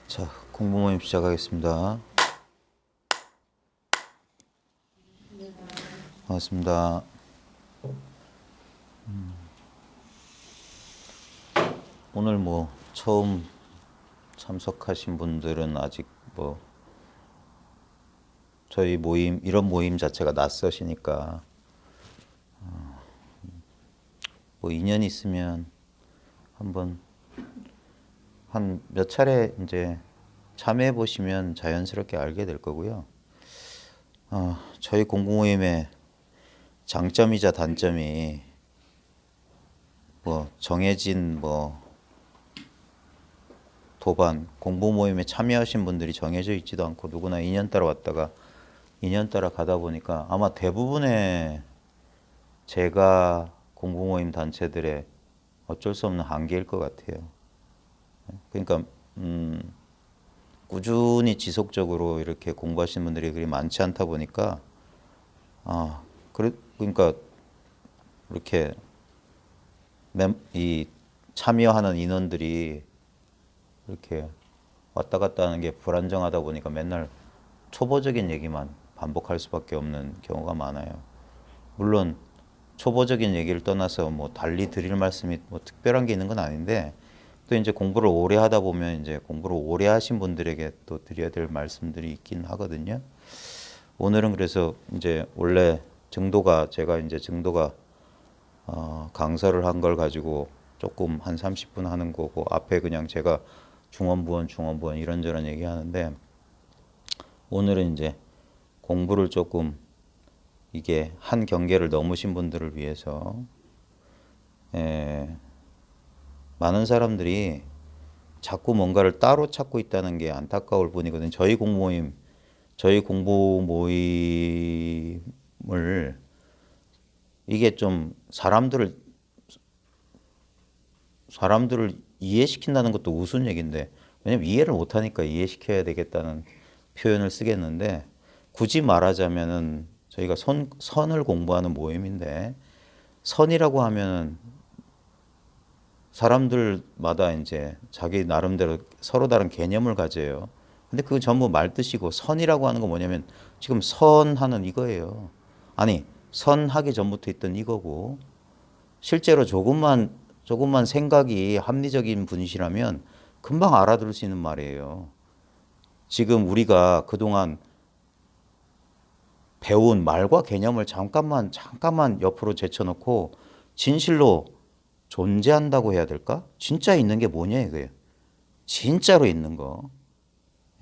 자, 공부 모임 시작하겠습니다. 반갑습니다. 오늘 처음 참석하신 분들은 아직 저희 모임, 이런 모임 자체가 낯서시니까 인연 있으면 한번 한 몇 차례 이제 참여해 보시면 자연스럽게 알게 될 거고요. 저희 공부 모임의 장점이자 단점이 정해진 도반, 공부 모임에 참여하신 분들이 정해져 있지도 않고 누구나 인연 따라 왔다가 인연 따라 가다 보니까 아마 대부분의 제가 공부 모임 단체들의 어쩔 수 없는 한계일 것 같아요. 그러니까 꾸준히 지속적으로 이렇게 공부하시는 분들이 그리 많지 않다 보니까 그러니까 이렇게 이 참여하는 인원들이 이렇게 왔다 갔다 하는 게 불안정하다 보니까 맨날 초보적인 얘기만 반복할 수밖에 없는 경우가 많아요. 물론 초보적인 얘기를 떠나서 달리 드릴 말씀이 특별한 게 있는 건 아닌데, 또 이제 공부를 오래 하다 보면 이제 공부를 오래 하신 분들에게 또 드려야 될 말씀들이 있긴 하거든요. 오늘은 그래서 이제 원래 제가 이제 정도가 강사를 한 걸 가지고 조금 한 30분 하는 거고, 앞에 그냥 제가 중원부원 이런저런 얘기하는데, 오늘은 이제 공부를 조금 이게 한 경계를 넘으신 분들을 위해서 많은 사람들이 자꾸 뭔가를 따로 찾고 있다는 게 안타까울 뿐이거든요. 저희 공부 모임을 이게 좀 사람들을 이해시킨다는 것도 우스운 얘기인데, 왜냐면 이해를 못하니까 이해시켜야 되겠다는 표현을 쓰겠는데, 굳이 말하자면은 저희가 선을 공부하는 모임인데, 선이라고 하면은 사람들마다 이제 자기 나름대로 서로 다른 개념을 가져요. 근데 그거 전부 말뜻이고, 선이라고 하는 건 뭐냐면 지금 선하는 이거예요. 아니, 선하기 전부터 있던 이거고, 실제로 조금만 생각이 합리적인 분이시라면 금방 알아들을 수 있는 말이에요. 지금 우리가 그동안 배운 말과 개념을 잠깐만 옆으로 제쳐놓고 진실로 존재한다고 해야 될까? 진짜 있는 게 뭐냐 이거예요. 진짜로 있는 거.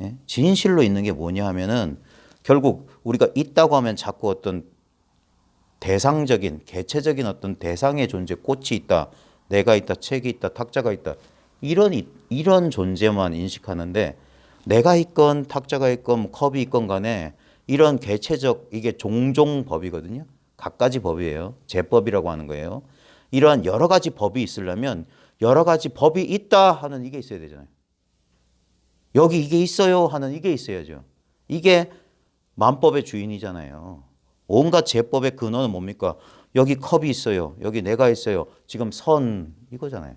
예? 진실로 있는 게 뭐냐 하면은 결국 우리가 있다고 하면 자꾸 어떤 대상적인, 개체적인 어떤 대상의 존재, 꽃이 있다, 내가 있다, 책이 있다, 탁자가 있다, 이런 존재만 인식하는데, 내가 있건 탁자가 있건 컵이 있건 간에 이런 개체적, 이게 종종법이거든요. 갖가지 법이에요. 제법이라고 하는 거예요. 이러한 여러 가지 법이 있으려면 여러 가지 법이 있다 하는 이게 있어야 되잖아요. 여기 이게 있어요 하는 이게 있어야죠. 이게 만법의 주인이잖아요. 온갖 제법의 근원은 뭡니까? 여기 컵이 있어요. 여기 내가 있어요. 지금 선 이거잖아요.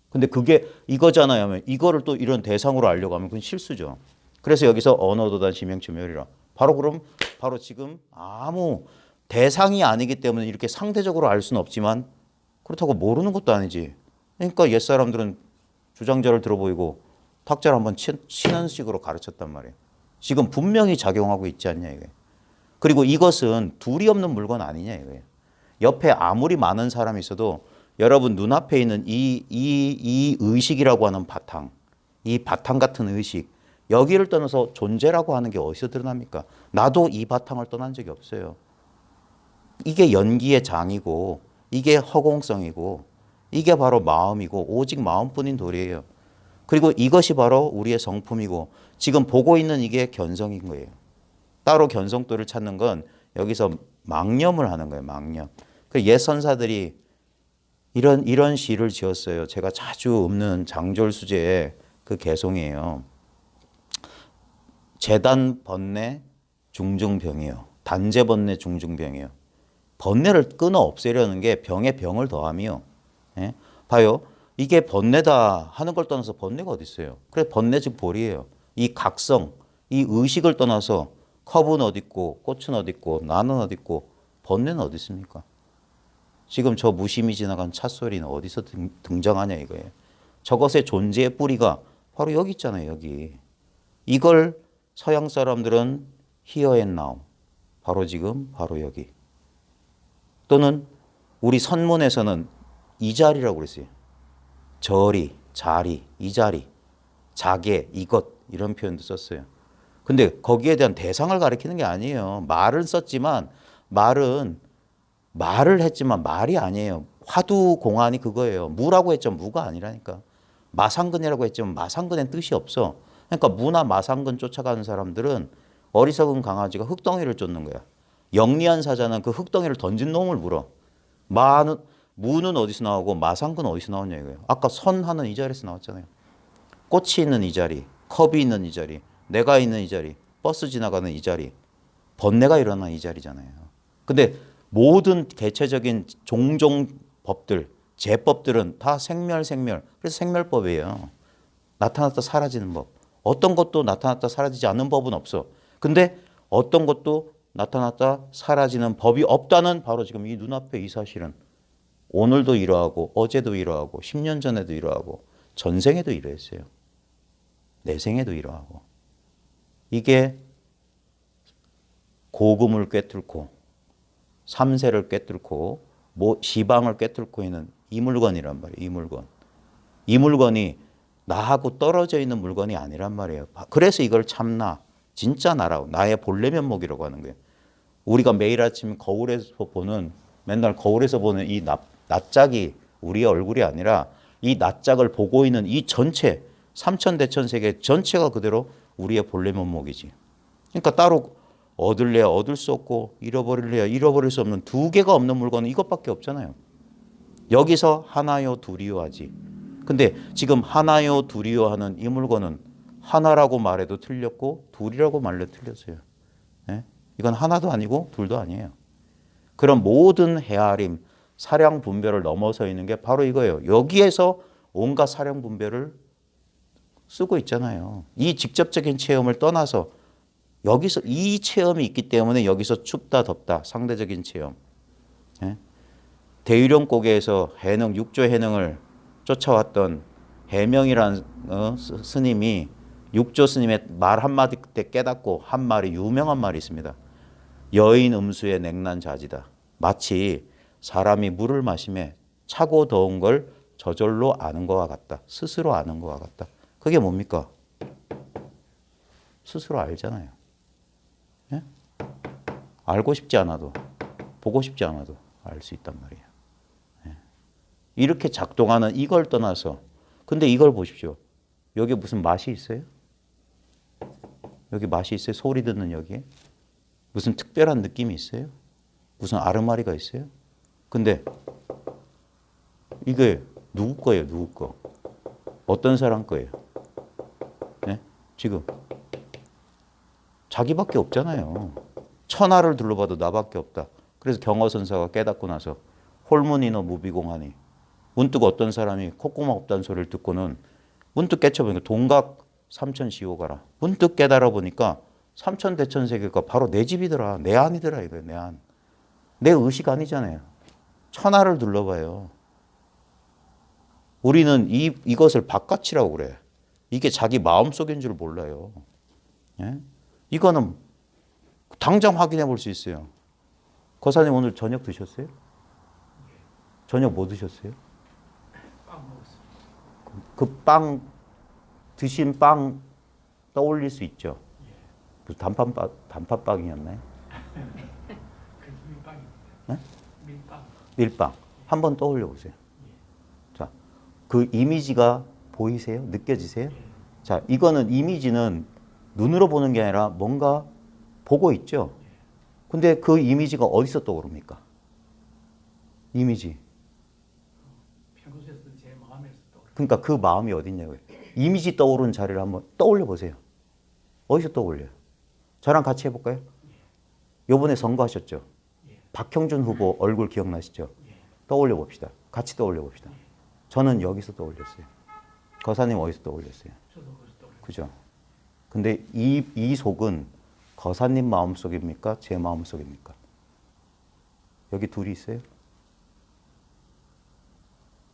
근데 그게 이거잖아요 하면 이거를 또 이런 대상으로 알려고 하면 그건 실수죠. 그래서 여기서 언어도단 심행추멸이라. 바로 지금 아무 대상이 아니기 때문에 이렇게 상대적으로 알 수는 없지만 그렇다고 모르는 것도 아니지. 그러니까 옛사람들은 주장자를 들어 보이고 탁자를 한번 치는 식으로 가르쳤단 말이에요. 지금 분명히 작용하고 있지 않냐 이거예요. 그리고 이것은 둘이 없는 물건 아니냐 이거예요. 옆에 아무리 많은 사람이 있어도 여러분 눈앞에 있는 이 의식이라고 하는 바탕, 이 바탕 같은 의식, 여기를 떠나서 존재라고 하는 게 어디서 드러납니까? 나도 이 바탕을 떠난 적이 없어요. 이게 연기의 장이고, 이게 허공성이고, 이게 바로 마음이고, 오직 마음뿐인 도리예요. 그리고 이것이 바로 우리의 성품이고, 지금 보고 있는 이게 견성인 거예요. 따로 견성도를 찾는 건 여기서 망념을 하는 거예요. 망념. 그 옛 선사들이 이런 시를 지었어요. 제가 자주 읊는 장졸수제의 그 개송이에요. 재단 번뇌 중증병이요. 단재 번뇌 중증병이요. 번뇌를 끊어 없애려는 게 병에 병을 더함이요. 예? 봐요. 이게 번뇌다 하는 걸 떠나서 번뇌가 어디 있어요? 그래 번뇌 즉 볼이에요. 이 각성, 이 의식을 떠나서 컵은 어디 있고 꽃은 어디 있고 나는 어디 있고 번뇌는 어디 있습니까? 지금 저 무심히 지나간 찻소리는 어디서 등장하냐 이거예요. 저것의 존재의 뿌리가 바로 여기 있잖아요. 여기. 이걸 서양 사람들은 here and now. 바로 지금 바로 여기. 또는 우리 선문에서는 이 자리라고 그랬어요. 저리, 자리, 이 자리, 자계, 이것 이런 표현도 썼어요. 근데 거기에 대한 대상을 가리키는 게 아니에요. 말을 썼지만 말을 했지만 말이 아니에요. 화두 공안이 그거예요. 무라고 했지만 무가 아니라니까. 마상근이라고 했지만 마상근엔 뜻이 없어. 그러니까 무나 마상근 쫓아가는 사람들은 어리석은 강아지가 흙덩이를 쫓는 거야. 영리한 사자는 그 흙덩이를 던진 놈을 물어. 무는 어디서 나오고 마상근은 어디서 나오냐 이거예요. 아까 선하는 이 자리에서 나왔잖아요. 꽃이 있는 이 자리, 컵이 있는 이 자리, 내가 있는 이 자리, 버스 지나가는 이 자리, 번뇌가 일어나는 이 자리잖아요. 근데 모든 개체적인 종종 법들, 제법들은 다 생멸. 그래서 생멸법이에요. 나타났다 사라지는 법. 어떤 것도 나타났다 사라지지 않는 법은 없어. 근데 어떤 것도 나타났다 사라지는 법이 없다는 바로 지금 이 눈앞에 이 사실은 오늘도 이러하고 어제도 이러하고 10년 전에도 이러하고 전생에도 이러했어요. 내생에도 이러하고. 이게 고금을 꿰뚫고 삼세를 꿰뚫고 시방을 꿰뚫고 있는 이 물건이란 말이에요. 이 물건. 이 물건이 나하고 떨어져 있는 물건이 아니란 말이에요. 그래서 이걸 참나, 진짜 나라고 나의 본래 면목이라고 하는 거예요. 우리가 매일 아침 맨날 거울에서 보는 이 낯짝이 우리의 얼굴이 아니라 이 낯짝을 보고 있는 이 전체 삼천대천세계 전체가 그대로 우리의 본래 면목이지. 그러니까 따로 얻을래야 얻을 수 없고 잃어버릴래야 잃어버릴 수 없는 두 개가 없는 물건은 이것밖에 없잖아요. 여기서 하나요 둘이요 하지. 근데 지금 하나요 둘이요 하는 이 물건은 하나라고 말해도 틀렸고 둘이라고 말해도 틀렸어요. 네? 이건 하나도 아니고 둘도 아니에요. 그런 모든 헤아림, 사량 분별을 넘어서 있는 게 바로 이거예요. 여기에서 온갖 사량 분별을 쓰고 있잖아요. 이 직접적인 체험을 떠나서 여기서 이 체험이 있기 때문에 여기서 춥다 덥다 상대적인 체험. 예? 대유령고개에서 해능 육조 해능을 쫓아왔던 해명이라는 스님이 육조 스님의 말 한마디 때 깨닫고 한 말이 유명한 말이 있습니다. 여인 음수의 냉난자지다. 마치 사람이 물을 마시며 차고 더운 걸 저절로 아는 것과 같다. 스스로 아는 것과 같다. 그게 뭡니까? 스스로 알잖아요. 예? 알고 싶지 않아도 보고 싶지 않아도 알 수 있단 말이에요. 예. 이렇게 작동하는 이걸 떠나서 근데 이걸 보십시오. 여기 무슨 맛이 있어요? 여기 맛이 있어요? 소리 듣는 여기에? 무슨 특별한 느낌이 있어요? 무슨 아르마리가 있어요? 근데 이게 누구 거예요? 누구 거? 어떤 사람 거예요? 네? 지금 자기밖에 없잖아요. 천하를 둘러봐도 나밖에 없다. 그래서 경허선사가 깨닫고 나서 홀문이너 무비공하니 문득 어떤 사람이 콧구멍 없다는 소리를 듣고는 문득 깨쳐보니까 동각 삼천시호가라. 문득 깨달아 보니까 삼천대천세계가 바로 내 집이더라. 내 안이더라 이거예요. 내 안. 내 의식 아니잖아요. 천하를 둘러봐요. 우리는 이것을 바깥이라고 그래. 이게 자기 마음속인 줄 몰라요. 예? 이거는 당장 확인해 볼 수 있어요. 거사님 오늘 저녁 드셨어요? 저녁 뭐 드셨어요? 빵 먹었어요. 그 빵 드신 빵 떠올릴 수 있죠? 무슨 단팥빵이었나요? 그 밀빵입니다. 네? 밀빵. 밀빵. 한번 떠올려 보세요. 자, 그 이미지가 보이세요? 느껴지세요? 자, 이거는 이미지는 눈으로 보는 게 아니라 뭔가 보고 있죠? 근데 그 이미지가 어디서 떠오릅니까? 이미지. 평소에서 제 마음에서 떠오르는. 그러니까 그 마음이 어디 있냐고요. 이미지 떠오르는 자리를 한번 떠올려 보세요. 어디서 떠올려요? 저랑 같이 해볼까요? 요번에 선거하셨죠? 박형준 후보 얼굴 기억나시죠? 떠올려 봅시다. 같이 떠올려 봅시다. 저는 여기서 떠올렸어요. 거사님 어디서 떠올렸어요? 저도 그래서 떠올려요. 그죠? 근데 이 속은 거사님 마음속입니까? 제 마음속입니까? 여기 둘이 있어요?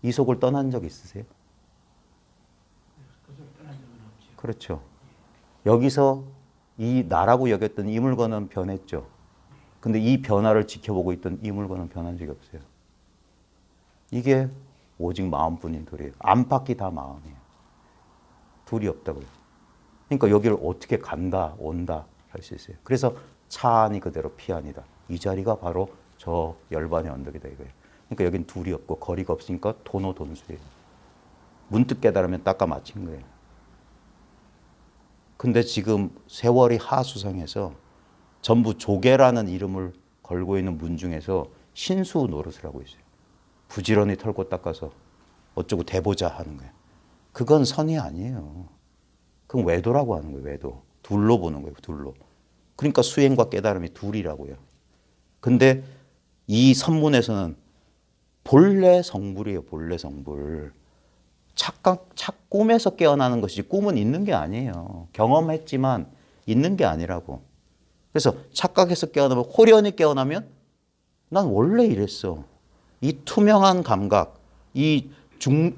이 속을 떠난 적 있으세요? 그걸 떠난 적은 없죠. 그렇죠. 여기서 이 나라고 여겼던 이 물건은 변했죠. 근데 이 변화를 지켜보고 있던 이 물건은 변한 적이 없어요. 이게 오직 마음뿐인 둘이에요. 안팎이 다 마음이에요. 둘이 없다고요. 그러니까 여기를 어떻게 간다, 온다 할 수 있어요. 그래서 차 안이 그대로 피 안이다. 이 자리가 바로 저 열반의 언덕이다 이거예요. 그러니까 여긴 둘이 없고 거리가 없으니까 도노돈수예요. 문득 깨달으면 닦아 맞힌 거예요. 근데 지금 세월이 하수상해서 전부 조계라는 이름을 걸고 있는 문 중에서 신수 노릇을 하고 있어요. 부지런히 털고 닦아서 어쩌고 대보자 하는 거예요. 그건 선이 아니에요. 그건 외도라고 하는 거예요. 외도. 둘로 보는 거예요. 둘로. 그러니까 수행과 깨달음이 둘이라고요. 근데 이 선문에서는 본래 성불이에요. 본래 성불. 꿈에서 깨어나는 것이지 꿈은 있는 게 아니에요. 경험했지만 있는 게 아니라고. 그래서 착각해서 깨어나면 호련히 깨어나면 난 원래 이랬어. 이 투명한 감각, 이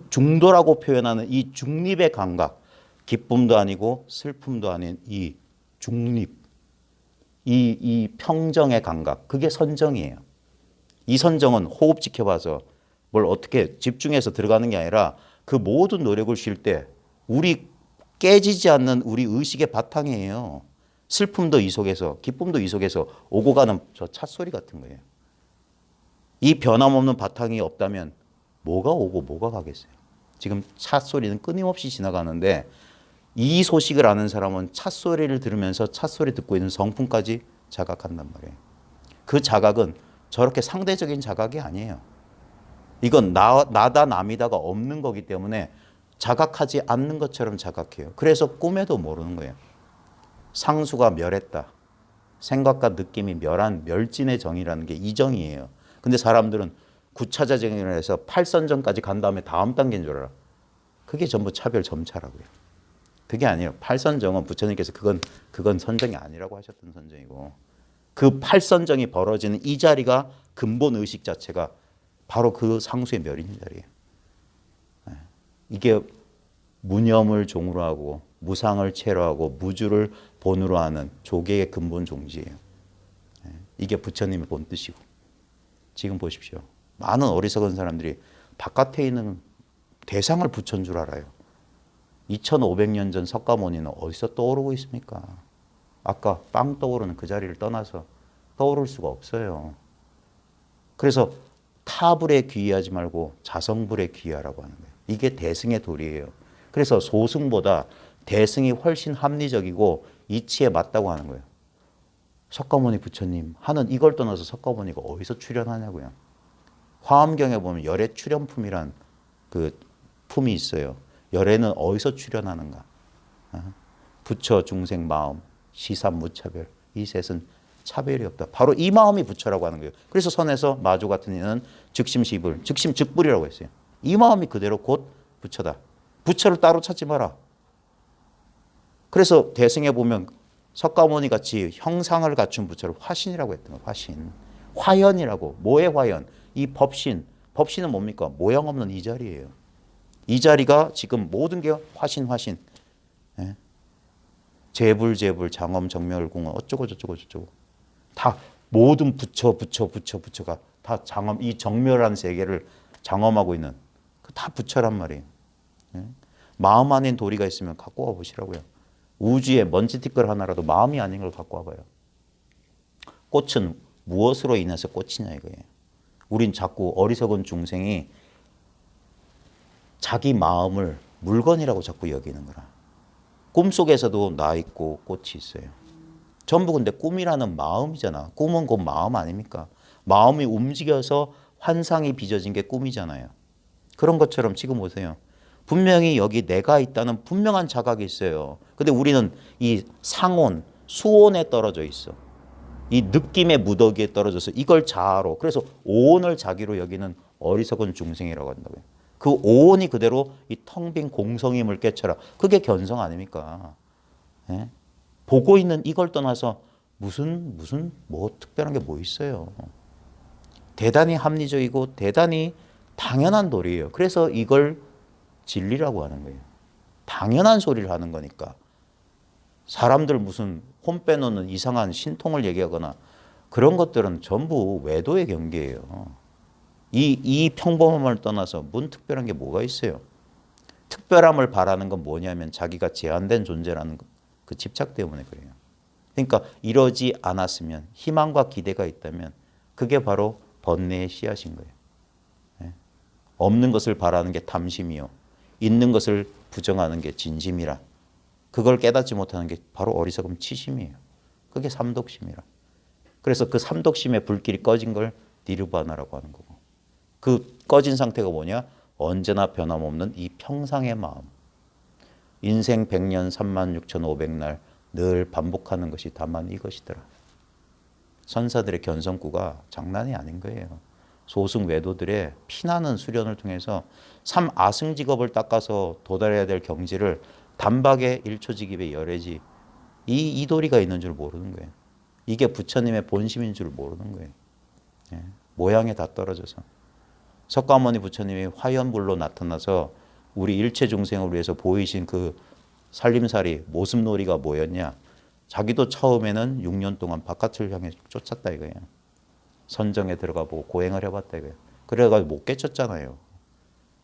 중도라고 표현하는 이 중립의 감각, 기쁨도 아니고 슬픔도 아닌 이 중립, 이 평정의 감각, 그게 선정이에요. 이 선정은 호흡 지켜봐서 뭘 어떻게 집중해서 들어가는 게 아니라 그 모든 노력을 쉴 때 우리 깨지지 않는 우리 의식의 바탕이에요. 슬픔도 이 속에서, 기쁨도 이 속에서 오고 가는 저 찻소리 같은 거예요. 이 변함없는 바탕이 없다면 뭐가 오고 뭐가 가겠어요. 지금 찻소리는 끊임없이 지나가는데 이 소식을 아는 사람은 찻소리를 들으면서 찻소리 듣고 있는 성품까지 자각한단 말이에요. 그 자각은 저렇게 상대적인 자각이 아니에요. 이건 나다 남이다가 없는 거기 때문에 자각하지 않는 것처럼 자각해요. 그래서 꿈에도 모르는 거예요. 상수가 멸했다. 생각과 느낌이 멸한 멸진의 정이라는 게 이 정이에요. 근데 사람들은 구차자 정이라 해서 팔선정까지 간 다음에 다음 단계인 줄 알아. 그게 전부 차별 점차라고요. 그게 아니에요. 팔선정은 부처님께서 그건 선정이 아니라고 하셨던 선정이고 그 팔선정이 벌어지는 이 자리가 근본 의식 자체가 바로 그 상수의 멸인 자리예요. 이게 무념을 종으로 하고 무상을 채로 하고 무주를 본으로 하는 조계의 근본 종지예요. 이게 부처님의 본 뜻이고 지금 보십시오. 많은 어리석은 사람들이 바깥에 있는 대상을 부처인 줄 알아요. 2500년 전 석가모니는 어디서 떠오르고 있습니까? 아까 빵 떠오르는 그 자리를 떠나서 떠오를 수가 없어요. 그래서 타불에 귀의하지 말고 자성불에 귀의하라고 하는 거예요. 이게 대승의 도리예요. 그래서 소승보다 대승이 훨씬 합리적이고 이치에 맞다고 하는 거예요. 석가모니 부처님 하는 이걸 떠나서 석가모니가 어디서 출현하냐고요. 화엄경에 보면 열애 출현품이란 그 품이 있어요. 열애는 어디서 출현하는가? 부처, 중생, 마음, 시삼, 무차별. 이 셋은 차별이 없다. 바로 이 마음이 부처라고 하는 거예요. 그래서 선에서 마조 같은 이는 즉심시불, 즉심즉불이라고 했어요. 이 마음이 그대로 곧 부처다. 부처를 따로 찾지 마라. 그래서 대승에 보면 석가모니 같이 형상을 갖춘 부처를 화신이라고 했던 거예요. 화신. 화연이라고. 뭐의 화연? 이 법신. 법신은 뭡니까? 모양 없는 이 자리예요. 이 자리가 지금 모든 게 화신. 예? 재불, 장엄, 정멸, 공은 어쩌고 저쩌고 다 모든 부처가 다 장엄, 이 정멸한 세계를 장엄하고 있는 그 다 부처란 말이에요. 예? 마음 아닌 도리가 있으면 갖고 와 보시라고요. 우주에 먼지티끌 하나라도 마음이 아닌 걸 갖고 와봐요. 꽃은 무엇으로 인해서 꽃이냐 이거예요. 우린 자꾸 어리석은 중생이 자기 마음을 물건이라고 자꾸 여기는 거라. 꿈속에서도 나 있고 꽃이 있어요. 전부 근데 꿈이라는 마음이잖아. 꿈은 곧 마음 아닙니까? 마음이 움직여서 환상이 빚어진 게 꿈이잖아요. 그런 것처럼 지금 보세요. 분명히 여기 내가 있다는 분명한 자각이 있어요. 근데 우리는 이 상온, 수온에 떨어져 있어. 이 느낌의 무더기에 떨어져서 이걸 자아로, 그래서 오온을 자기로 여기는 어리석은 중생이라고 한다고요. 그 오온이 그대로 이 텅 빈 공성임을 깨쳐라. 그게 견성 아닙니까? 예? 보고 있는 이걸 떠나서 무슨 뭐 특별한 게 뭐 있어요. 대단히 합리적이고 대단히 당연한 도리예요. 그래서 이걸 진리라고 하는 거예요. 당연한 소리를 하는 거니까. 사람들 무슨 혼 빼놓는 이상한 신통을 얘기하거나 그런 것들은 전부 외도의 경계예요. 이 평범함을 떠나서 뭔 특별한 게 뭐가 있어요. 특별함을 바라는 건 뭐냐면 자기가 제한된 존재라는 그 집착 때문에 그래요. 그러니까 이러지 않았으면 희망과 기대가 있다면 그게 바로 번뇌의 씨앗인 거예요. 예? 없는 것을 바라는 게 탐심이요. 있는 것을 부정하는 게 진심이라. 그걸 깨닫지 못하는 게 바로 어리석음 치심이에요. 그게 삼독심이라. 그래서 그 삼독심의 불길이 꺼진 걸 니르바나라고 하는 거고. 그 꺼진 상태가 뭐냐? 언제나 변함없는 이 평상의 마음. 인생 100년 36,500날 늘 반복하는 것이 다만 이것이더라. 선사들의 견성구가 장난이 아닌 거예요. 소승 외도들의 피나는 수련을 통해서 삼아승직업을 닦아서 도달해야 될 경지를 단박에 일초직입의 열애지 이 도리가 있는 줄 모르는 거예요. 이게 부처님의 본심인 줄 모르는 거예요. 예. 모양에 다 떨어져서. 석가모니 부처님이 화연불로 나타나서 우리 일체 중생을 위해서 보이신 그 살림살이 모습놀이가 뭐였냐. 자기도 처음에는 6년 동안 바깥을 향해 쫓았다 이거예요. 선정에 들어가 보고 고행을 해봤다 이거예요. 그래가지고 못 깨쳤잖아요.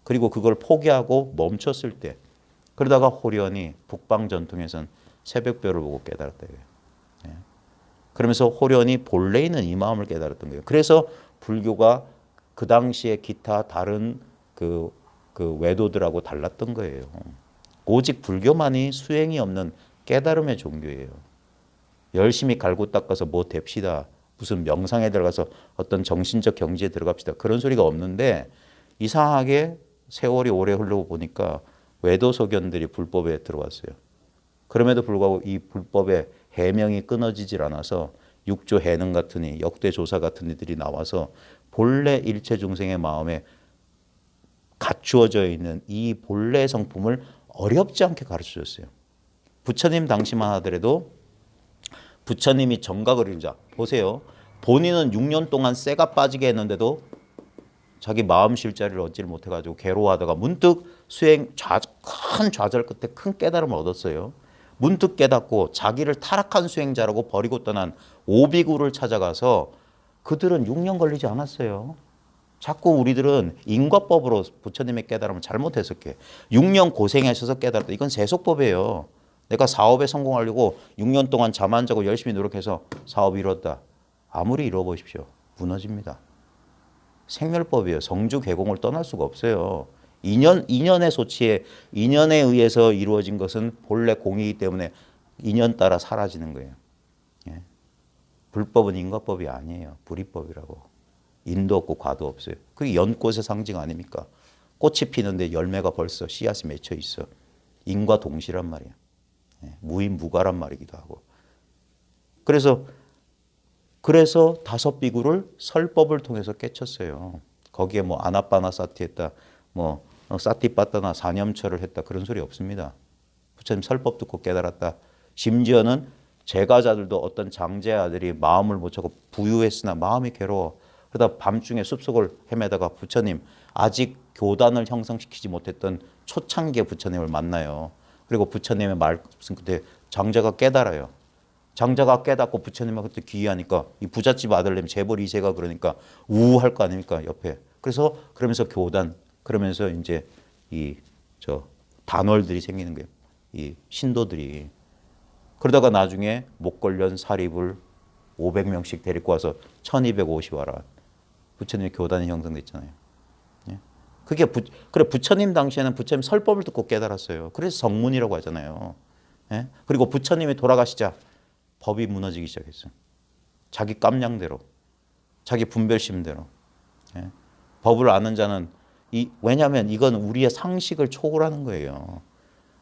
그리고 그걸 포기하고 멈췄을 때 그러다가 호련히 북방전통에선 새벽별을 보고 깨달았다 이거예요. 예. 그러면서 호련히 본래 있는 이 마음을 깨달았던 거예요. 그래서 불교가 그 당시에 기타 다른 그 외도들하고 달랐던 거예요. 오직 불교만이 수행이 없는 깨달음의 종교예요. 열심히 갈고 닦아서 뭐 됩시다. 무슨 명상에 들어가서 어떤 정신적 경지에 들어갑시다. 그런 소리가 없는데 이상하게 세월이 오래 흐르고 보니까 외도소견들이 불법에 들어왔어요. 그럼에도 불구하고 이 불법의 해명이 끊어지질 않아서 육조 해능 같으니 역대 조사 같은 이들이 나와서 본래 일체 중생의 마음에 갖추어져 있는 이 본래 성품을 어렵지 않게 가르쳐 줬어요. 부처님 당시만 하더라도 부처님이 정각을 이루자. 보세요. 본인은 6년 동안 쇠가 빠지게 했는데도 자기 마음 쉴 자리를 얻지를 못해가지고 괴로워하다가 문득 큰 좌절 끝에 큰 깨달음을 얻었어요. 문득 깨닫고 자기를 타락한 수행자라고 버리고 떠난 오비구를 찾아가서 그들은 6년 걸리지 않았어요. 자꾸 우리들은 인과법으로 부처님의 깨달음을 잘못 해석해. 6년 고생하셔서 깨달았다. 이건 세속법이에요. 내가 사업에 성공하려고 6년 동안 잠 안 자고 열심히 노력해서 사업 이뤘다. 아무리 이뤄보십시오. 무너집니다. 생멸법이에요. 성주 개공을 떠날 수가 없어요. 인연의 소치에 인연에 의해서 이루어진 것은 본래 공이기 때문에 인연 따라 사라지는 거예요. 예. 불법은 인과법이 아니에요. 불이법이라고. 인도 없고 과도 없어요. 그게 연꽃의 상징 아닙니까? 꽃이 피는데 열매가 벌써 씨앗이 맺혀 있어. 인과 동시란 말이에요. 예. 무인무가란 말이기도 하고. 그래서 다섯 비구를 설법을 통해서 깨쳤어요. 거기에 뭐 아나빠나사티했다, 뭐 사티빠따나 사념처를 했다 그런 소리 없습니다. 부처님 설법 듣고 깨달았다. 심지어는 제가자들도 어떤 장제 아들이 마음을 못 찾고 부유했으나 마음이 괴로워. 그러다 밤중에 숲속을 헤매다가 부처님 아직 교단을 형성시키지 못했던 초창기의 부처님을 만나요. 그리고 부처님의 말씀 그때 장자가 깨달아요. 장자가 깨닫고 부처님하고 그때 귀의하니까 이 부잣집 아들내미 재벌 2세가 그러니까 우할 거 아닙니까 옆에. 그러면서 교단 그러면서 이제 단월들이 생기는 거예요. 이 신도들이. 그러다가 나중에 목걸련 사립을 500명씩 데리고 와서 1250 와라. 부처님의 교단이 형성됐잖아요. 예? 그래 부처님 당시에는 부처님 설법을 듣고 깨달았어요. 그래서 성문이라고 하잖아요. 예? 그리고 부처님이 돌아가시자 법이 무너지기 시작했어요. 자기 깜냥대로, 자기 분별심대로. 예? 법을 아는 자는 왜냐하면 이건 우리의 상식을 초월하는 거예요.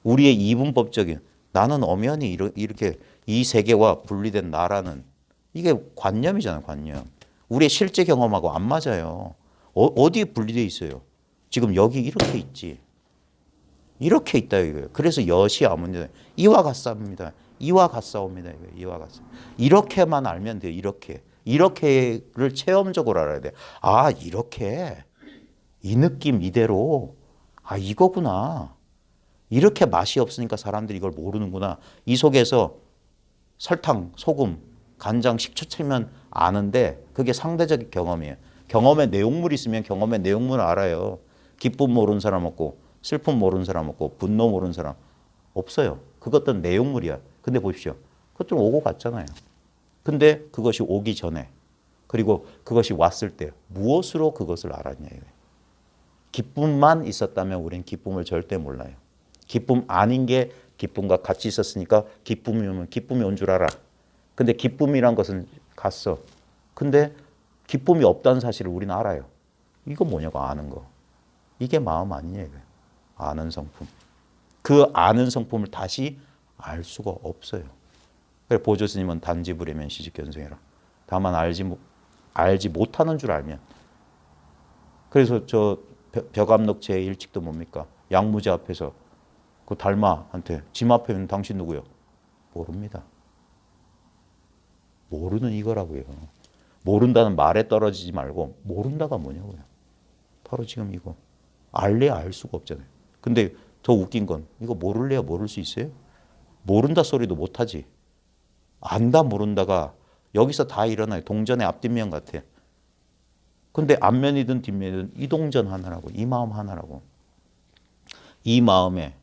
우리의 이분법적인 나는 엄연히 이렇게 이 세계와 분리된 나라는 이게 관념이잖아요. 관념. 우리의 실제 경험하고 안 맞아요. 어디에 분리되어 있어요? 지금 여기 이렇게 있지. 이렇게 있다 이거예요. 그래서 엿이 아무니 이와 같사옵니다. 이와 같사옵니다. 이거예요. 이와 같사. 이렇게만 알면 돼요. 이렇게를 체험적으로 알아야 돼. 아 이렇게 이 느낌 이대로 아 이거구나. 이렇게 맛이 없으니까 사람들이 이걸 모르는구나. 이 속에서 설탕, 소금, 간장, 식초 치면 아는데 그게 상대적 경험이에요. 경험의 내용물이 있으면 경험의 내용물을 알아요. 기쁨 모르는 사람 없고 슬픔 모르는 사람 없고 분노 모르는 사람 없어요. 그것들은 내용물이야. 근데 보십시오. 그것들은 오고 갔잖아요. 근데 그것이 오기 전에 그리고 그것이 왔을 때 무엇으로 그것을 알았냐 이거예요. 기쁨만 있었다면 우리는 기쁨을 절대 몰라요. 기쁨 아닌 게 기쁨과 같이 있었으니까 기쁨이 오면 기쁨이 온 줄 알아. 근데 기쁨이란 것은 갔어. 근데 기쁨이 없다는 사실을 우리는 알아요. 이거 뭐냐고 아는 거. 이게 마음 아니냐 이거예요. 아는 성품. 그 아는 성품을 다시 알 수가 없어요. 그래서 보조 스님은 단지 부리면 시집견성해라. 다만 알지 못하는 줄 알면. 그래서 저 벽암록 제1칙도 뭡니까? 양무제 앞에서 그 달마한테 짐 앞에 있는 당신 누구요? 모릅니다. 모르는 이거라고요. 모른다는 말에 떨어지지 말고 모른다가 뭐냐고요. 바로 지금 이거. 알래야 알 수가 없잖아요. 근데 더 웃긴 건 이거 모를래야 모를 수 있어요? 모른다 소리도 못하지. 안다 모른다가 여기서 다 일어나요. 동전의 앞뒷면 같아. 근데 앞면이든 뒷면이든 이 동전 하나라고. 이 마음 하나라고. 이 마음에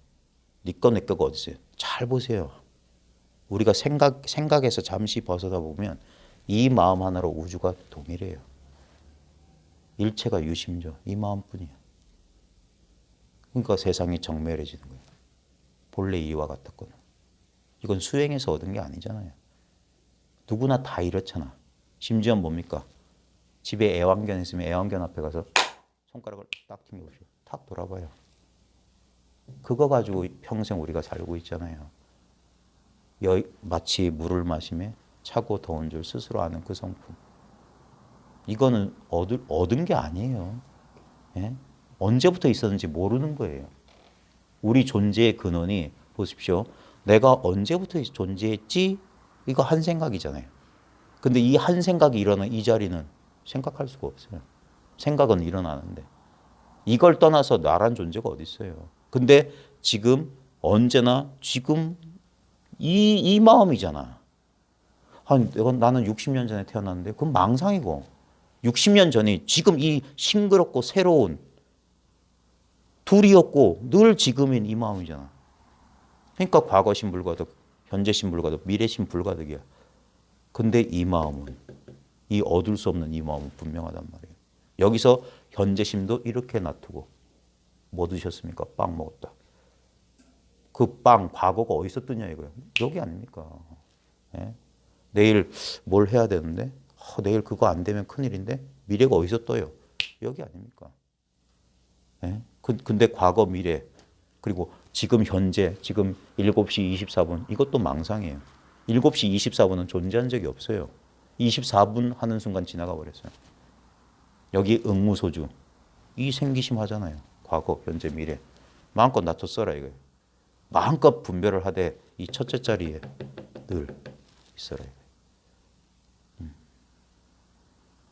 네 거 내 거가 어디 있어요? 잘 보세요. 우리가 생각에서 잠시 벗어다 보면 이 마음 하나로 우주가 동일해요. 일체가 유심조. 이 마음뿐이에요. 그러니까 세상이 정멸해지는 거예요. 본래 이와 같았거든. 이건 수행에서 얻은 게 아니잖아요. 누구나 다 이렇잖아. 심지어 뭡니까? 집에 애완견 있으면 애완견 앞에 가서 손가락을 딱 튕겨보시고 탁 돌아봐요. 그거 가지고 평생 우리가 살고 있잖아요. 마치 물을 마시며 차고 더운 줄 스스로 아는 그 성품. 이거는 얻은 게 아니에요. 예? 언제부터 있었는지 모르는 거예요. 우리 존재의 근원이 보십시오. 내가 언제부터 존재했지? 이거 한 생각이잖아요. 근데 이 한 생각이 일어난 이 자리는 생각할 수가 없어요. 생각은 일어나는데. 이걸 떠나서 나란 존재가 어디 있어요. 근데 지금 언제나 지금 이 마음이잖아. 나는 60년 전에 태어났는데 그건 망상이고 60년 전이 지금 이 싱그럽고 새로운 둘이었고 늘 지금인 이 마음이잖아. 그러니까 과거신 불가득, 현재신 불가득, 미래신 불가득이야. 근데 이 마음은 이 얻을 수 없는 이 마음은 분명하단 말이에요. 여기서 현재심도 이렇게 놔두고 뭐 드셨습니까? 빵 먹었다. 그 빵 과거가 어디서 뜨냐 이거예요. 여기 아닙니까? 예? 내일 뭘 해야 되는데 내일 그거 안 되면 큰일인데 미래가 어디서 떠요? 여기 아닙니까? 예? 근데 과거 미래 그리고 지금 현재 지금 7시 24분 이것도 망상이에요. 7시 24분은 존재한 적이 없어요. 24분 하는 순간 지나가 버렸어요. 여기 응무소주 이 생기심 하잖아요. 과거, 현재, 미래 마음껏 놔둬 써라 이거예요. 마음껏 분별을 하되 이 첫째 자리에 늘 있어라 이거예요.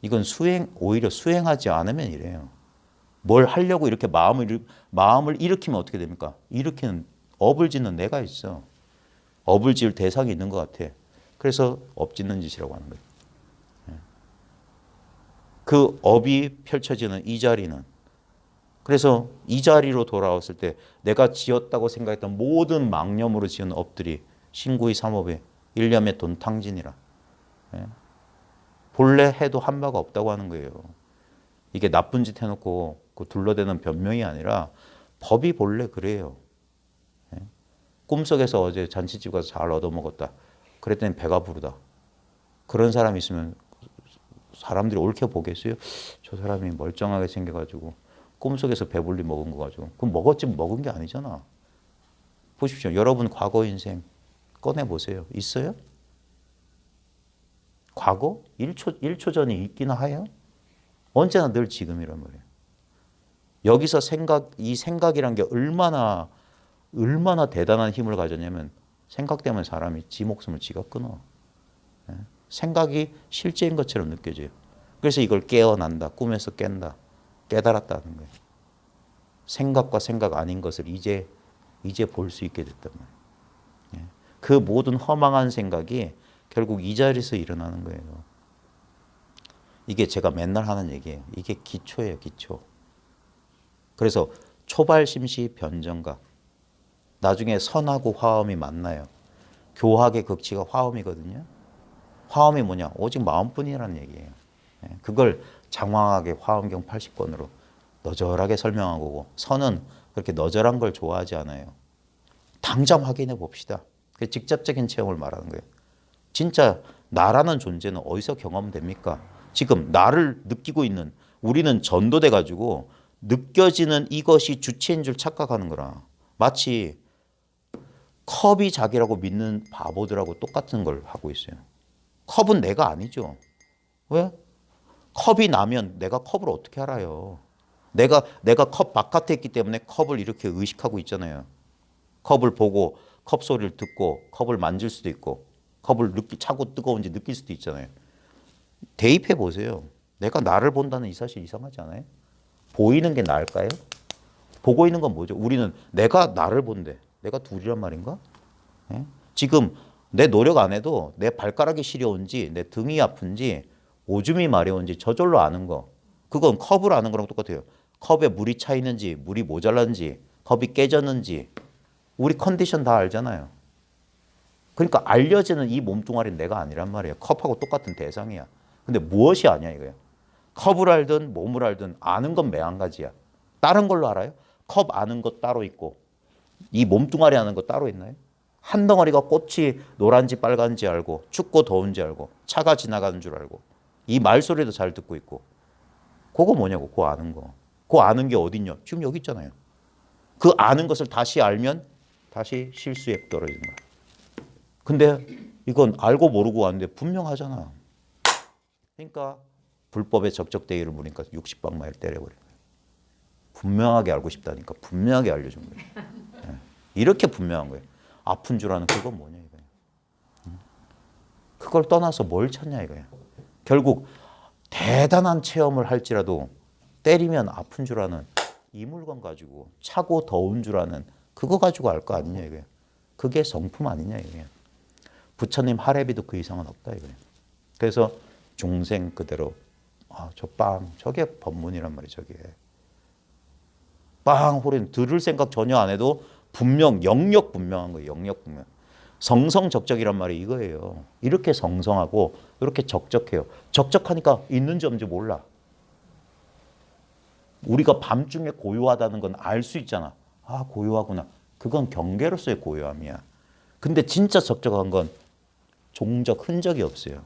이건 오히려 수행하지 않으면 이래요. 뭘 하려고 이렇게 마음을 일으키면 어떻게 됩니까? 일으키는 업을 짓는 내가 있어. 업을 지을 대상이 있는 것 같아. 그래서 업 짓는 짓이라고 하는 거예요. 그 업이 펼쳐지는 이 자리는 그래서 이 자리로 돌아왔을 때 내가 지었다고 생각했던 모든 망념으로 지은 업들이 신구의 삼업에 일념의 돈탕진이라. 본래 해도 한 바가 없다고 하는 거예요. 이게 나쁜 짓 해놓고 그 둘러대는 변명이 아니라 법이 본래 그래요. 꿈속에서 어제 잔치집 가서 잘 얻어먹었다. 그랬더니 배가 부르다. 그런 사람이 있으면 사람들이 옳게 보겠어요? 저 사람이 멀쩡하게 생겨가지고 꿈속에서 배불리 먹은 거 가지고 그럼 먹었지 먹은 게 아니잖아. 보십시오. 여러분 과거 인생 꺼내보세요. 있어요? 과거? 1초 전이 있기나 해요? 언제나 늘 지금이란 말이에요. 여기서 이 생각이란 게 얼마나 대단한 힘을 가졌냐면 생각 때문에 사람이 지 목숨을 지가 끊어. 예? 생각이 실제인 것처럼 느껴져요. 그래서 이걸 깨어난다, 꿈에서 깬다, 깨달았다는 거예요. 생각과 생각 아닌 것을 이제 볼 수 있게 됐단 말이에요. 예? 그 모든 허망한 생각이 결국 이 자리에서 일어나는 거예요. 이게 제가 맨날 하는 얘기예요. 이게 기초예요, 기초. 그래서 초발심시 변정각. 나중에 선하고 화엄이 만나요. 교학의 극치가 화엄이거든요. 화엄이 뭐냐? 오직 마음뿐이라는 얘기예요. 예, 그걸 장황하게 화엄경 80권으로 너절하게 설명한 거고, 선은 그렇게 너절한 걸 좋아하지 않아요. 당장 확인해 봅시다. 그 직접적인 체험을 말하는 거예요. 진짜 나라는 존재는 어디서 경험됩니까? 지금 나를 느끼고 있는, 우리는 전도돼 가지고 느껴지는 이것이 주체인 줄 착각하는 거라. 마치 컵이 자기라고 믿는 바보들하고 똑같은 걸 하고 있어요. 컵은 내가 아니죠. 왜? 컵이 나면 내가 컵을 어떻게 알아요? 내가 컵 바깥에 있기 때문에 컵을 이렇게 의식하고 있잖아요. 컵을 보고 컵 소리를 듣고 컵을 만질 수도 있고 컵을 차고 뜨거운지 느낄 수도 있잖아요. 대입해 보세요. 내가 나를 본다는 이 사실 이상하지 않아요? 보이는 게 나을까요? 보고 있는 건 뭐죠? 우리는 내가 나를 본대. 내가 둘이란 말인가? 예? 지금 내 노력 안 해도 내 발가락이 시려운지 내 등이 아픈지 오줌이 마려운지 저절로 아는 거. 그건 컵을 아는 거랑 똑같아요. 컵에 물이 차 있는지 물이 모자란지 컵이 깨졌는지 우리 컨디션 다 알잖아요. 그러니까 알려지는 이 몸뚱아리는 내가 아니란 말이에요. 컵하고 똑같은 대상이야. 근데 무엇이 아니야 이거야. 컵을 알든 몸을 알든 아는 건 매한가지야. 다른 걸로 알아요? 컵 아는 것 따로 있고 이 몸뚱아리 아는 것 따로 있나요? 한 덩어리가 꽃이 노란지 빨간지 알고 춥고 더운지 알고 차가 지나가는 줄 알고 이 말소리도 잘 듣고 있고 그거 뭐냐고. 그거 아는 거. 그거 아는 게 어딨냐. 지금 여기 있잖아요. 그 아는 것을 다시 알면 다시 실수에 떨어지는 거야. 근데 이건 알고 모르고 왔는데 분명하잖아. 그러니까 불법의 적적대의를 물으니까 60방망이를 때려버린 거예요. 분명하게 알고 싶다니까 분명하게 알려준 거예요. 예. 이렇게 분명한 거예요. 아픈 줄 아는 그건 뭐냐 이거예요. 그걸 떠나서 뭘 찾냐 이거예요. 결국 대단한 체험을 할지라도 때리면 아픈 줄 아는 이 물건 가지고 차고 더운 줄 아는 그거 가지고 알 거 아니냐 이거예요. 그게 성품 아니냐 이거예요. 부처님 하래비도 그 이상은 없다 이거예요. 그래서 중생 그대로 저게 법문이란 말이죠. 저게 빵 호린 들을 생각 전혀 안 해도 분명 영역 분명한 거예요. 영역 분명. 성성적적이란 말이 이거예요. 이렇게 성성하고 이렇게 적적해요. 적적하니까 있는지 없는지 몰라. 우리가 밤중에 고요하다는 건 알 수 있잖아. 아 고요하구나. 그건 경계로서의 고요함이야. 근데 진짜 적적한 건 종적 흔적이 없어요.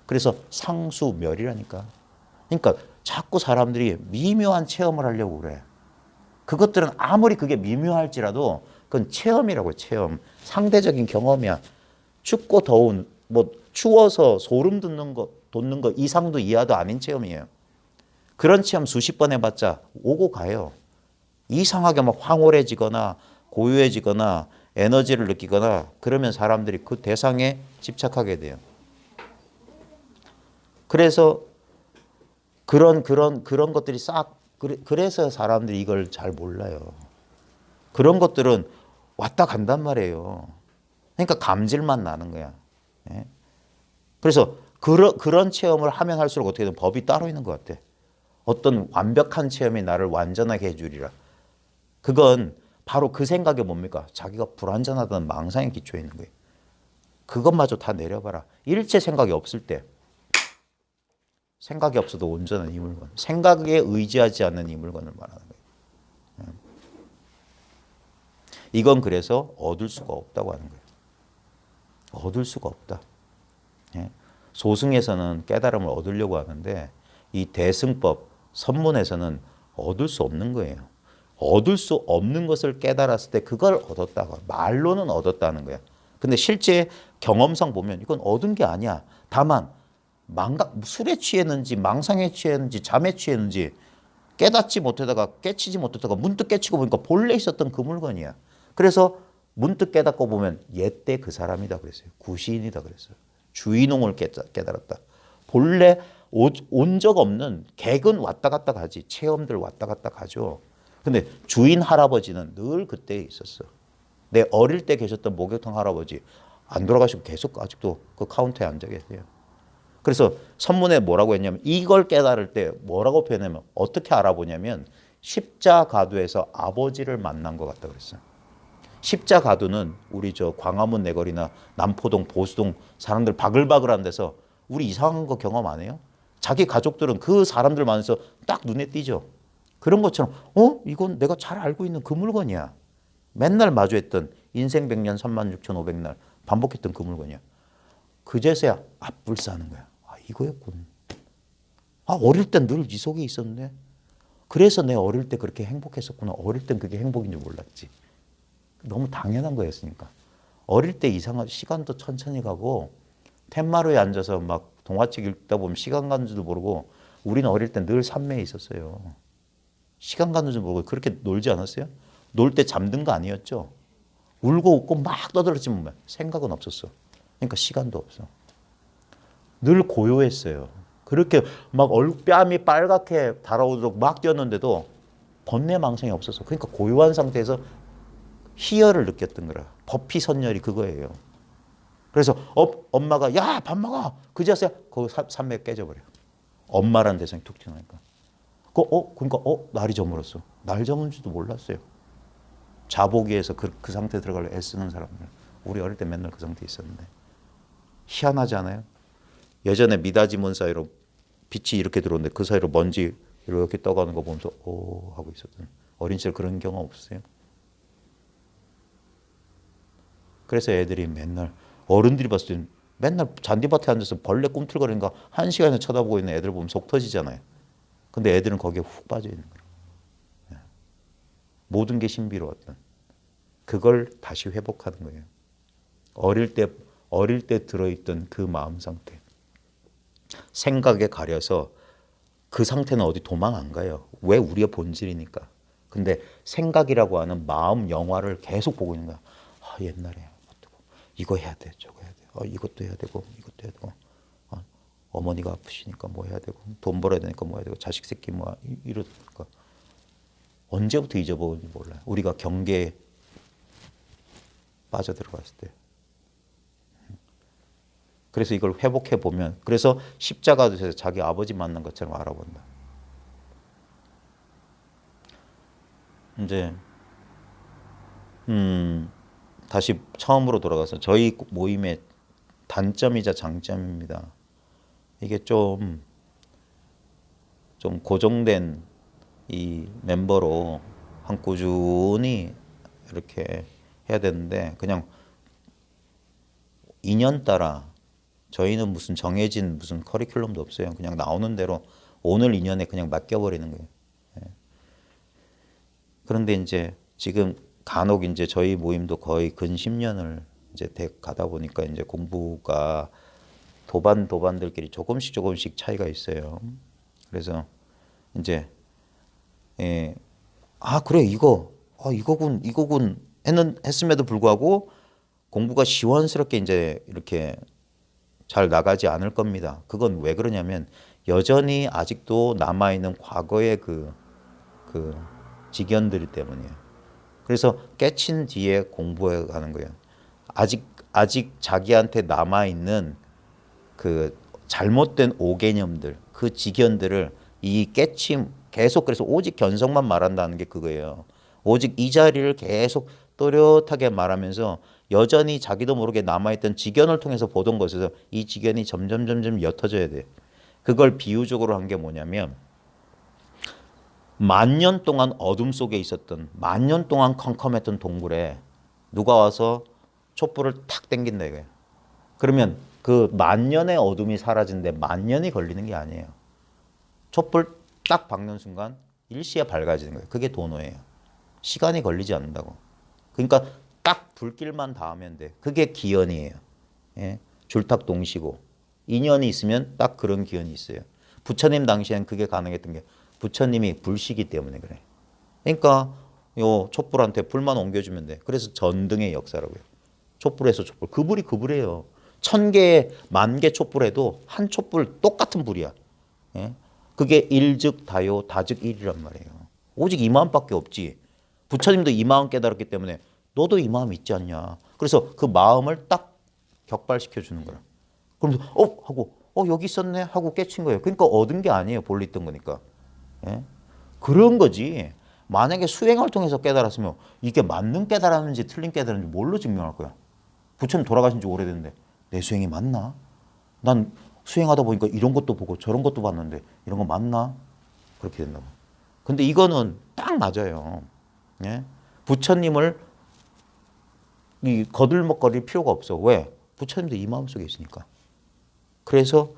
그래서 상수멸이라니까. 그러니까 자꾸 사람들이 미묘한 체험을 하려고 그래. 그것들은 아무리 그게 미묘할지라도 그건 체험이라고. 체험. 상대적인 경험이야. 춥고 더운 뭐 추워서 소름 돋는 거 이상도 이하도 아닌 체험이에요. 그런 체험 수십 번 해봤자 오고 가요. 이상하게 막 황홀해지거나 고요해지거나 에너지를 느끼거나 그러면 사람들이 그 대상에 집착하게 돼요. 그래서 그런 것들이 그래서 사람들이 이걸 잘 몰라요. 그런 것들은 왔다 간단 말이에요. 그러니까 감질만 나는 거야. 예? 그래서 그런 체험을 하면 할수록 어떻게 되든 법이 따로 있는 것 같아. 어떤 완벽한 체험이 나를 완전하게 해주리라. 그건 바로 그 생각이 뭡니까? 자기가 불완전하다는 망상에 기초해 있는 거예요. 그것마저 다 내려봐라. 일체 생각이 없을 때. 생각이 없어도 온전한 이 물건. 생각에 의지하지 않는 이 물건을 말하는 거예요. 이건 그래서 얻을 수가 없다고 하는 거예요. 얻을 수가 없다. 소승에서는 깨달음을 얻으려고 하는데 이 대승법 선문에서는 얻을 수 없는 거예요. 얻을 수 없는 것을 깨달았을 때 그걸 얻었다고. 말로는 얻었다는 거야. 근데 실제 경험상 보면 이건 얻은 게 아니야. 다만 술에 취했는지 망상에 취했는지 잠에 취했는지 깨닫지 못하다가 깨치지 못하다가 문득 깨치고 보니까 본래 있었던 그 물건이야. 그래서 문득 깨닫고 보면 옛때 그 사람이다 그랬어요. 구시인이다 그랬어요. 주인공을 깨달았다. 본래 온 적 없는 객은 왔다 갔다 가지. 체험들 왔다 갔다 가죠. 근데 주인 할아버지는 늘 그때 있었어. 내 어릴 때 계셨던 목욕탕 할아버지 안 돌아가시고 계속 아직도 그 카운터에 앉아 계세요. 그래서 선문에 뭐라고 했냐면 이걸 깨달을 때 뭐라고 표현하면 어떻게 알아보냐면 십자가두에서 아버지를 만난 것 같다 그랬어요. 십자가두는 우리 저 광화문 내거리나 남포동 보수동 사람들 바글바글한 데서 우리 이상한 거 경험 안 해요? 자기 가족들은 그 사람들 만나서 딱 눈에 띄죠. 그런 것처럼 이건 내가 잘 알고 있는 그 물건이야. 맨날 마주했던 인생 100년 36,500날 반복했던 그 물건이야. 그제서야 앞불싸는 거야. 아, 이거였군. 아, 어릴 땐 늘 이 속에 있었는데. 그래서 내 어릴 때 그렇게 행복했었구나. 어릴 땐 그게 행복인 줄 몰랐지. 너무 당연한 거였으니까. 어릴 때 이상한 시간도 천천히 가고 텐마루에 앉아서 막 동화책 읽다 보면 시간 가는 줄도 모르고 우리는 어릴 때 늘 산매에 있었어요. 시간 가는 줄 모르고 그렇게 놀지 않았어요? 놀 때 잠든 거 아니었죠? 울고 웃고 막 떠들었지만 생각은 없었어. 그러니까 시간도 없어. 늘 고요했어요. 그렇게 막 뺨이 빨갛게 달아오도록 막 뛰었는데도 번뇌망상이 없었어. 그러니까 고요한 상태에서 희열을 느꼈던 거라. 법피선열이 그거예요. 그래서 엄마가 야 밥 먹어 그제서야 그 산맥 깨져버려. 엄마라는 대상이 툭 튀어나오니까. 그러니까 날이 저물었어. 날 저문 줄도 몰랐어요. 자보기에서 그 상태에 들어가려 애쓰는 사람들. 우리 어릴 때 맨날 그 상태에 있었는데. 희한하지 않아요? 예전에 미닫이문 사이로 빛이 이렇게 들어오는데 그 사이로 먼지 이렇게 떠가는 거 보면서 오 하고 있었던 어린 시절 그런 경험 없으세요? 그래서 애들이 맨날 어른들이 봤을 때 맨날 잔디밭에 앉아서 벌레 꿈틀거리는 거 1시간에 쳐다보고 있는 애들 보면 속 터지잖아요. 근데 애들은 거기에 훅 빠져 있는 거예요. 모든 게 신비로웠던 그걸 다시 회복하는 거예요. 어릴 때 들어있던 그 마음 상태. 생각에 가려서 그 상태는 어디 도망 안 가요. 왜? 우리의 본질이니까. 근데 생각이라고 하는 마음 영화를 계속 보고 있는 거야. 아, 옛날에 이거 해야 돼, 저거 해야 돼. 이것도 해야 되고, 이것도 해야 되고. 어머니가 아프시니까 뭐 해야 되고, 돈 벌어야 되니까 뭐 해야 되고, 자식 새끼 뭐 이러니까 언제부터 잊어버린지 몰라요. 우리가 경계에 빠져들어갔을 때. 그래서 이걸 회복해 보면, 그래서 십자가에서 자기 아버지 만난 것처럼 알아본다. 이제 다시 처음으로 돌아가서 저희 모임의 단점이자 장점입니다. 이게 좀 고정된 이 멤버로 한 꾸준히 이렇게 해야 되는데 그냥 인연 따라 저희는 무슨 정해진 무슨 커리큘럼도 없어요. 그냥 나오는 대로 오늘 인연에 그냥 맡겨버리는 거예요. 그런데 이제 지금 간혹 이제 저희 모임도 거의 근 10년을 이제 가다 보니까 이제 공부가 도반들끼리 조금씩 차이가 있어요. 그래서 이제 그래 이거군 했음에도 불구하고 공부가 시원스럽게 이제 이렇게 잘 나가지 않을 겁니다. 그건 왜 그러냐면 여전히 아직도 남아있는 과거의 그 직연들 때문이에요. 그래서 깨친 뒤에 공부해 가는 거예요. 아직 자기한테 남아있는 그 잘못된 오개념들, 그 직연들을 이 깨침 계속 그래서 오직 견성만 말한다는 게 그거예요. 오직 이 자리를 계속 또렷하게 말하면서 여전히 자기도 모르게 남아있던 직연을 통해서 보던 것에서 이 직연이 점점 옅어져야 돼요. 그걸 비유적으로 한 게 뭐냐면 10,000년 동안 어둠 속에 있었던 10,000년 동안 컴컴했던 동굴에 누가 와서 촛불을 탁 땡긴다 이거예요. 그러면 그 10,000년의 어둠이 사라지는데 10,000년이 걸리는 게 아니에요. 촛불 딱 박는 순간 일시에 밝아지는 거예요. 그게 도노예요. 시간이 걸리지 않는다고. 그러니까 딱 불길만 닿으면 돼. 그게 기연이에요. 예? 줄탁동시고 인연이 있으면 딱 그런 기연이 있어요. 부처님 당시에는 그게 가능했던 게 부처님이 불시기 때문에 그래. 그러니까 요 촛불한테 불만 옮겨주면 돼. 그래서 전등의 역사라고요. 촛불에서 촛불. 그 불이 그 불이에요. 1000개, 10,000개 촛불에도 한 촛불 똑같은 불이야. 예? 그게 일즉 다요, 다즉 일이란 말이에요. 오직 이 마음밖에 없지. 부처님도 이 마음 깨달았기 때문에 너도 이 마음 있지 않냐. 그래서 그 마음을 딱 격발시켜 주는 거야. 그러면서 하고 여기 있었네 하고 깨친 거예요. 그러니까 얻은 게 아니에요. 본래 있던 거니까. 예? 그런 거지. 만약에 수행을 통해서 깨달았으면 이게 맞는 깨달았는지 틀린 깨달았는지 뭘로 증명할 거야? 부처님 돌아가신 지 오래됐는데 내 수행이 맞나? 난 수행하다 보니까 이런 것도 보고 저런 것도 봤는데 이런 거 맞나? 그렇게 된다고. 근데 이거는 딱 맞아요. 예? 부처님을 거들먹거릴 필요가 없어. 왜? 부처님도 이 마음속에 있으니까. 그래서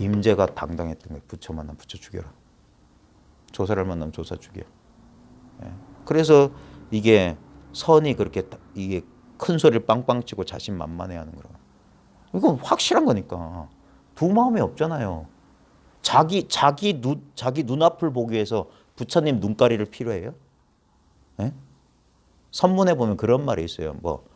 임재가 당당했던 거예요. 부처 만나면 부처 죽여라. 조사를 만나면 조사 죽여. 예. 그래서 이게 선이 그렇게 이게 큰 소리를 빵빵 치고 자신만만해하는 거라. 이건 확실한 거니까. 두 마음이 없잖아요. 자기 눈앞을 보기 위해서 부처님 눈가리를 필요해요? 예? 선문에 보면 그런 말이 있어요. 뭐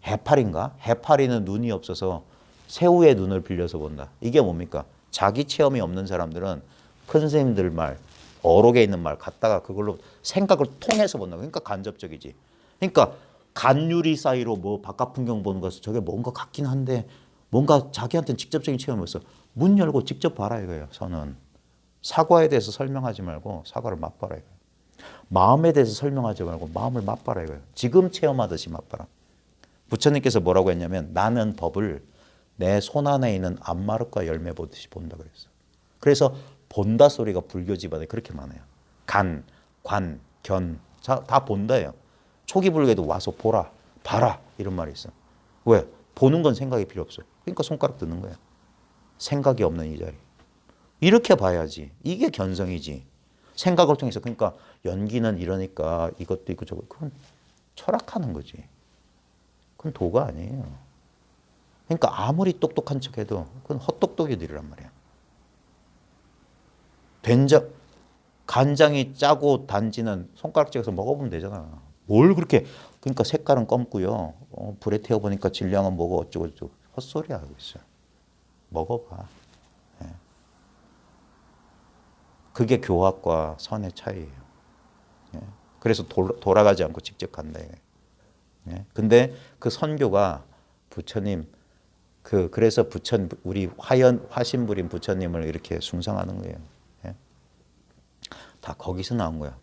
해파리인가? 해파리는 눈이 없어서 새우의 눈을 빌려서 본다. 이게 뭡니까? 자기 체험이 없는 사람들은 큰 선생님들 말, 어록에 있는 말 갖다가 그걸로 생각을 통해서 본다. 그러니까 간접적이지. 그러니까 간유리 사이로 뭐 바깥 풍경 보는 것은 저게 뭔가 같긴 한데 뭔가 자기한테는 직접적인 체험이 없어. 문 열고 직접 봐라 이거예요. 선은. 사과에 대해서 설명하지 말고 사과를 맛봐라 이거예요. 마음에 대해서 설명하지 말고 마음을 맛봐라 이거예요. 지금 체험하듯이 맛봐라. 부처님께서 뭐라고 했냐면 나는 법을 내 손 안에 있는 암마릇과 열매 보듯이 본다 그랬어. 그래서 본다 소리가 불교 집안에 그렇게 많아요. 간, 관, 견, 다 본다예요. 초기 불교에도 와서 보라, 봐라 이런 말이 있어. 왜? 보는 건 생각이 필요 없어. 그러니까 손가락 드는 거야. 생각이 없는 이 자리. 이렇게 봐야지. 이게 견성이지. 생각을 통해서 그러니까 연기는 이러니까 이것도 있고 저거 그건 철학하는 거지. 그건 도가 아니에요. 그러니까 아무리 똑똑한 척해도 그건 헛똑똑이들이란 말이야. 된장 간장이 짜고 단지는 손가락 찍어서 먹어보면 되잖아. 뭘 그렇게 그러니까 색깔은 검고요. 불에 태워 보니까 질량은 뭐고 어쩌고 저쩌고 헛소리 하고 있어요. 먹어봐. 예. 그게 교학과 선의 차이예요. 예. 그래서 돌아가지 않고 직접 간다. 예. 근데 그 선교가 부처님 그래서 우리 화신부린 부처님을 이렇게 숭상하는 거예요. 예. 다 거기서 나온 거야.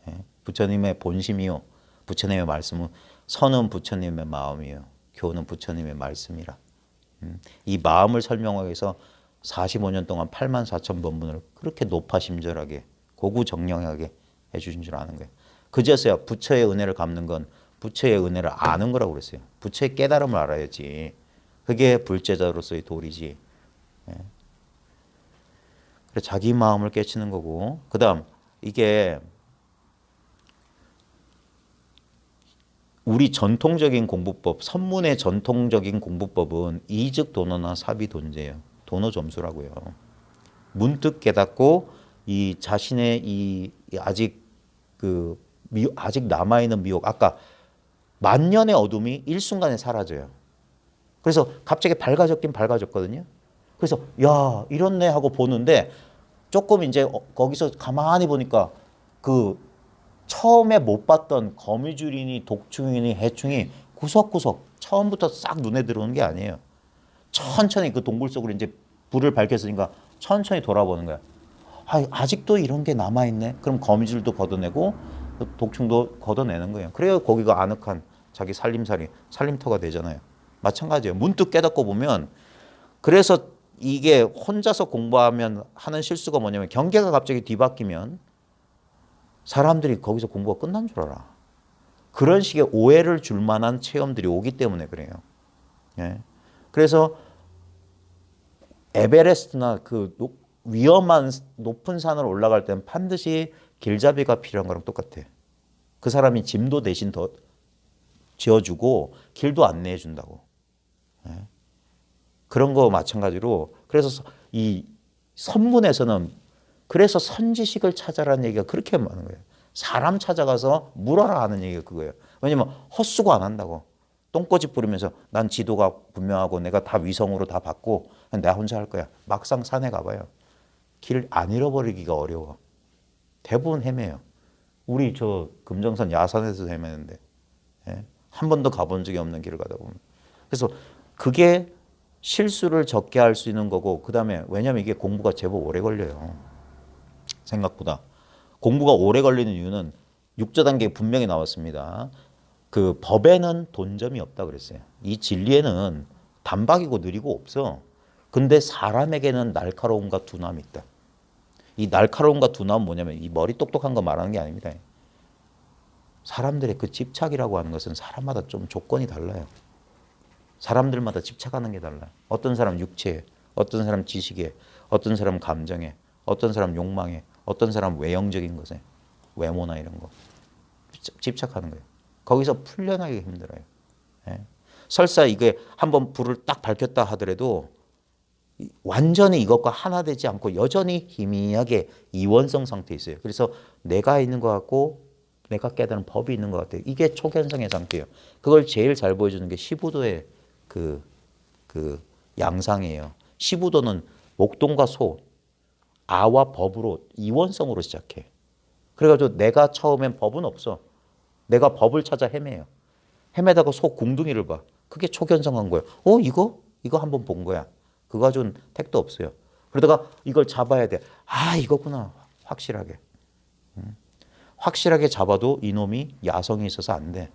예. 부처님의 본심이요. 부처님의 말씀은 선은 부처님의 마음이요. 교는 부처님의 말씀이라. 이 마음을 설명하기 위해서 45년 동안 84,000번문을 그렇게 높아심절하게 고구정령하게 해주신 줄 아는 거예요. 그제서야 부처의 은혜를 갚는 건 부처의 은혜를 아는 거라고 그랬어요. 부처의 깨달음을 알아야지. 그게 불제자로서의 도리지. 예. 그래서 자기 마음을 깨치는 거고 그 다음 이게 우리 전통적인 공부법, 선문의 전통적인 공부법은 이즉 도노나 사비 돈제예요. 도노 점수라고요. 문득 깨닫고 이 자신의 이 아직 아직 남아 있는 미혹, 아까 만년의 어둠이 일순간에 사라져요. 그래서 갑자기 밝아졌긴 밝아졌거든요. 그래서 야 이렇네 하고 보는데 조금 이제 거기서 가만히 보니까 그 처음에 못 봤던 거미줄이니 독충이니 해충이 구석구석 처음부터 싹 눈에 들어오는 게 아니에요. 천천히 그 동굴 속으로 이제 불을 밝혔으니까 천천히 돌아보는 거야. 아직도 이런 게 남아있네. 그럼 거미줄도 걷어내고 독충도 걷어내는 거예요. 그래야 거기가 아늑한 자기 살림터가 되잖아요. 마찬가지예요. 문득 깨닫고 보면 그래서 이게 혼자서 공부하면 하는 실수가 뭐냐면 경계가 갑자기 뒤바뀌면 사람들이 거기서 공부가 끝난 줄 알아. 그런 식의 오해를 줄 만한 체험들이 오기 때문에 그래요. 예. 그래서 에베레스트나 그 위험한 높은 산을 올라갈 때는 반드시 길잡이가 필요한 거랑 똑같아. 그 사람이 짐도 대신 더 지어주고 길도 안내해 준다고. 예. 그런 거 마찬가지로 그래서 이 선문에서는 그래서 선지식을 찾아라는 얘기가 그렇게 많은 거예요. 사람 찾아가서 물어라 하는 얘기가 그거예요. 왜냐면 헛수고 안 한다고. 똥꼬집 부리면서 난 지도가 분명하고 내가 다 위성으로 다 받고 내가 혼자 할 거야. 막상 산에 가봐요. 길 안 잃어버리기가 어려워. 대부분 헤매요. 우리 저 금정산 야산에서 헤매는데 예? 한 번도 가본 적이 없는 길을 가다 보면. 그래서 그게 실수를 적게 할 수 있는 거고 그다음에 왜냐하면 이게 공부가 제법 오래 걸려요. 생각보다. 공부가 오래 걸리는 이유는 6조 단계에 분명히 나왔습니다. 그 법에는 돈점이 없다 그랬어요. 이 진리에는 단박이고 느리고 없어. 근데 사람에게는 날카로움과 둔함이 있다. 이 날카로움과 둔함은 뭐냐면 이 머리 똑똑한 거 말하는 게 아닙니다. 사람들의 그 집착이라고 하는 것은 사람마다 좀 조건이 달라요. 사람들마다 집착하는 게 달라요. 어떤 사람 육체에, 어떤 사람 지식에, 어떤 사람 감정에, 어떤 사람 욕망에, 어떤 사람 외형적인 것에, 외모나 이런 거 집착하는 거예요. 거기서 풀려나기 힘들어요. 예. 설사 이게 한번 불을 딱 밝혔다 하더라도 완전히 이것과 하나 되지 않고 여전히 희미하게 이원성 상태에 있어요. 그래서 내가 있는 것 같고 내가 깨달은 법이 있는 것 같아요. 이게 초견성의 상태예요. 그걸 제일 잘 보여주는 게 시부도의 그 양상이에요. 시부도는 목동과 소, 아와 법으로 이원성으로 시작해. 그래가지고 내가 처음엔 법은 없어. 내가 법을 찾아 헤매요. 헤매다가 소 궁둥이를 봐. 그게 초견성한 거예요. 이거 한번 본 거야. 그거 가지고는 택도 없어요. 그러다가 이걸 잡아야 돼. 아, 이거구나. 확실하게. 확실하게 잡아도 이놈이 야성이 있어서 안 돼.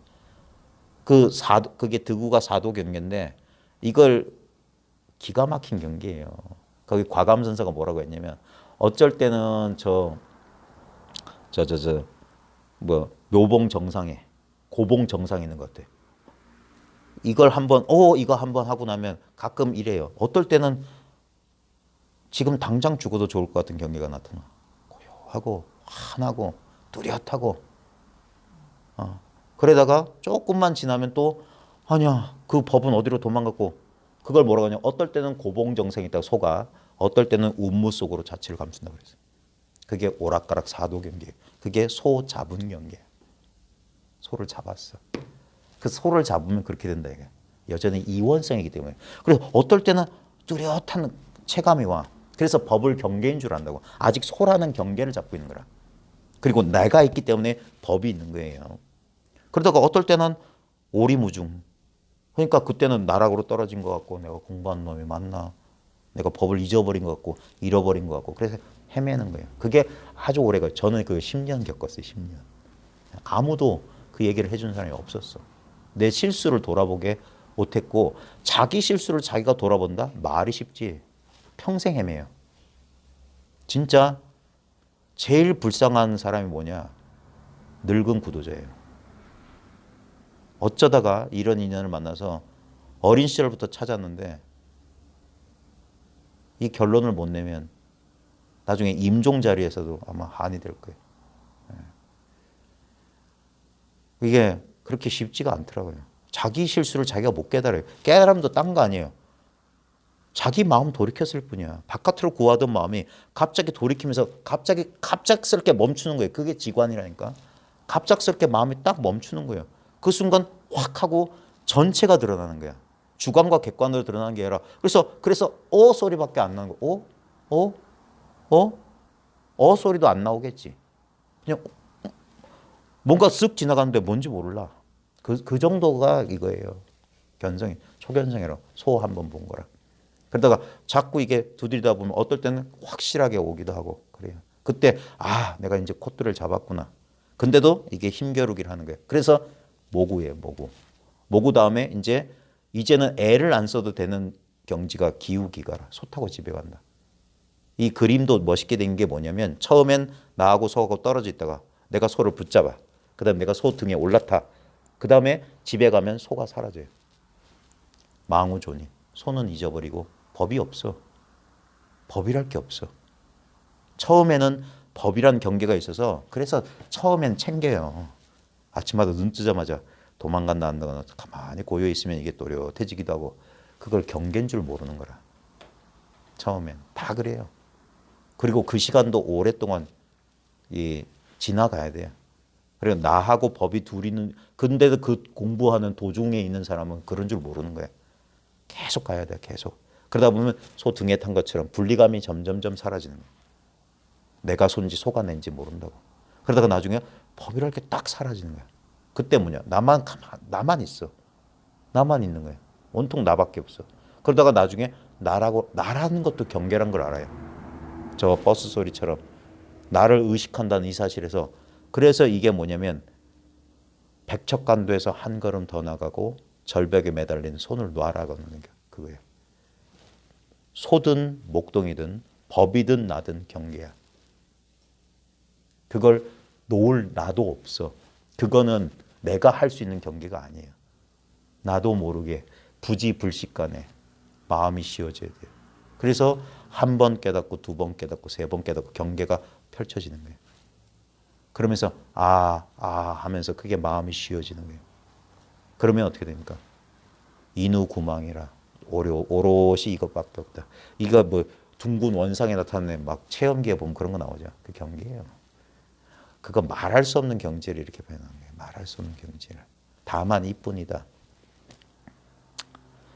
그게 득우가 사도 경계인데 이걸 기가 막힌 경계예요. 거기 과감선사가 뭐라고 했냐면 어쩔 때는 묘봉 정상에 고봉 정상에 있는 것 같아. 이거 한번 하고 나면 가끔 이래요. 어떨 때는 지금 당장 죽어도 좋을 것 같은 경계가 나타나. 고요하고 환하고 뚜렷하고 그러다가 조금만 지나면 또 아니야 그 법은 어디로 도망갔고 그걸 뭐라고 하냐 어떨 때는 고봉정생이 있다고 소가 어떨 때는 운무 속으로 자취를 감춘다고 그랬어요. 그게 오락가락 사도 경계. 그게 소 잡은 경계. 소를 잡았어. 그 소를 잡으면 그렇게 된다 이게. 여전히 이원성이기 때문에. 그래서 어떨 때는 뚜렷한 체감이 와. 그래서 법을 경계인 줄 안다고. 아직 소라는 경계를 잡고 있는 거라. 그리고 내가 있기 때문에 법이 있는 거예요. 그러다가 어떨 때는 오리무중. 그러니까 그때는 나락으로 떨어진 것 같고 내가 공부한 놈이 맞나. 내가 법을 잊어버린 것 같고 잃어버린 것 같고 그래서 헤매는 거예요. 그게 아주 오래 가요. 저는 그 10년 겪었어요. 10년. 아무도 그 얘기를 해준 사람이 없었어. 내 실수를 돌아보게 못했고 자기 실수를 자기가 돌아본다? 말이 쉽지. 평생 헤매요. 진짜 제일 불쌍한 사람이 뭐냐? 늙은 구도자예요. 어쩌다가 이런 인연을 만나서 어린 시절부터 찾았는데 이 결론을 못 내면 나중에 임종 자리에서도 아마 한이 될 거예요. 이게 그렇게 쉽지가 않더라고요. 자기 실수를 자기가 못 깨달아요. 깨달음도 딴 거 아니에요. 자기 마음 돌이켰을 뿐이야. 바깥으로 구하던 마음이 갑자기 돌이키면서 갑작스럽게 멈추는 거예요. 그게 지관이라니까. 갑작스럽게 마음이 딱 멈추는 거예요. 그 순간 확 하고 전체가 드러나는 거야. 주관과 객관으로 드러나는 게 아니라 그래서 소리밖에 안 나는 거. 소리도 안 나오겠지. 그냥 뭔가 쓱 지나가는데 뭔지 몰라. 그 정도가 이거예요. 견성이 초견성이라 소 한 번 본 거라. 그러다가 자꾸 이게 두드리다 보면 어떨 때는 확실하게 오기도 하고 그래요. 그때 내가 이제 콧대를 잡았구나. 근데도 이게 힘겨루기를 하는 거예요. 그래서 모구예요. 모구 다음에 이제는 애를 안 써도 되는 경지가 기우기가라. 소 타고 집에 간다. 이 그림도 멋있게 된 게 뭐냐면 처음엔 나하고 소하고 떨어져 있다가 내가 소를 붙잡아. 그 다음에 내가 소 등에 올라타. 그 다음에 집에 가면 소가 사라져요. 망우존이. 소는 잊어버리고 법이 없어. 법이랄 게 없어. 처음에는 법이란 경계가 있어서 그래서 처음엔 챙겨요. 아침마다 눈 뜨자마자 도망간다 한다거나 가만히 고요 있으면 이게 또렷해지기도 하고 그걸 경계인 줄 모르는 거라. 처음엔 다 그래요. 그리고 그 시간도 오랫동안 지나가야 돼요. 그리고 나하고 법이 둘이는 근데도 그 공부하는 도중에 있는 사람은 그런 줄 모르는 거예요. 계속 가야 돼요. 계속. 그러다 보면 소 등에 탄 것처럼 분리감이 점점점 사라지는 거예요. 내가 손지 소가 낸지 모른다고. 그러다가 나중에 법이랄 게 딱 사라지는 거예요. 그때 뭐냐? 나만 있어. 나만 있는 거예요. 온통 나밖에 없어. 그러다가 나중에 나라는 것도 경계란 걸 알아요. 저 버스 소리처럼 나를 의식한다는 이 사실에서 그래서 이게 뭐냐면 백척간도에서 한 걸음 더 나가고 절벽에 매달린 손을 놔라고 하는 게 그거예요. 소든 목동이든 법이든 나든 경계야. 그걸 놓을 나도 없어. 그거는 내가 할 수 있는 경계가 아니에요. 나도 모르게 부지불식간에 마음이 씌워져야 돼요. 그래서 한 번 깨닫고 두 번 깨닫고 세 번 깨닫고 경계가 펼쳐지는 거예요. 그러면서 하면서 그게 마음이 쉬워지는 거예요. 그러면 어떻게 됩니까? 인우구망이라 오롯이 이것밖에 없다. 이거 뭐 둥근 원상에 나타나는 막 체험기에 보면 그런 거 나오죠. 그 경계예요. 그거 말할 수 없는 경지를 이렇게 표현하는 거예요. 말할 수 없는 경지를. 다만 이뿐이다.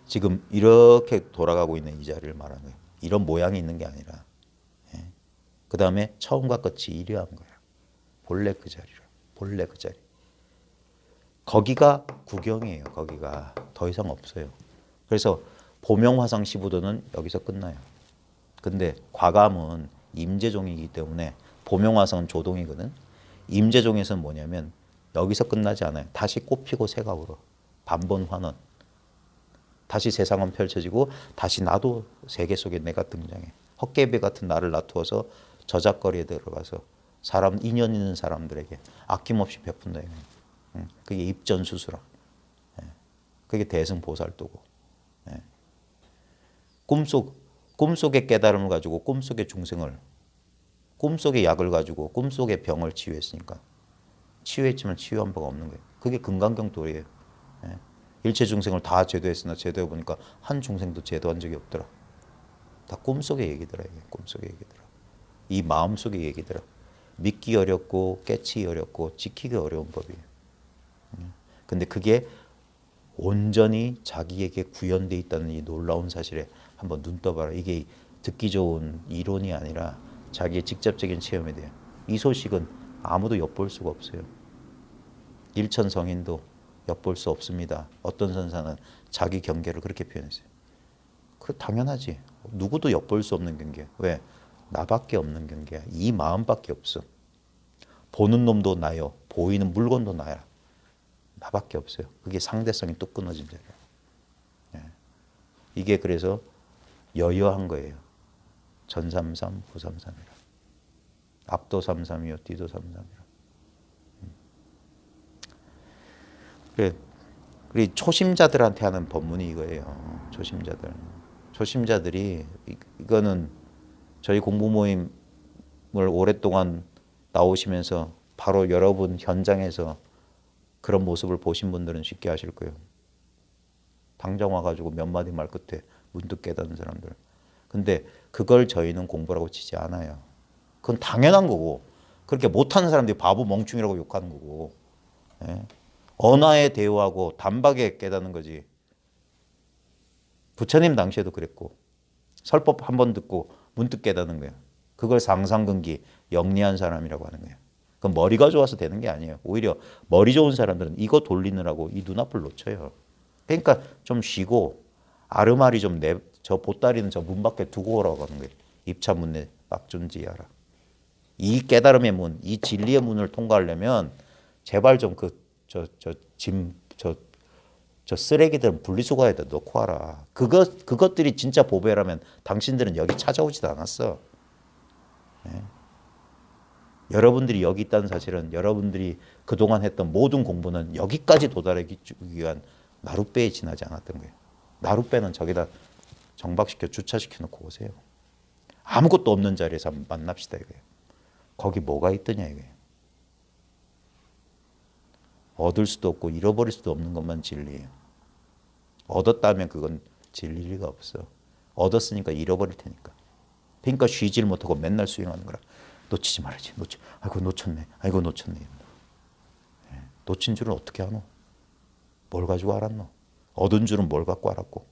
지금 이렇게 돌아가고 있는 이 자리를 말하는 거예요. 이런 모양이 있는 게 아니라. 그 다음에 처음과 끝이 일여한 거예요. 본래 그 자리를. 본래 그 자리. 거기가 구경이에요. 거기가 더 이상 없어요. 그래서 보명화상 시부도는 여기서 끝나요. 근데 과감은 임재종이기 때문에 보명화상은 조동이거든. 임재종에서는 뭐냐면 여기서 끝나지 않아요. 다시 꽃피고 새가 울어. 반번환원. 다시 세상은 펼쳐지고 다시 나도 세계 속에 내가 등장해. 헛개비 같은 나를 놔두어서 저작거리에 들어가서 사람 인연 있는 사람들에게 아낌없이 베푼다. 그게 입전수수라. 그게 대승보살도고. 꿈속의 깨달음을 가지고 꿈속의 중생을 꿈속의 약을 가지고 꿈속의 병을 치유했으니까 치유했지만 치유한 바가 없는 거예요. 그게 금강경 도리예요. 일체 중생을 다 제도했으나 제도해 보니까 한 중생도 제도한 적이 없더라. 다 꿈속의 얘기더라. 이게 꿈속의 얘기더라. 이 마음속의 얘기더라. 믿기 어렵고 깨치기 어렵고 지키기 어려운 법이에요. 근데 그게 온전히 자기에게 구현되어 있다는 이 놀라운 사실에 한번 눈 떠봐라. 이게 듣기 좋은 이론이 아니라 자기의 직접적인 체험에 대해 이 소식은 아무도 엿볼 수가 없어요. 일천 성인도 엿볼 수 없습니다. 어떤 선사는 자기 경계를 그렇게 표현했어요. 그 당연하지. 누구도 엿볼 수 없는 경계. 왜? 나밖에 없는 경계야. 이 마음밖에 없어. 보는 놈도 나요. 보이는 물건도 나야. 나밖에 없어요. 그게 상대성이 뚝 끊어진 자리야. 이게 그래서 여여한 거예요. 전삼삼, 후삼삼이라. 앞도 삼삼이요, 뒤도 삼삼이라. 그래 초심자들한테 하는 법문이 이거예요. 초심자들이 이거는 저희 공부 모임을 오랫동안 나오시면서 바로 여러분 현장에서 그런 모습을 보신 분들은 쉽게 아실 거예요. 당장 와가지고 몇 마디 말 끝에 문득 깨닫는 사람들. 근데 그걸 저희는 공부라고 치지 않아요. 그건 당연한 거고 그렇게 못하는 사람들이 바보 멍충이라고 욕하는 거고. 언어에 대우하고 단박에 깨닫는 거지. 부처님 당시에도 그랬고 설법 한 번 듣고 문득 깨닫는 거예요. 그걸 상상근기 영리한 사람이라고 하는 거예요. 그건 머리가 좋아서 되는 게 아니에요. 오히려 머리 좋은 사람들은 이거 돌리느라고 이 눈앞을 놓쳐요. 그러니까 좀 쉬고 아르마리 좀 저 보따리는 저 문 밖에 두고 오라고 하는 거예요. 입차문내 막존지하라. 이 깨달음의 문, 이 진리의 문을 통과하려면 제발 좀 저 쓰레기들은 분리수거에다 넣고 와라. 그것들이 진짜 보배라면 당신들은 여기 찾아오지도 않았어. 여러분들이 여기 있다는 사실은 여러분들이 그동안 했던 모든 공부는 여기까지 도달하기 위한 나룻배에 지나지 않았던 거예요. 나룻배는 저기다 정박시켜 주차시켜 놓고 오세요. 아무것도 없는 자리에서 한번 만납시다 이거예요. 거기 뭐가 있더냐 이거예요. 얻을 수도 없고 잃어버릴 수도 없는 것만 진리예요. 얻었다면 그건 진리일 리가 없어. 얻었으니까 잃어버릴 테니까. 그러니까 쉬질 못하고 맨날 수행하는 거라. 놓치지 말아야지. 아이고 놓쳤네. 아이고 놓쳤네. 예. 놓친 줄은 어떻게 아노? 뭘 가지고 알았노? 얻은 줄은 뭘 갖고 알았고.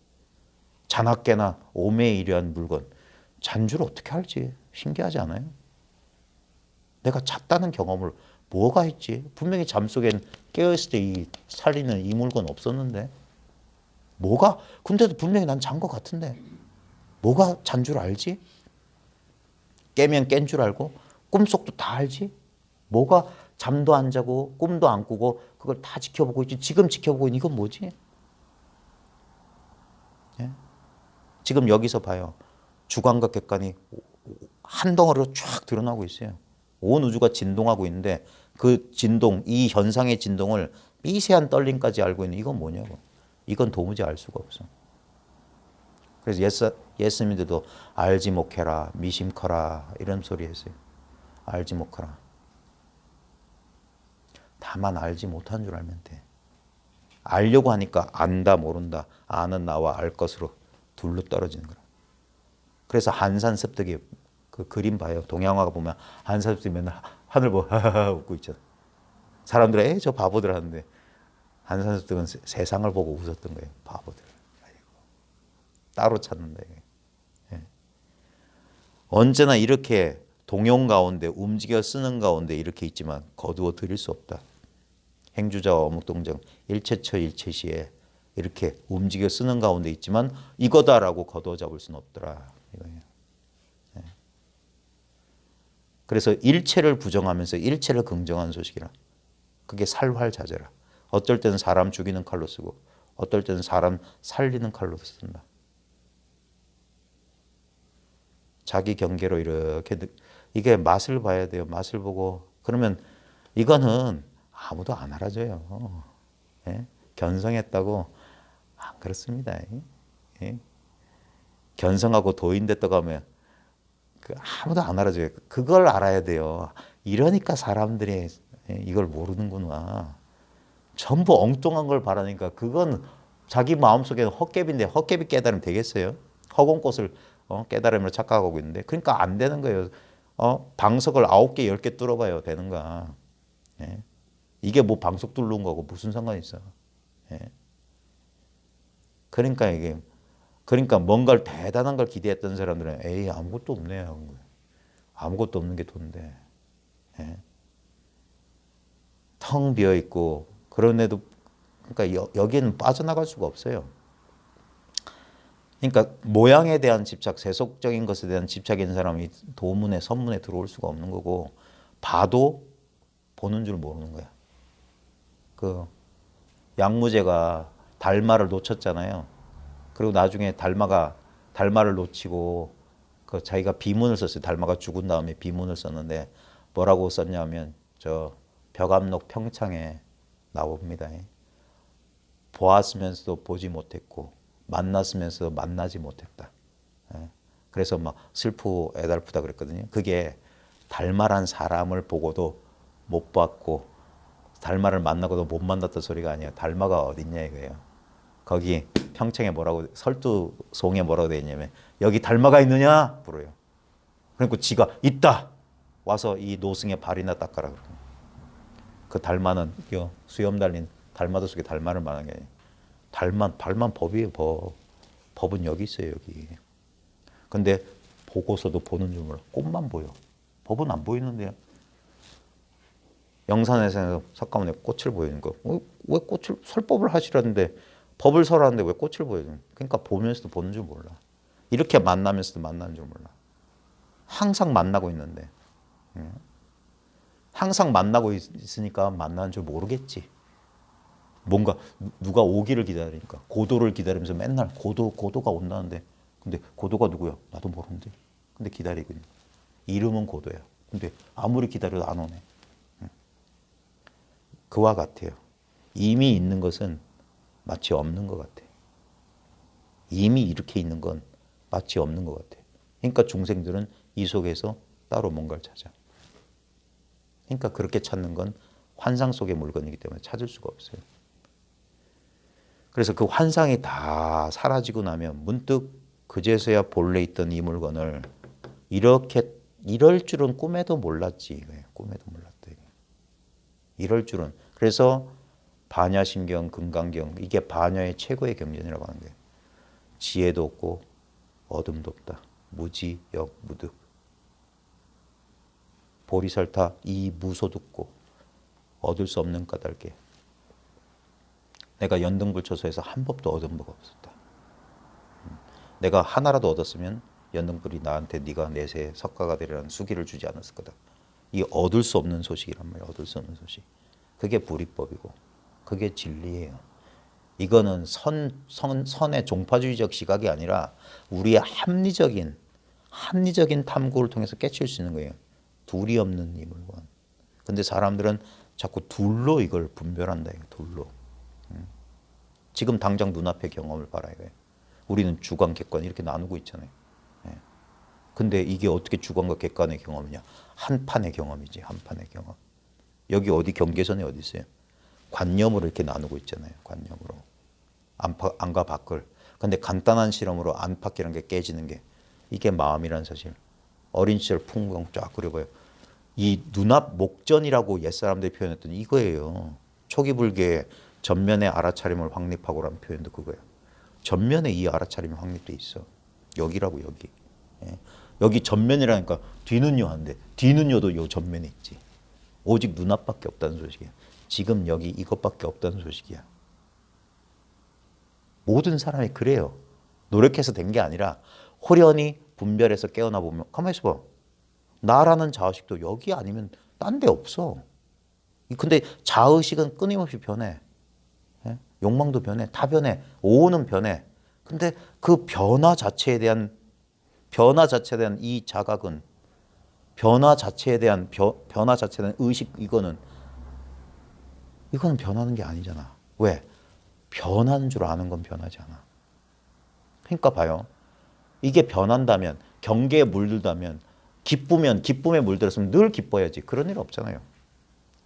잔악깨나 오매이려한 물건 잔 줄 어떻게 알지? 신기하지 않아요? 내가 잤다는 경험을 뭐가 했지? 분명히 잠속엔 깨어있을 때 이 살리는 이 물건 없었는데 뭐가? 근데도 분명히 난 잔 것 같은데 뭐가 잔 줄 알지? 깨면 깬 줄 알고 꿈속도 다 알지? 뭐가 잠도 안 자고 꿈도 안 꾸고 그걸 다 지켜보고 있지? 지금 지켜보고 있는 이건 뭐지? 예? 지금 여기서 봐요. 주관과 객관이 한 덩어리로 쫙 드러나고 있어요. 온 우주가 진동하고 있는데 그 진동, 이 현상의 진동을 미세한 떨림까지 알고 있는 이건 뭐냐고. 이건 도무지 알 수가 없어. 그래서 예수님들도 알지 못해라, 미심커라 이런 소리 했어요. 알지 못해라. 다만 알지 못한 줄 알면 돼. 알려고 하니까 안다 모른다, 아는 나와 알 것으로 둘로 떨어지는 거라. 그래서 한산습득이 그 그림 봐요. 동양화가 보면 한산습득이 맨날 하늘 보고 하하하 웃고 있잖아. 사람들은 에이 저 바보들 하는데 한산습득은 세상을 보고 웃었던 거예요. 바보들. 아이고. 따로 찾는다. 예. 언제나 이렇게 동용 가운데 움직여 쓰는 가운데 이렇게 있지만 거두어 드릴 수 없다. 행주자와 어묵동정 일체처 일체시에 이렇게 움직여 쓰는 가운데 있지만 이거다라고 거두어 잡을 수는 없더라. 이거예요. 예. 그래서 일체를 부정하면서 일체를 긍정하는 소식이라. 그게 살활자재라. 어떨 때는 사람 죽이는 칼로 쓰고 어떨 때는 사람 살리는 칼로 쓴다. 자기 경계로 이렇게 이게 맛을 봐야 돼요. 맛을 보고 그러면 이거는 아무도 안 알아줘요. 예? 견성했다고 안 그렇습니다. 예? 견성하고 도인됐다고 하면 아무도 안 알아줘요. 그걸 알아야 돼요. 이러니까 사람들이 이걸 모르는구나. 전부 엉뚱한 걸 바라니까 그건 자기 마음속에는 헛개비인데 헛개비 깨달으면 되겠어요? 허공꽃을 깨달음으로 착각하고 있는데 그러니까 안 되는 거예요. 방석을 9개 10개 뚫어봐요. 되는가. 예? 이게 뭐 방석 뚫는 거고 무슨 상관이 있어. 예? 그러니까 뭔가를 대단한 걸 기대했던 사람들은 에이 아무것도 없네. 아무것도 없는 게 돈인데. 예? 텅 비어 있고 그런데도 그러니까 여기는 빠져나갈 수가 없어요. 그러니까 모양에 대한 집착, 세속적인 것에 대한 집착이 있는 사람이 도문에 선문에 들어올 수가 없는 거고 봐도 보는 줄 모르는 거야. 그 양무제가 달마를 놓쳤잖아요. 그리고 나중에 달마를 놓치고 그 자기가 비문을 썼어요. 달마가 죽은 다음에 비문을 썼는데 뭐라고 썼냐면 저 벽암록 평창에 나옵니다. 보았으면서도 보지 못했고 만났으면서도 만나지 못했다. 그래서 막 슬프고 애달프다 그랬거든요. 그게 달마란 사람을 보고도 못 봤고 달마를 만나고도 못 만났던 소리가 아니에요. 달마가 어딨냐 이거예요. 거기 평창에 뭐라고 설두송에 뭐라고 되어 있냐면 여기 달마가 있느냐 물어요. 그러니까 지가 있다. 와서 이 노승의 발이나 닦아라 그러고. 그 달마는 수염 달린 달마도 속에 달마를 말하는 게 아니에요. 발만 법이에요. 법은 여기 있어요. 여기. 근데 보고서도 보는 줄 몰라. 꽃만 보여. 법은 안 보이는데요. 영산에서 석가모니 꽃을 보이는 거. 왜 꽃을 설법을 하시라는데 법을 설하는데 왜 꽃을 보여요? 그러니까 보면서도 보는 줄 몰라. 이렇게 만나면서도 만나는 줄 몰라. 항상 만나고 있는데. 항상 만나고 있으니까 만나는 줄 모르겠지. 뭔가 누가 오기를 기다리니까 고도를 기다리면서 맨날 고도가 온다는데 근데 고도가 누구야? 나도 모르는데. 근데 기다리고 있는. 이름은 고도야. 근데 아무리 기다려도 안 오네. 그와 같아요. 이미 있는 것은 마치 없는 것 같아. 이미 이렇게 있는 건 마치 없는 것 같아. 그러니까 중생들은 이 속에서 따로 뭔가를 찾아. 그러니까 그렇게 찾는 건 환상 속의 물건이기 때문에 찾을 수가 없어요. 그래서 그 환상이 다 사라지고 나면 문득 그제서야 본래 있던 이 물건을 이렇게 이럴 줄은 꿈에도 몰랐지. 이거예요. 꿈에도 몰랐다. 이럴 줄은. 그래서 반야신경, 금강경 이게 반야의 최고의 경전이라고 하는 거예요. 지혜도 없고 어둠도 없다. 무지, 역, 무득. 보리설타 이 무소득고 얻을 수 없는 까닭에 내가 연등불초소에서 한 법도 얻은 바가 없었다. 내가 하나라도 얻었으면 연등불이 나한테 네가 내세 석가가 되리라는 수기를 주지 않았을 거다. 이 얻을 수 없는 소식이란 말이야. 얻을 수 없는 소식. 그게 불이법이고 그게 진리예요. 이거는 선의 종파주의적 시각이 아니라 우리의 합리적인 탐구를 통해서 깨칠 수 있는 거예요. 둘이 없는 이 물건. 근데 사람들은 자꾸 둘로 이걸 분별한다. 둘로. 지금 당장 눈앞의 경험을 봐라 이거예요. 우리는 주관, 객관 이렇게 나누고 있잖아요. 근데 이게 어떻게 주관과 객관의 경험이냐? 한 판의 경험이지. 한 판의 경험. 여기 어디 경계선이 어디 있어요? 관념으로 이렇게 나누고 있잖아요. 관념으로. 안과 밖을. 근데 간단한 실험으로 안팎이라는 게 깨지는 게 이게 마음이라는 사실. 어린 시절 풍경 쫙 그려봐요. 이 눈앞 목전이라고 옛사람들이 표현했던 이거예요. 초기 불교의 전면의 알아차림을 확립하고라는 표현도 그거예요. 전면에 이 알아차림이 확립돼 있어. 여기라고 여기. 여기 전면이라니까 뒤는요 한데 뒤는요도 요 전면에 있지. 오직 눈앞밖에 없다는 소식이야. 지금 여기 이것밖에 없다는 소식이야. 모든 사람이 그래요. 노력해서 된 게 아니라 호련히 분별해서 깨어나 보면 가만히 있어봐. 나라는 자의식도 여기 아니면 딴 데 없어. 근데 자의식은 끊임없이 변해. 욕망도 변해. 다 변해. 오는 변해. 근데 그 변화 자체에 대한 이 자각은 변화 자체에 대한 의식 이거는 변하는 게 아니잖아. 왜? 변하는 줄 아는 건 변하지 않아. 그러니까 봐요. 이게 변한다면 경계에 물들다면 기쁨에 물들었으면 늘 기뻐야지. 그런 일 없잖아요.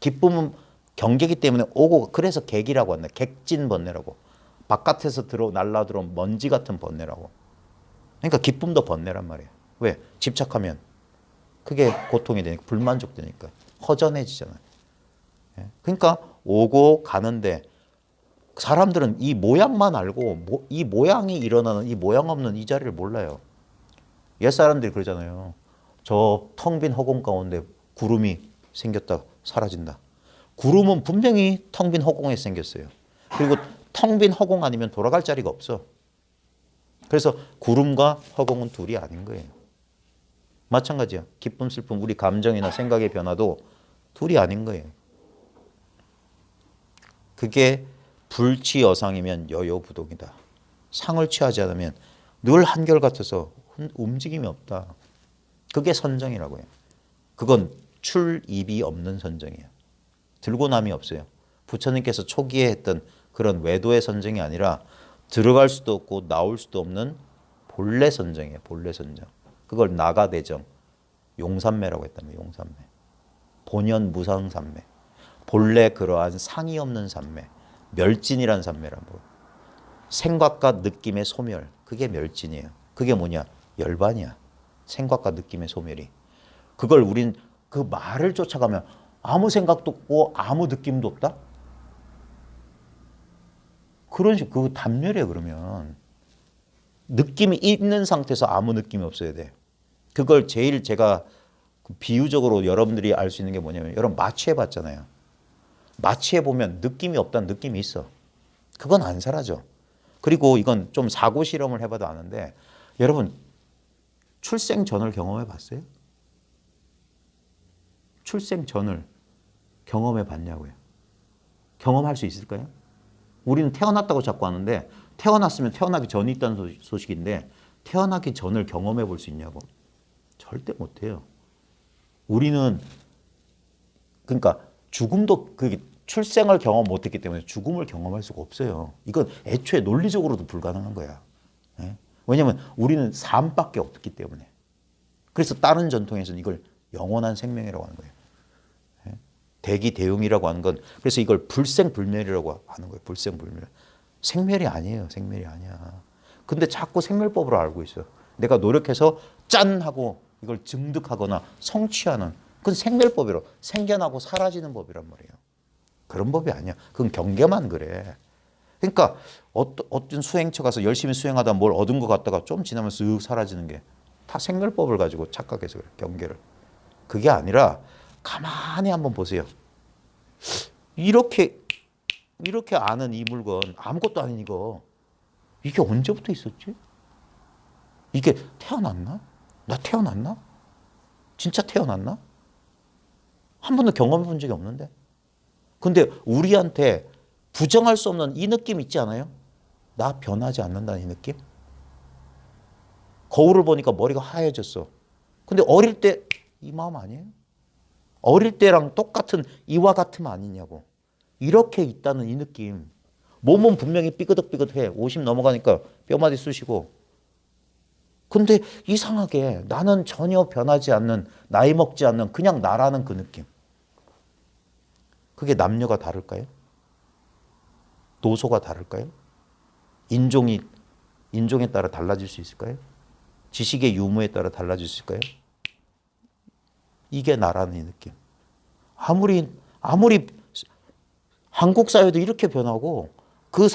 기쁨은 경계기 때문에 오고 그래서 객이라고 한다. 객진 번뇌라고. 바깥에서 날라 들어온 먼지 같은 번뇌라고. 그러니까 기쁨도 번뇌란 말이에요. 왜? 집착하면 그게 고통이 되니까 불만족되니까 허전해지잖아요. 그러니까 오고 가는데 사람들은 이 모양만 알고 이 모양이 일어나는 이 모양 없는 이 자리를 몰라요. 옛사람들이 그러잖아요. 저 텅 빈 허공 가운데 구름이 생겼다 사라진다. 구름은 분명히 텅 빈 허공에 생겼어요. 그리고 텅 빈 허공 아니면 돌아갈 자리가 없어. 그래서 구름과 허공은 둘이 아닌 거예요. 마찬가지야. 기쁨, 슬픔, 우리 감정이나 생각의 변화도 둘이 아닌 거예요. 그게 불취여상이면 여여부동이다. 상을 취하지 않으면 늘 한결같아서 움직임이 없다. 그게 선정이라고 해요. 그건 출입이 없는 선정이에요. 들고 남이 없어요. 부처님께서 초기에 했던 그런 외도의 선정이 아니라 들어갈 수도 없고 나올 수도 없는 본래 선정이에요. 본래 선정. 그걸 나가대정, 용산매라고 했다면 용산매. 본연 무상산매. 본래 그러한 상이 없는 산매. 멸진이란 산매란 뭐. 생각과 느낌의 소멸. 그게 멸진이에요. 그게 뭐냐? 열반이야. 생각과 느낌의 소멸이. 그걸 우린 그 말을 쫓아가면 아무 생각도 없고 아무 느낌도 없다? 그런 식, 그 단멸이에요, 그러면. 느낌이 있는 상태에서 아무 느낌이 없어야 돼. 그걸 제일 제가 비유적으로 여러분들이 알 수 있는 게 뭐냐면, 여러분 마취해 봤잖아요. 마취해 보면 느낌이 없다는 느낌이 있어. 그건 안 사라져. 그리고 이건 좀 사고 실험을 해봐도 아는데, 여러분 출생 전을 경험해 봤어요? 출생 전을 경험해 봤냐고요? 경험할 수 있을까요? 우리는 태어났다고 자꾸 하는데, 태어났으면 태어나기 전이 있다는 소식인데 태어나기 전을 경험해 볼 수 있냐고? 절대 못해요. 우리는 그러니까 죽음도 출생을 경험 못했기 때문에 죽음을 경험할 수가 없어요. 이건 애초에 논리적으로도 불가능한 거야. 왜냐하면 우리는 삶밖에 없기 때문에. 그래서 다른 전통에서는 이걸 영원한 생명이라고 하는 거예요. 대기대용이라고 하는 건, 그래서 이걸 불생불멸이라고 하는 거예요. 불생불멸. 생멸이 아니에요. 생멸이 아니야. 근데 자꾸 생멸법으로 알고 있어. 내가 노력해서 짠 하고 이걸 증득하거나 성취하는 그건 생멸법이로 생겨나고 사라지는 법이란 말이에요. 그런 법이 아니야. 그건 경계만 그래. 그러니까 어떤 수행처 가서 열심히 수행하다 뭘 얻은 것 같다가 좀 지나면 쓱 사라지는 게 다 생멸법을 가지고 착각해서 그래. 경계를. 그게 아니라 가만히 한번 보세요. 이렇게 아는 이 물건 아무것도 아닌 이거 이게 언제부터 있었지? 이게 태어났나? 나 태어났나? 진짜 태어났나? 한 번도 경험해 본 적이 없는데. 근데 우리한테 부정할 수 없는 이 느낌 있지 않아요? 나 변하지 않는다는 이 느낌? 거울을 보니까 머리가 하얘졌어. 근데 어릴 때 이 마음 아니에요? 어릴 때랑 똑같은 이와 같음 아니냐고. 이렇게 있다는 이 느낌. 몸은 분명히 삐그덕삐그덕해. 50 넘어가니까 뼈마디 쑤시고. 근데 이상하게 나는 전혀 변하지 않는, 나이 먹지 않는 그냥 나라는 그 느낌. 그게 남녀가 다를까요? 노소가 다를까요? 인종에 따라 달라질 수 있을까요? 지식의 유무에 따라 달라질 수 있을까요? 이게 나라는 이 느낌. 아무리 한국 사회도 이렇게 변하고 그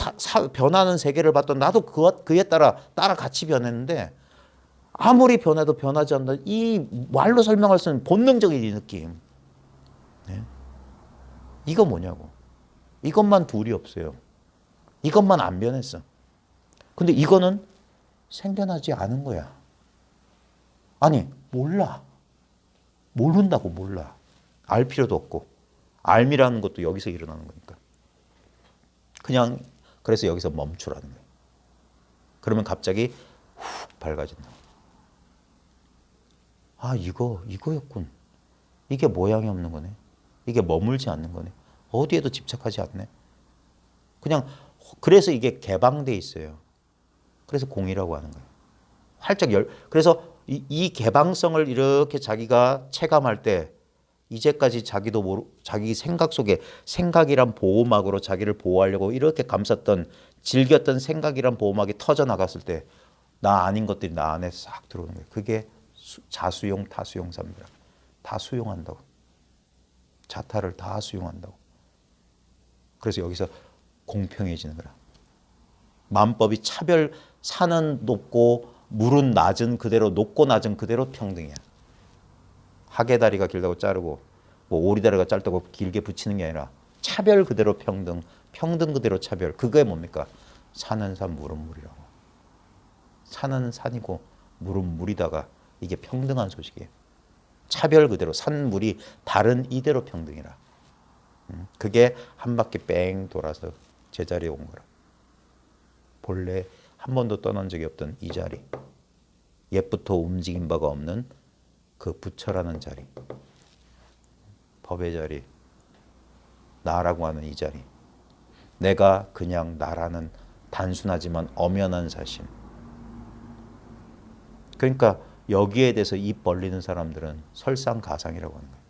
변하는 세계를 봤던 나도 그에 따라 같이 변했는데 아무리 변해도 변하지 않는 이 말로 설명할 수 없는 본능적인 이 느낌. 네? 이거 뭐냐고. 이것만 둘이 없어요. 이것만 안 변했어. 근데 이거는 생겨나지 않은 거야. 아니, 몰라. 모른다고 몰라. 알 필요도 없고. 알미라는 것도 여기서 일어나는 거니까. 그냥 그래서 여기서 멈추라는 거예요. 그러면 갑자기 훅 밝아진다. 아, 이거였군. 이게 모양이 없는 거네. 이게 머물지 않는 거네. 어디에도 집착하지 않네. 그냥 그래서 이게 개방돼 있어요. 그래서 공이라고 하는 거예요. 활짝 그래서 이 개방성을 이렇게 자기가 체감할 때 이제까지 자기도 자기 생각 속에 생각이란 보호막으로 자기를 보호하려고 이렇게 감쌌던 즐겼던 생각이란 보호막이 터져 나갔을 때 나 아닌 것들이 나 안에 싹 들어오는 거예요. 그게 자수용 타수용 삼비라. 다 수용한다고. 자타를 다 수용한다고. 그래서 여기서 공평해지는 거라. 만법이 차별, 산은 높고 물은 낮은 그대로, 높고 낮은 그대로 평등이야. 하계다리가 길다고 자르고 뭐 오리다리가 짧다고 길게 붙이는 게 아니라 차별 그대로 평등, 평등 그대로 차별. 그게 뭡니까? 산은 산, 물은 물이라고. 산은 산이고 물은 물이다가 이게 평등한 소식이에요. 차별 그대로 산, 물이 다른 이대로 평등이라. 그게 한 바퀴 뺑 돌아서 제자리에 온 거라. 본래 한 번도 떠난 적이 없던 이 자리. 옛부터 움직인 바가 없는 그 부처라는 자리. 법의 자리. 나라고 하는 이 자리. 내가 그냥 나라는 단순하지만 엄연한 사실. 그러니까 여기에 대해서 입 벌리는 사람들은 설상가상이라고 하는 거예요.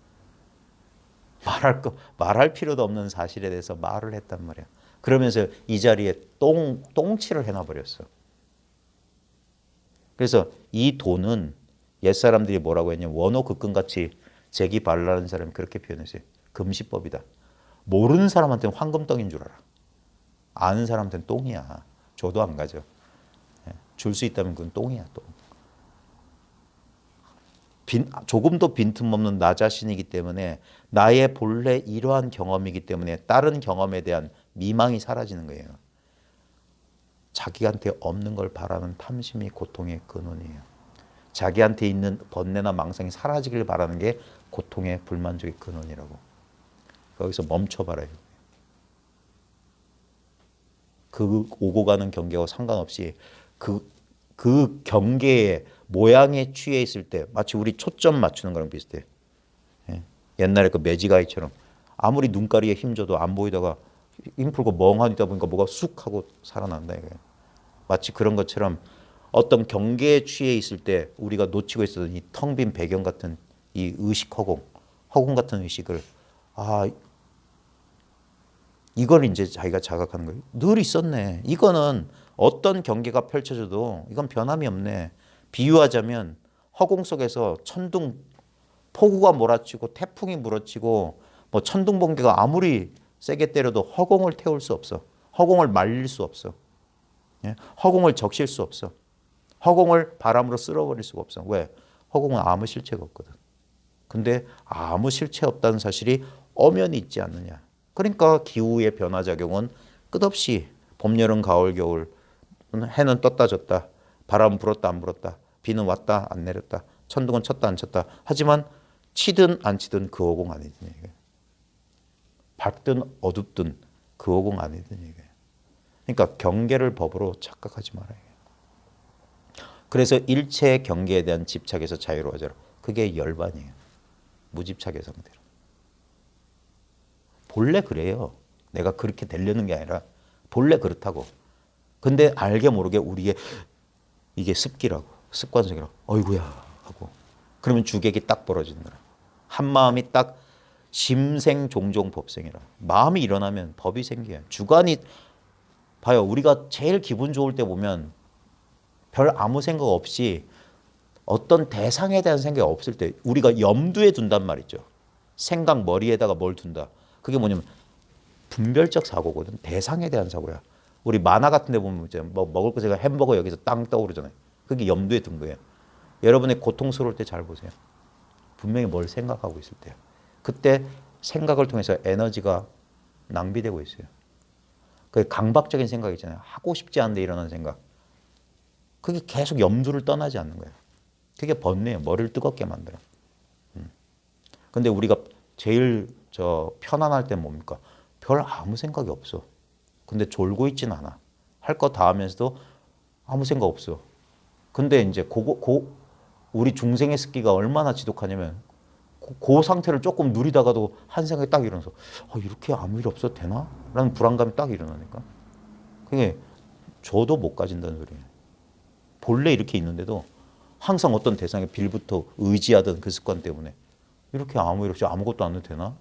말할 필요도 없는 사실에 대해서 말을 했단 말이야. 그러면서 이 자리에 똥칠을 해놔버렸어. 그래서 이 돈은 옛사람들이 뭐라고 했냐면 원호극근같이 재기 발랄한 사람이 그렇게 표현했어요. 금시법이다. 모르는 사람한테는 황금떡인 줄 알아. 아는 사람한테는 똥이야. 줘도 안 가져. 줄 수 있다면 그건 똥이야. 똥. 조금도 빈틈없는 나 자신이기 때문에 나의 본래 이러한 경험이기 때문에 다른 경험에 대한 미망이 사라지는 거예요. 자기한테 없는 걸 바라는 탐심이 고통의 근원이에요. 자기한테 있는 번뇌나 망상이 사라지길 바라는 게 고통의 불만족의 근원이라고. 거기서 멈춰봐라요. 그 오고 가는 경계와 상관없이 그 경계의 모양에 취해 있을 때 마치 우리 초점 맞추는 거랑 비슷해. 예. 옛날에 그 매지가이처럼 아무리 눈가리에 힘줘도 안 보이다가 힘 풀고 멍하니 있다 보니까 뭐가 쑥 하고 살아난다 이거예요. 마치 그런 것처럼 어떤 경계에 취해 있을 때 우리가 놓치고 있었던 이 텅 빈 배경 같은 이 의식 허공 같은 의식을 이걸 이제 자기가 자각하는 거예요. 늘 있었네. 이거는 어떤 경계가 펼쳐져도 이건 변함이 없네. 비유하자면 허공 속에서 천둥 폭우가 몰아치고 태풍이 물어치고 뭐 천둥 번개가 아무리 세게 때려도 허공을 태울 수 없어. 허공을 말릴 수 없어. 예? 허공을 적실 수 없어. 허공을 바람으로 쓸어버릴 수가 없어. 왜? 허공은 아무 실체가 없거든. 근데 아무 실체 없다는 사실이 엄연히 있지 않느냐. 그러니까 기후의 변화작용은 끝없이 봄, 여름, 가을, 겨울 해는 떴다 졌다. 바람은 불었다 안 불었다. 비는 왔다 안 내렸다. 천둥은 쳤다 안 쳤다. 하지만 치든 안 치든 그 허공 아니든 이게. 밝든 어둡든 그 허공 아니든 이게. 그러니까 경계를 법으로 착각하지 말아요. 그래서 일체 경계에 대한 집착에서 자유로워져라. 그게 열반이에요. 무집착의 상태로. 본래 그래요. 내가 그렇게 되려는 게 아니라 본래 그렇다고. 근데 알게 모르게 우리의 이게 습기라고. 습관성이라고. 어이구야 하고. 그러면 주객이 딱 벌어지는 거라. 한 마음이 딱 심생종종 법생이라. 마음이 일어나면 법이 생겨요. 주관이 봐요. 우리가 제일 기분 좋을 때 보면 별 아무 생각 없이 어떤 대상에 대한 생각이 없을 때 우리가 염두에 둔단 말이죠. 생각 머리에다가 뭘 둔다. 그게 뭐냐면 분별적 사고거든. 대상에 대한 사고야. 우리 만화 같은 데 보면 이제 뭐 먹을 거 제가 햄버거 여기서 땅 떠오르잖아요. 그게 염두에 둔 거예요. 여러분의 고통스러울 때 잘 보세요. 분명히 뭘 생각하고 있을 때요. 그때 생각을 통해서 에너지가 낭비되고 있어요. 그 강박적인 생각 있잖아요. 하고 싶지 않은데 일어나는 생각. 그게 계속 염두를 떠나지 않는 거예요. 그게 번뇌예요. 머리를 뜨겁게 만들어. 근데 우리가 제일 편안할 때 뭡니까? 별 아무 생각이 없어. 근데 졸고 있진 않아. 할 거 다 하면서도 아무 생각 없어. 근데 이제 우리 중생의 습기가 얼마나 지독하냐면 그 상태를 조금 누리다가도 한 생각이 딱 일어나서 이렇게 아무 일 없어도 되나? 라는 불안감이 딱 일어나니까. 그게 저도 못 가진다는 소리예요. 본래 이렇게 있는데도 항상 어떤 대상에 빌부터 의지하던 그 습관 때문에 이렇게 아무 일 없이 아무것도 안 해도 되나?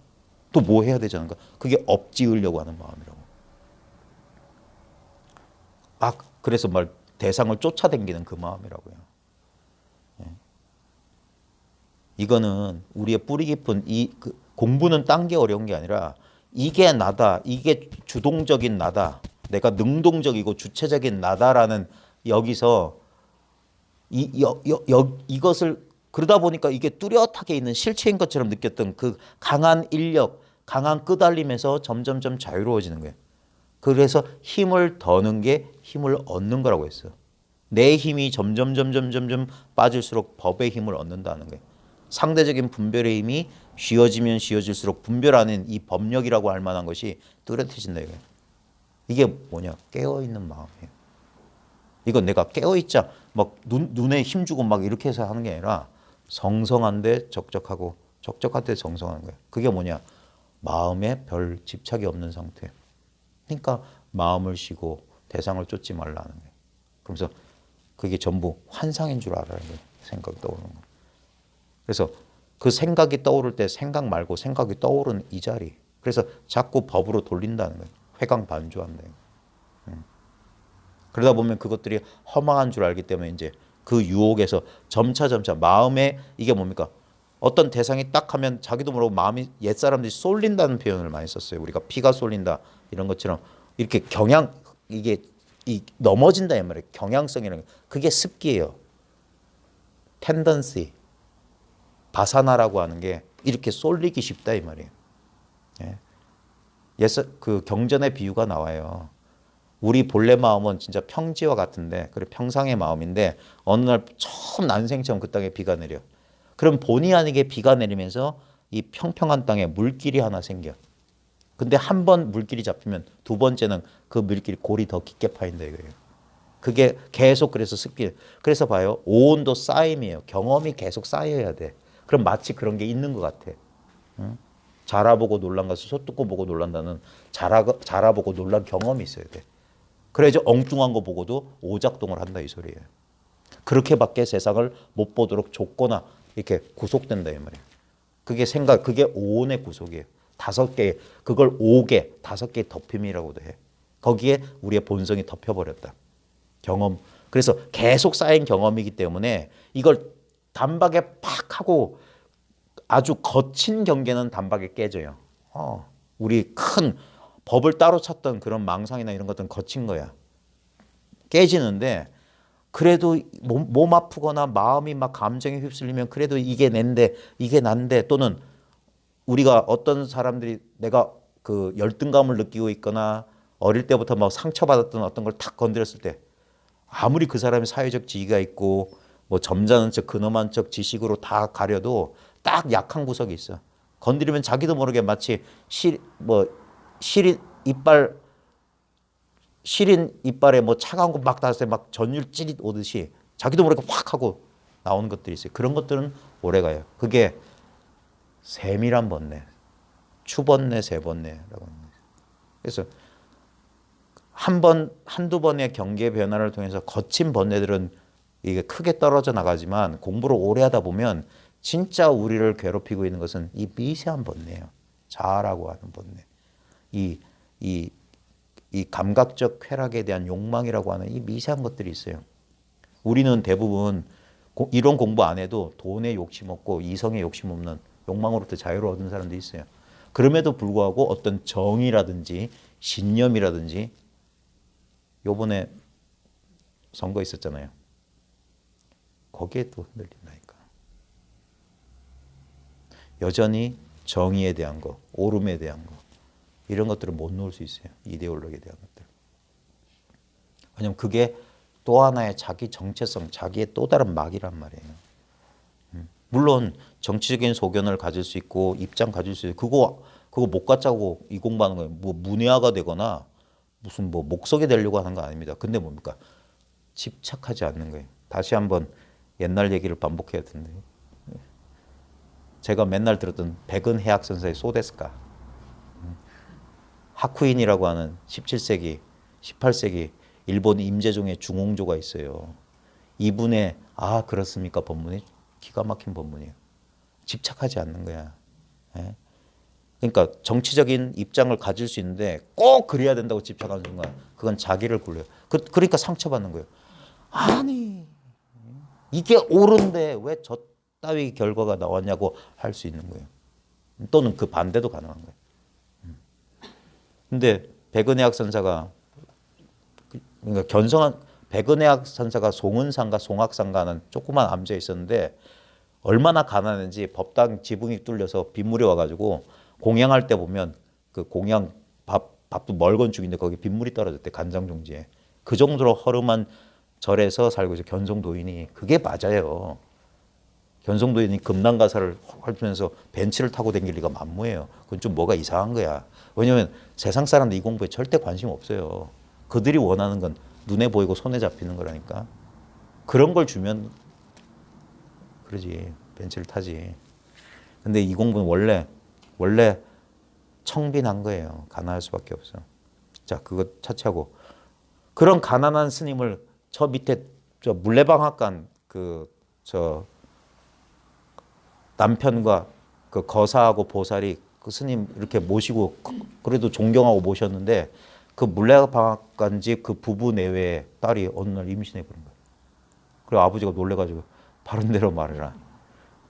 또 뭐 해야 되지 않을까? 그게 업지으려고 하는 마음이라고. 그래서 대상을 쫓아다니는 그 마음이라고요. 예. 이거는 우리의 뿌리 깊은 공부는 딴 게 어려운 게 아니라 이게 나다, 이게 주동적인 나다, 내가 능동적이고 주체적인 나다라는 여기서 이것을 그러다 보니까 이게 뚜렷하게 있는 실체인 것처럼 느꼈던 그 강한 인력, 강한 끄달림에서 점점점 자유로워지는 거예요. 그래서 힘을 더는 게 힘을 얻는 거라고 했어요. 내 힘이 점점 빠질수록 법의 힘을 얻는다는 거예요. 상대적인 분별의 힘이 쉬어지면 쉬어질수록 분별 안에 이 법력이라고 할 만한 것이 뚜렷해진다 이거예요. 이게 뭐냐? 깨어있는 마음이에요. 이건 내가 깨어있자 막 눈에 힘주고 막 이렇게 해서 하는 게 아니라 성성한데 적적하고 적적한데 정성한 거예요. 그게 뭐냐? 마음에 별 집착이 없는 상태. 그러니까 마음을 쉬고 대상을 쫓지 말라는 거예요. 그러면서 그게 전부 환상인 줄 알아야 돼요. 생각이 떠오르는 거. 그래서 그 생각이 떠오를 때 생각 말고 생각이 떠오르는 이 자리. 그래서 자꾸 법으로 돌린다는 거예요. 회광반조한다. 그러다 보면 그것들이 허망한 줄 알기 때문에 이제 그 유혹에서 점차 마음에 이게 뭡니까? 어떤 대상이 딱 하면 자기도 모르고 마음이 옛사람들이 쏠린다는 표현을 많이 썼어요. 우리가 피가 쏠린다 이런 것처럼 이렇게 이게 넘어진다 이 말이에요. 경향성이라는 게 그게 습기예요. 텐던시, 바사나라고 하는 게 이렇게 쏠리기 쉽다 이 말이에요. 예. 그 경전의 비유가 나와요. 우리 본래 마음은 진짜 평지와 같은데, 그래 평상의 마음인데 어느 날 처음 난생처럼 그 땅에 비가 내려. 그럼 본의 아니게 비가 내리면서 이 평평한 땅에 물길이 하나 생겨. 근데 한 번 물길이 잡히면 두 번째는 그 물길이 골이 더 깊게 파인다 이거예요. 그게 계속 그래서 습기. 그래서 봐요. 오온도 쌓임이에요. 경험이 계속 쌓여야 돼. 그럼 마치 그런 게 있는 것 같아. 응? 자라보고 놀란 것을 소뚜껑 보고 놀란다는 자라보고 놀란 경험이 있어야 돼. 그래야지 엉뚱한 거 보고도 오작동을 한다 이 소리예요. 그렇게밖에 세상을 못 보도록 좁거나 이렇게 구속된다 이 말이에요. 그게 오온의 구속이에요. 5개, 그걸 5개, 5개의 덮임이라고도 해. 거기에 우리의 본성이 덮여버렸다. 경험. 그래서 계속 쌓인 경험이기 때문에 이걸 단박에 팍 하고 아주 거친 경계는 단박에 깨져요. 우리 큰 법을 따로 찾던 그런 망상이나 이런 것들은 거친 거야. 깨지는데 그래도 몸 아프거나 마음이 막 감정에 휩쓸리면 그래도 이게 낸데 이게 난데 또는 우리가 어떤 사람들이 내가 그 열등감을 느끼고 있거나 어릴 때부터 막 상처받았던 어떤 걸 탁 건드렸을 때 아무리 그 사람이 사회적 지위가 있고 뭐 점잖은 척 근엄한 척 지식으로 다 가려도 딱 약한 구석이 있어. 건드리면 자기도 모르게 마치 시린 이빨에 뭐 차가운 거 막 닿았을 때 막 전율 찌릿 오듯이 자기도 모르게 확 하고 나오는 것들이 있어요. 그런 것들은 오래 가요. 그게 세밀한 번뇌, 추번뇌, 세번뇌라고 하는 거예요. 그래서 한두 번의 경계 변화를 통해서 거친 번뇌들은 이게 크게 떨어져 나가지만 공부를 오래 하다 보면 진짜 우리를 괴롭히고 있는 것은 이 미세한 번뇌예요. 자아라고 하는 번뇌. 이 감각적 쾌락에 대한 욕망이라고 하는 이 미세한 것들이 있어요. 우리는 대부분 이론 공부 안 해도 돈에 욕심 없고 이성에 욕심 없는 욕망으로부터 자유를 얻은 사람들이 있어요. 그럼에도 불구하고 어떤 정의라든지 신념이라든지 요번에 선거 있었잖아요. 거기에 또 흔들린다니까. 여전히 정의에 대한 거, 옳음에 대한 거 이런 것들을 못 놓을 수 있어요. 이데올로기에 대한 것들. 왜냐하면 그게 또 하나의 자기 정체성, 자기의 또 다른 막이란 말이에요. 물론 정치적인 소견을 가질 수 있고 입장 가질 수 있고 그거 못 갖자고 이 공부하는 거예요. 뭐 문외화가 되거나 무슨 뭐 목석이 되려고 하는 거 아닙니다. 근데 뭡니까? 집착하지 않는 거예요. 다시 한번 옛날 얘기를 반복해야 되는데 제가 맨날 들었던 백은해악 선사의 소데스카 하쿠인이라고 하는 17세기, 18세기 일본 임재종의 중홍조가 있어요. 이분의 그렇습니까 본문이 기가 막힌 본문이에요. 집착하지 않는 거야. 예? 그러니까 정치적인 입장을 가질 수 있는데 꼭 그래야 된다고 집착하는 순간 그건 자기를 굴려요. 그러니까 상처받는 거예요. 아니 이게 옳은데 왜 저 따위 결과가 나왔냐고 할 수 있는 거예요. 또는 그 반대도 가능한 거예요. 근데 백은혜학 선사가 그러니까 견성한 백은혜학 선사가 송은상가 송악상가는 조그만 암자에 있었는데 얼마나 가난한지 법당 지붕이 뚫려서 빗물이 와가지고 공양할 때 보면 그 공양 밥도 멀건죽인데 거기 빗물이 떨어졌대 간장종지에. 그 정도로 허름한 절에서 살고 있어 견성도인이. 그게 맞아요. 견성도인이 금난가사를 헐면서 벤츠를 타고 다닐 리가 만무해요. 그건 좀 뭐가 이상한 거야. 왜냐하면 세상 사람들 이 공부에 절대 관심 없어요. 그들이 원하는 건 눈에 보이고 손에 잡히는 거라니까. 그런 걸 주면 그러지. 벤츠를 타지. 근데 이 공부는 원래 청빈한 거예요. 가난할 수밖에 없어. 자, 그거 차치하고 그런 가난한 스님을 저 밑에 저 물레방앗간 저 남편과 그 거사하고 보살이 그 스님 이렇게 모시고 그래도 존경하고 모셨는데 그 물레방앗간집 그 부부 내외에 딸이 어느 날 임신해 버린 거예요. 그리고 아버지가 놀래가지고 바른 대로 말해라.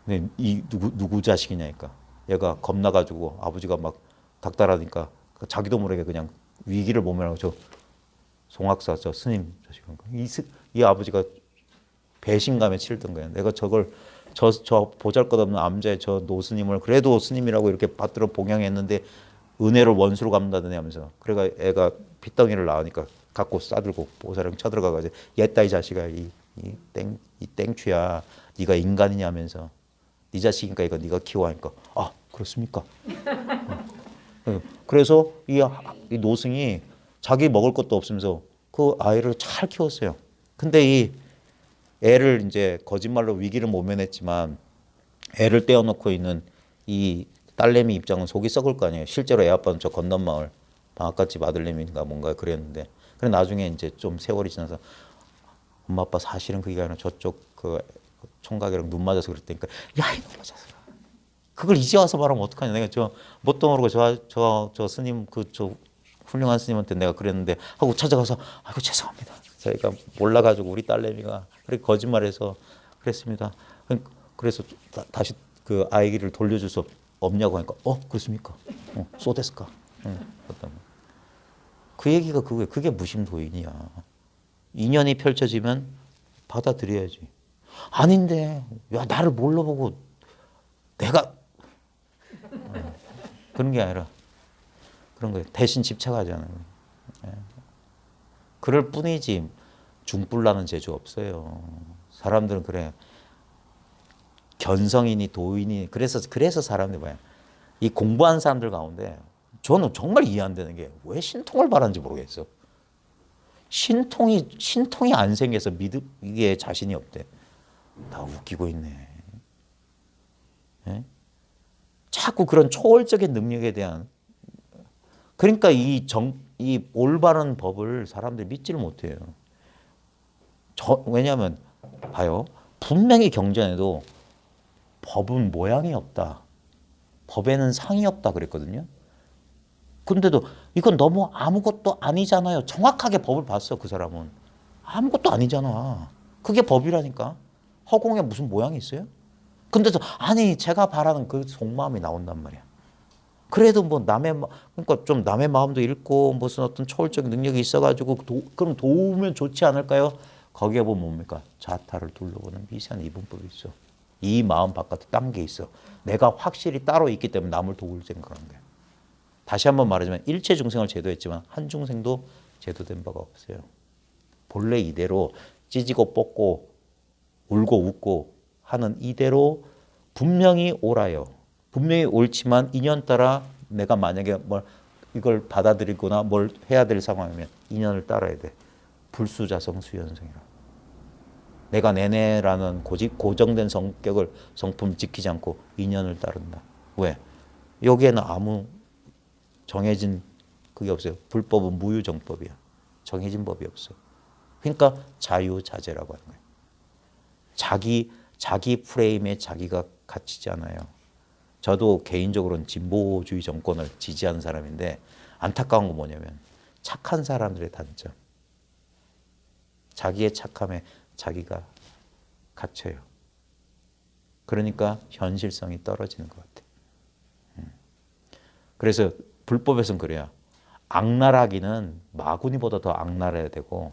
근데 이 누구 자식이냐니까. 얘가 겁나가지고 아버지가 막 닥달하니까 자기도 모르게 그냥 위기를 모면하고 저 송악사 저 스님 자식 이 아버지가 배신감에 치렀던 거예요. 내가 저걸 저 보잘것없는 암자의 저 노스님을 그래도 스님이라고 이렇게 받들어 봉양했는데 은혜를 원수로 갚는다더니 하면서 그래가 애가 핏덩이를 낳으니까 갖고 싸들고 보살형 쳐들어가가지고 옛다 이 자식아 이 땡취야 네가 인간이냐 하면서 네 자식이니까 이거 네가 키워 하니까 그렇습니까? 그래서 이 노승이 자기 먹을 것도 없으면서 그 아이를 잘 키웠어요. 근데 이 애를 이제 거짓말로 위기를 모면했지만 애를 떼어놓고 있는 이 딸내미 입장은 속이 썩을 거 아니에요. 실제로 애 아빠는 저 건너마을 방앗간집 아들내미인가 뭔가 그랬는데 그래 나중에 이제 좀 세월이 지나서 엄마 아빠 사실은 그게 아니라 저쪽 그 총각이랑 눈 맞아서 그랬다니까 야 이놈 맞아서 그걸 이제 와서 말하면 어떡하냐. 내가 저 뭣도 모르고 저 스님 저 훌륭한 스님한테 내가 그랬는데 하고 찾아가서 아이고 죄송합니다. 저희가 몰라가지고 우리 딸내미가 그렇게 거짓말해서 그랬습니다. 그래서 다시 그 아이를 돌려줄 수 없냐고 하니까 그렇습니까? 소데스까? 그 얘기가 그거예요. 그게 무심도인이야. 인연이 펼쳐지면 받아들여야지. 아닌데 야 나를 뭘로 보고 내가 그런 게 아니라 그런 거예요. 대신 집착하지 않아요. 예. 그럴 뿐이지 중불나는 재주 없어요. 사람들은 그래. 견성이니 도인이 그래서 사람들이 뭐야. 이 공부한 사람들 가운데 저는 정말 이해 안 되는 게 왜 신통을 바라는지 모르겠어. 신통이 안 생겨서 이게 자신이 없대. 다 웃기고 있네. 예? 자꾸 그런 초월적인 능력에 대한 그러니까 이 올바른 법을 사람들이 믿지를 못해요. 왜냐하면 봐요. 분명히 경전에도 법은 모양이 없다. 법에는 상이 없다 그랬거든요. 근데도 이건 너무 아무것도 아니잖아요. 정확하게 법을 봤어 그 사람은. 아무것도 아니잖아. 그게 법이라니까. 허공에 무슨 모양이 있어요? 근데도 아니 제가 바라는 그 속마음이 나온단 말이야. 그래도 뭐 그러니까 좀 남의 마음도 읽고 무슨 어떤 초월적 능력이 있어가지고 그럼 도우면 좋지 않을까요? 거기에 보면 뭡니까? 자타를 둘러보는 미세한 이분법이 있어. 이 마음 바깥에 딴 게 있어. 내가 확실히 따로 있기 때문에 남을 도울 생각하는 거야. 다시 한번 말하자면 일체 중생을 제도했지만 한 중생도 제도된 바가 없어요. 본래 이대로 찢고 뽑고 울고 웃고 하는 이대로 분명히 옳아요. 분명히 옳지만 인연 따라 내가 만약에 이걸 받아들이거나 뭘 해야 될 상황이면 인연을 따라야 돼. 불수자성 수연성이라. 내가 내내라는 고정된 성품을 지키지 않고 인연을 따른다. 왜? 여기에는 아무 정해진 그게 없어요. 불법은 무유정법이야. 정해진 법이 없어. 그러니까 자유자재라고 하는 거예요. 자기 프레임에 자기가 갇히지 않아요. 저도 개인적으로는 진보주의 정권을 지지하는 사람인데 안타까운 건 뭐냐면 착한 사람들의 단점. 자기의 착함에 자기가 갇혀요. 그러니까 현실성이 떨어지는 것 같아요. 그래서 불법에서는 그래요. 악랄하기는 마구니보다 더 악랄해야 되고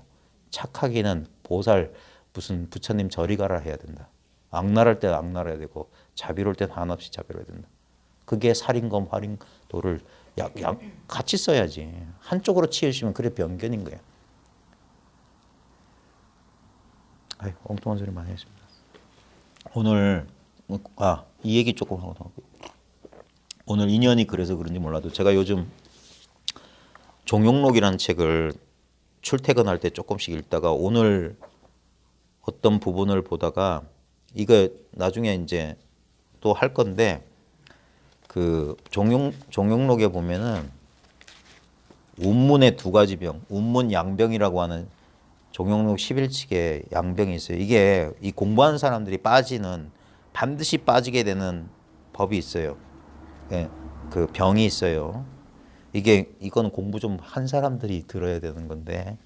착하기는 보살 무슨 부처님 저리 가라 해야 된다. 악랄할 때 악랄해야 되고 자비로울 땐 한없이 자비로워야 된다. 그게 살인검 활인도를 같이 써야지. 한쪽으로 치우시면 그래 변견인 거야. 엉뚱한 소리 많이 했습니다. 오늘 이 얘기 조금 하고 오늘 인연이 그래서 그런지 몰라도 제가 요즘 종용록이라는 책을 출퇴근할 때 조금씩 읽다가 오늘 어떤 부분을 보다가 이거 나중에 이제 또 할 건데 그 종용록에 보면은 운문의 두 가지 병, 운문 양병이라고 하는 종용록 11칙에 양병이 있어요. 이게 이 공부하는 사람들이 반드시 빠지게 되는 법이 있어요. 예, 그 병이 있어요. 이건 공부 좀 한 사람들이 들어야 되는 건데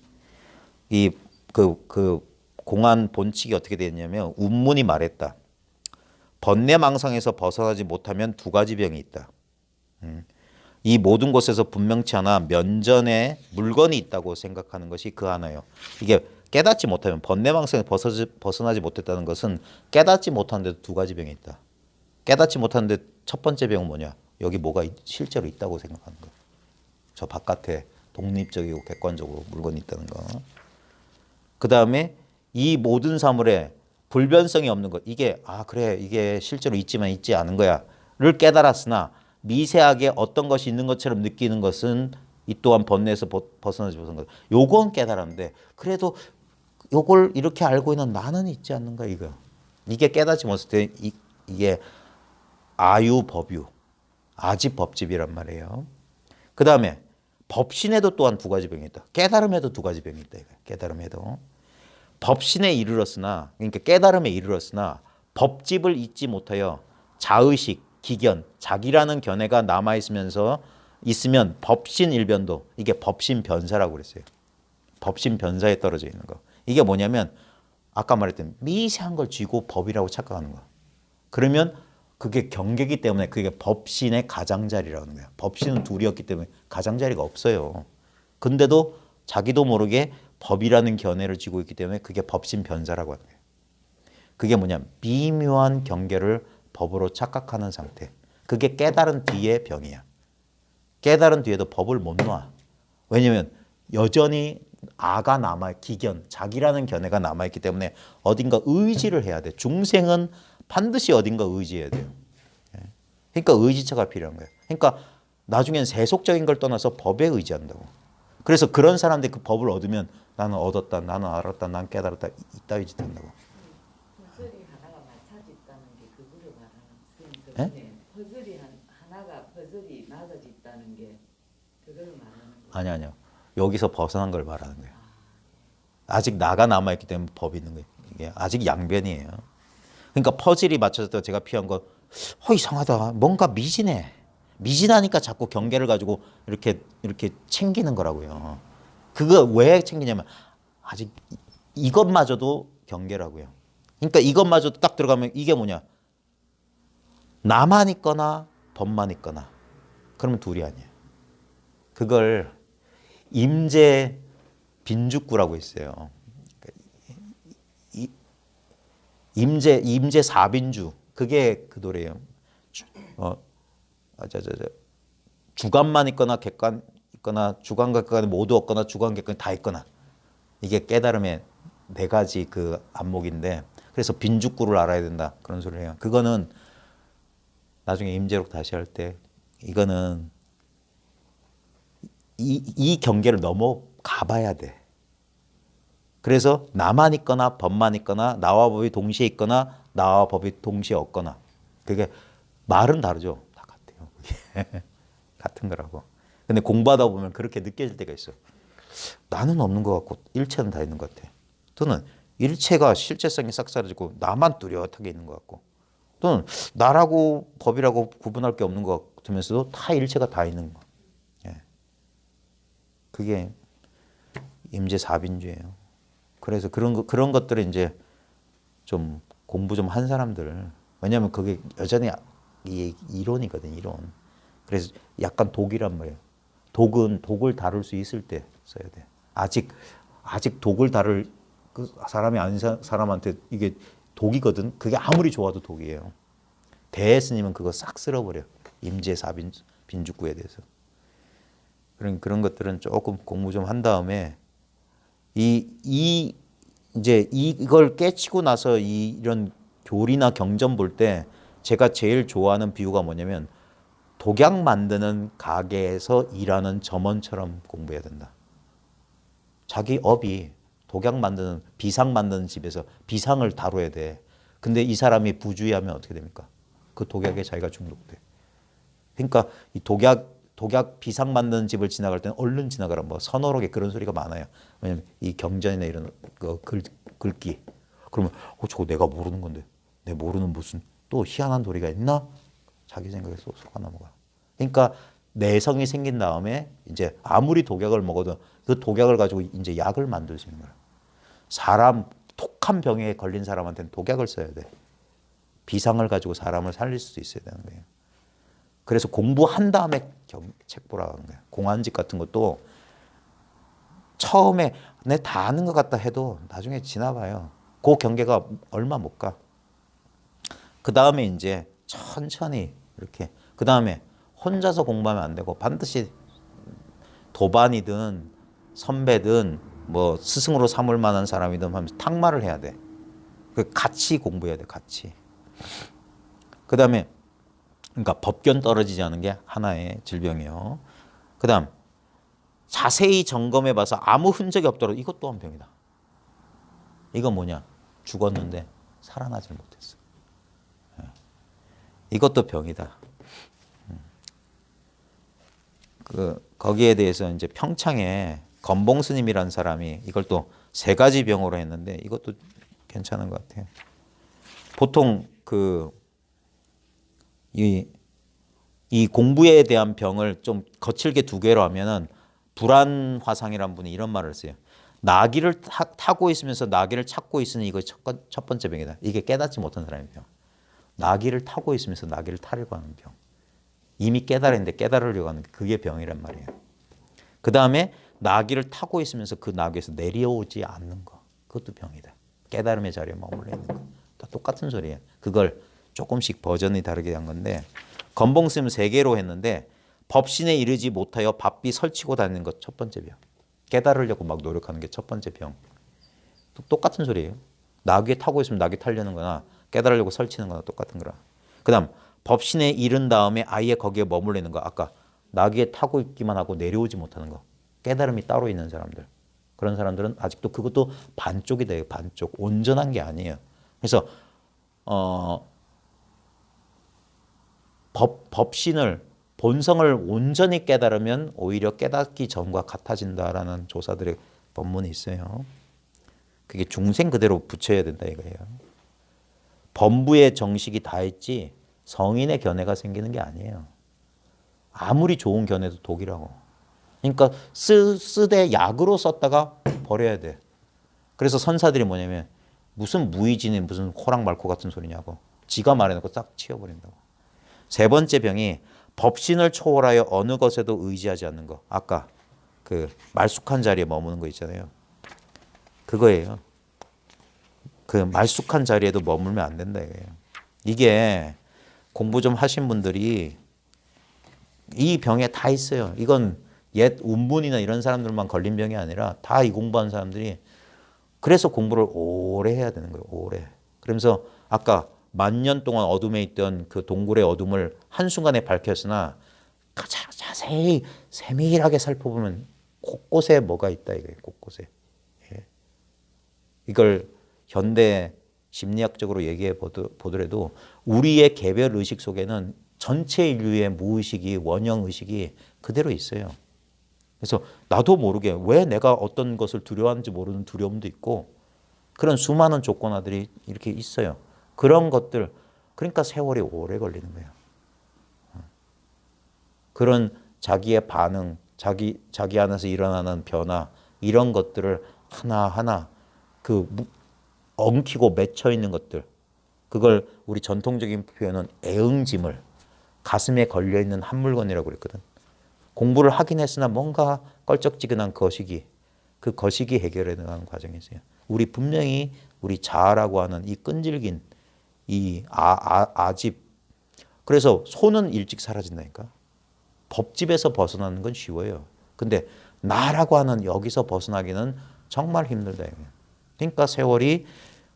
그 공안 본칙이 어떻게 되었냐면 운문이 말했다. 번뇌망상에서 벗어나지 못하면 두 가지 병이 있다. 이 모든 곳에서 분명치 않아 면전에 물건이 있다고 생각하는 것이 그 하나예요. 이게 깨닫지 못하면 번뇌망상에서 벗어나지 못했다는 것은 깨닫지 못하는데도 두 가지 병이 있다. 깨닫지 못하는데 첫 번째 병은 뭐냐? 여기 뭐가 실제로 있다고 생각하는 거예요. 저 바깥에 독립적이고 객관적으로 물건이 있다는 거. 그 다음에 이 모든 사물에 불변성이 없는 것. 이게 그래 이게 실제로 있지만 있지 않은 거야를 깨달았으나 미세하게 어떤 것이 있는 것처럼 느끼는 것은 이 또한 번뇌에서 벗어나지 못한 것. 요건 깨달았는데 그래도 요걸 이렇게 알고 있는 나는 있지 않는가 이거. 이게 깨닫지 못했을 때 이게 아유법유, 아지법집이란 말이에요. 그 다음에 법신에도 또한 두 가지 병이 있다. 깨달음에도 두 가지 병이 있다. 깨달음에도. 법신에 이르렀으나 그러니까 깨달음에 이르렀으나 법집을 잊지 못하여 자의식, 기견, 자기라는 견해가 남아있으면 법신 일변도 이게 법신 변사라고 그랬어요. 법신 변사에 떨어져 있는 거. 이게 뭐냐면 아까 말했던 미세한 걸 쥐고 법이라고 착각하는 거야. 그러면 그게 경계기 때문에 그게 법신의 가장자리라는 거야. 법신은 둘이었기 때문에 가장자리가 없어요. 근데도 자기도 모르게 법이라는 견해를 쥐고 있기 때문에 그게 법신 변사라고 하는 거예요. 그게 뭐냐? 미묘한 경계를 법으로 착각하는 상태. 그게 깨달은 뒤의 병이야. 깨달은 뒤에도 법을 못 놔. 왜냐면 여전히 아가 남아, 기견, 자기라는 견해가 남아있기 때문에 어딘가 의지를 해야 돼. 중생은 반드시 어딘가 의지해야 돼요. 그러니까 의지처가 필요한 거예요. 그러니까 나중엔 세속적인 걸 떠나서 법에 의지한다고. 그래서 그런 사람들이 그 법을 얻으면 나는 얻었다, 나는 알았다, 나는 깨달았다 이따위 짓 한다고. 퍼즐이 하나가 맞춰져 있다는 게 그거를 말하는 예? 선생님. 퍼즐이 하나가 퍼즐이 맞아져 있다는 게 그걸 말하는 거예요. 아니요. 여기서 벗어난 걸 말하는 거예요. 아직 나가 남아있기 때문에 법이 있는 거예요. 이게 아직 양변이에요. 그러니까 퍼즐이 맞춰졌을 때 제가 피한 건 이상하다. 뭔가 미진해. 미진하니까 자꾸 경계를 가지고 이렇게 챙기는 거라고요. 그거 왜 챙기냐면 아직 이것마저도 경계라고요. 그러니까 이것마저도 딱 들어가면 이게 뭐냐? 나만 있거나 법만 있거나 그러면 둘이 아니에요. 그걸 임재 빈죽구라고 있어요. 임재 사빈주 그게 그 노래예요. 주관만 있거나 객관 있거나 주관 객관이 모두 없거나 주관 객관이 다 있거나 이게 깨달음의 네 가지 그 안목인데 그래서 빈죽구를 알아야 된다 그런 소리를 해요. 그거는 나중에 임재록 다시 할 때 이거는 이 경계를 넘어가 봐야 돼. 그래서 나만 있거나 법만 있거나 나와 법이 동시에 있거나 나와 법이 동시에 없거나 그게 말은 다르죠. 다 같아요. 그게. 같은 거라고. 근데 공부하다 보면 그렇게 느껴질 때가 있어. 나는 없는 것 같고 일체는 다 있는 것 같아. 또는 일체가 실체성이 싹 사라지고 나만 뚜렷하게 있는 것 같고 또는 나라고 법이라고 구분할 게 없는 것 같으면서도 다 일체가 다 있는 거. 예. 그게 임재사빈주예요. 그래서 그런 것들을 이제 좀 공부 좀 한 사람들 왜냐하면 그게 여전히 이론이거든 이론. 그래서 약간 독이란 말이에요. 독을 다룰 수 있을 때 써야 돼. 아직 독을 다룰 그 사람이 아닌 사람한테 이게 독이거든. 그게 아무리 좋아도 독이에요. 대스님은 그거 싹 쓸어버려. 임재사빈 빈죽구에 대해서. 그런 것들은 조금 공부 좀 한 다음에 이제 이걸 깨치고 나서 이런 교리나 경전 볼 때 제가 제일 좋아하는 비유가 뭐냐면 독약 만드는 가게에서 일하는 점원처럼 공부해야 된다. 자기 업이 독약 만드는 비상 만드는 집에서 비상을 다뤄야 돼. 근데 이 사람이 부주의하면 어떻게 됩니까? 그 독약에 자기가 중독돼. 그러니까 이 독약 비상 만드는 집을 지나갈 때는 얼른 지나가라. 뭐 서너록에 그런 소리가 많아요. 왜냐면 이 경전이나 이런 거 글귀. 그러면 저거 내가 모르는 건데 내 모르는 무슨 또 희한한 도리가 있나? 자기 생각에 쏙 넘어가. 그러니까 내성이 생긴 다음에 이제 아무리 독약을 먹어도 그 독약을 가지고 이제 약을 만들 수 있는 거야. 사람 독한 병에 걸린 사람한테는 독약을 써야 돼. 비상을 가지고 사람을 살릴 수도 있어야 되는 거예요. 그래서 공부한 다음에 책 보라고 하는 거예요. 공안집 같은 것도 처음에 내 다 아는 것 같다 해도 나중에 지나봐요. 그 경계가 얼마 못 가. 그 다음에 이제 천천히 이렇게 그 다음에 혼자서 공부하면 안 되고 반드시 도반이든 선배든 뭐 스승으로 삼을 만한 사람이든 하면서 탁마를 해야 돼. 같이 공부해야 돼. 같이. 그 다음에 그러니까 법견 떨어지지 않은 게 하나의 질병이에요. 그 다음 자세히 점검해 봐서 아무 흔적이 없더라도 이것 또한 병이다. 이건 뭐냐? 죽었는데 살아나질 못했어. 이것도 병이다. 거기에 대해서 이제 평창에 건봉 스님이라는 사람이 이걸 또 세 가지 병으로 했는데 이것도 괜찮은 것 같아요. 보통 이 공부에 대한 병을 좀 거칠게 두 개로 하면은 불안화상이라는 분이 이런 말을 써요. 나귀를 타고 있으면서 나귀를 찾고 있으니 이거 첫 번째 병이다. 이게 깨닫지 못한 사람의 병. 나귀를 타고 있으면서 나귀를 타려고 하는 병. 이미 깨달았는데 깨달으려고 하는 게 그게 병이란 말이에요. 그 다음에 나귀를 타고 있으면서 그 나귀에서 내려오지 않는 거. 그것도 병이다. 깨달음의 자리에 머물러 있는 거. 다 똑같은 소리예요. 그걸 조금씩 버전이 다르게 한 건데 건봉스님 3개로 했는데 법신에 이르지 못하여 바삐 설치고 다니는 것 첫 번째 병. 깨달으려고 막 노력하는 게 첫 번째 병. 똑같은 소리예요. 나귀에 타고 있으면 나귀 타려는 거나 깨달으려고 설치는 거나 똑같은 거라. 그 다음 법신에 이른 다음에 아예 거기에 머물러 있는 거. 아까 나귀에 타고 있기만 하고 내려오지 못하는 거. 깨달음이 따로 있는 사람들. 그런 사람들은 아직도 그것도 반쪽이 돼요. 반쪽. 온전한 게 아니에요. 그래서 법신을 본성을 온전히 깨달으면 오히려 깨닫기 전과 같아진다라는 조사들의 법문이 있어요. 그게 중생 그대로 붙여야 된다 이거예요. 범부의 정식이 다 했지 성인의 견해가 생기는 게 아니에요. 아무리 좋은 견해도 독이라고. 그러니까 쓰되 약으로 썼다가 버려야 돼. 그래서 선사들이 뭐냐면 무슨 무의진이 무슨 호랑 말코 같은 소리냐고. 지가 말해놓고 싹 치워버린다고. 세 번째 병이 법신을 초월하여 어느 것에도 의지하지 않는 거. 아까 그 말쑥한 자리에 머무는 거 있잖아요. 그거예요. 그 말쑥한 자리에도 머물면 안 된다 이거예요. 이게 공부 좀 하신 분들이 이 병에 다 있어요. 이건 옛 운분이나 이런 사람들만 걸린 병이 아니라 다 이 공부한 사람들이 그래서 공부를 오래 해야 되는 거예요. 오래. 그러면서 아까 10,000년 동안 어둠에 있던 그 동굴의 어둠을 한순간에 밝혔으나 자세히 세밀하게 살펴보면 곳곳에 뭐가 있다 이거예요. 곳곳에. 예. 이걸 현대 심리학적으로 얘기해 보더라도 우리의 개별 의식 속에는 전체 인류의 무의식이 원형 의식이 그대로 있어요. 그래서 나도 모르게 왜 내가 어떤 것을 두려워하는지 모르는 두려움도 있고 그런 수많은 조건화들이 이렇게 있어요. 그런 것들 그러니까 세월이 오래 걸리는 거예요. 그런 자기의 반응, 자기 안에서 일어나는 변화 이런 것들을 하나하나 그 엉키고 맺혀 있는 것들 그걸 우리 전통적인 표현은 애응짐을 가슴에 걸려 있는 한 물건이라고 그랬거든. 공부를 하긴 했으나 뭔가 껄쩍지근한 거시기 그 거시기 해결해 나가는 과정이 있어요. 우리 분명히 우리 자아라고 하는 이 끈질긴 이 아집 그래서 손은 일찍 사라진다니까. 법집에서 벗어나는 건 쉬워요. 근데 나라고 하는 여기서 벗어나기는 정말 힘들다. 그러니까 세월이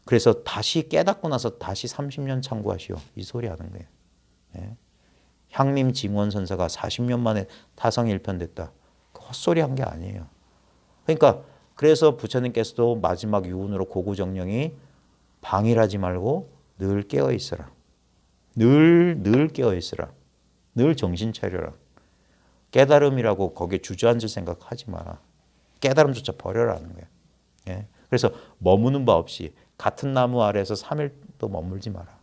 그래서 다시 깨닫고 나서 다시 30년 참고하시오. 이 소리 하는 거예요. 예. 향림 징원 선사가 40년 만에 타성일편됐다. 헛소리 한 게 아니에요. 그러니까 그래서 부처님께서도 마지막 유언으로 고구정령이 방일하지 말고 늘 깨어 있어라. 늘 깨어 있어라. 늘 정신 차려라. 깨달음이라고 거기에 주저앉을 생각하지 마라. 깨달음조차 버려라는 거예요. 예? 그래서 머무는 바 없이 같은 나무 아래에서 3일도 머물지 마라.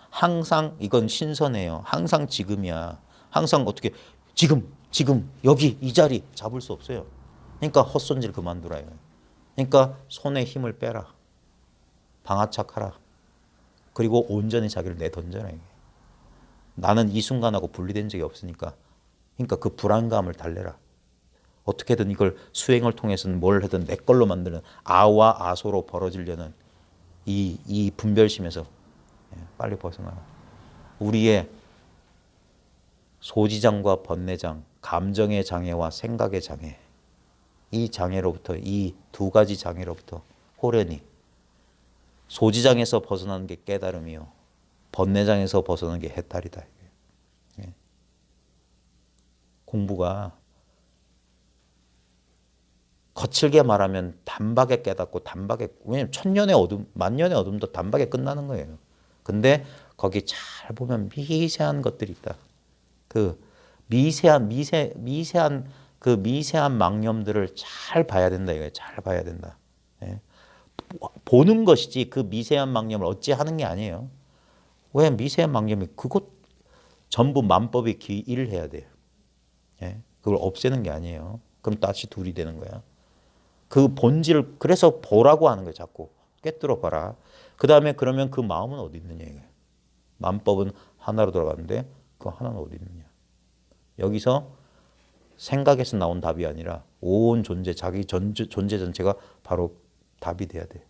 항상 이건 신선해요. 항상 지금이야. 항상 어떻게 지금 여기 이 자리 잡을 수 없어요. 그러니까 헛손질 그만두라. 그러니까 손에 힘을 빼라. 방아착하라. 그리고 온전히 자기를 내던져라. 나는 이 순간하고 분리된 적이 없으니까. 그러니까 그 불안감을 달래라. 어떻게든 이걸 수행을 통해서는 뭘 하든 내 걸로 만드는 아와 아소로 벌어지려는 이 분별심에서 빨리 벗어나라. 우리의 소지장과 번뇌장, 감정의 장애와 생각의 장애 이 장애로부터 이 두 가지 장애로부터 호련히 소지장에서 벗어나는 게 깨달음이요. 번뇌장에서 벗어나는 게 해탈이다. 예. 공부가 거칠게 말하면 단박에 깨닫고 단박에 왜냐면 1000년의 어둠, 10,000년의 어둠도 단박에 끝나는 거예요. 근데 거기 잘 보면 미세한 것들이 있다. 그 미세한 그 미세한 망념들을 잘 봐야 된다 이거예요. 잘 봐야 된다. 예. 보는 것이지 그 미세한 망념을 어찌 하는 게 아니에요. 왜 미세한 망념이 그것 전부 만법이 기일해야 돼요. 예. 그걸 없애는 게 아니에요. 그럼 다시 둘이 되는 거야. 그 본질을 그래서 보라고 하는 거예요. 자꾸 꿰뚫어 봐라. 그 다음에 그러면 그 마음은 어디 있느냐 이게. 만법은 하나로 돌아가는데 그 하나는 어디 있느냐. 여기서 생각에서 나온 답이 아니라 온 존재, 자기 존재 전체가 바로 답이 돼야 돼.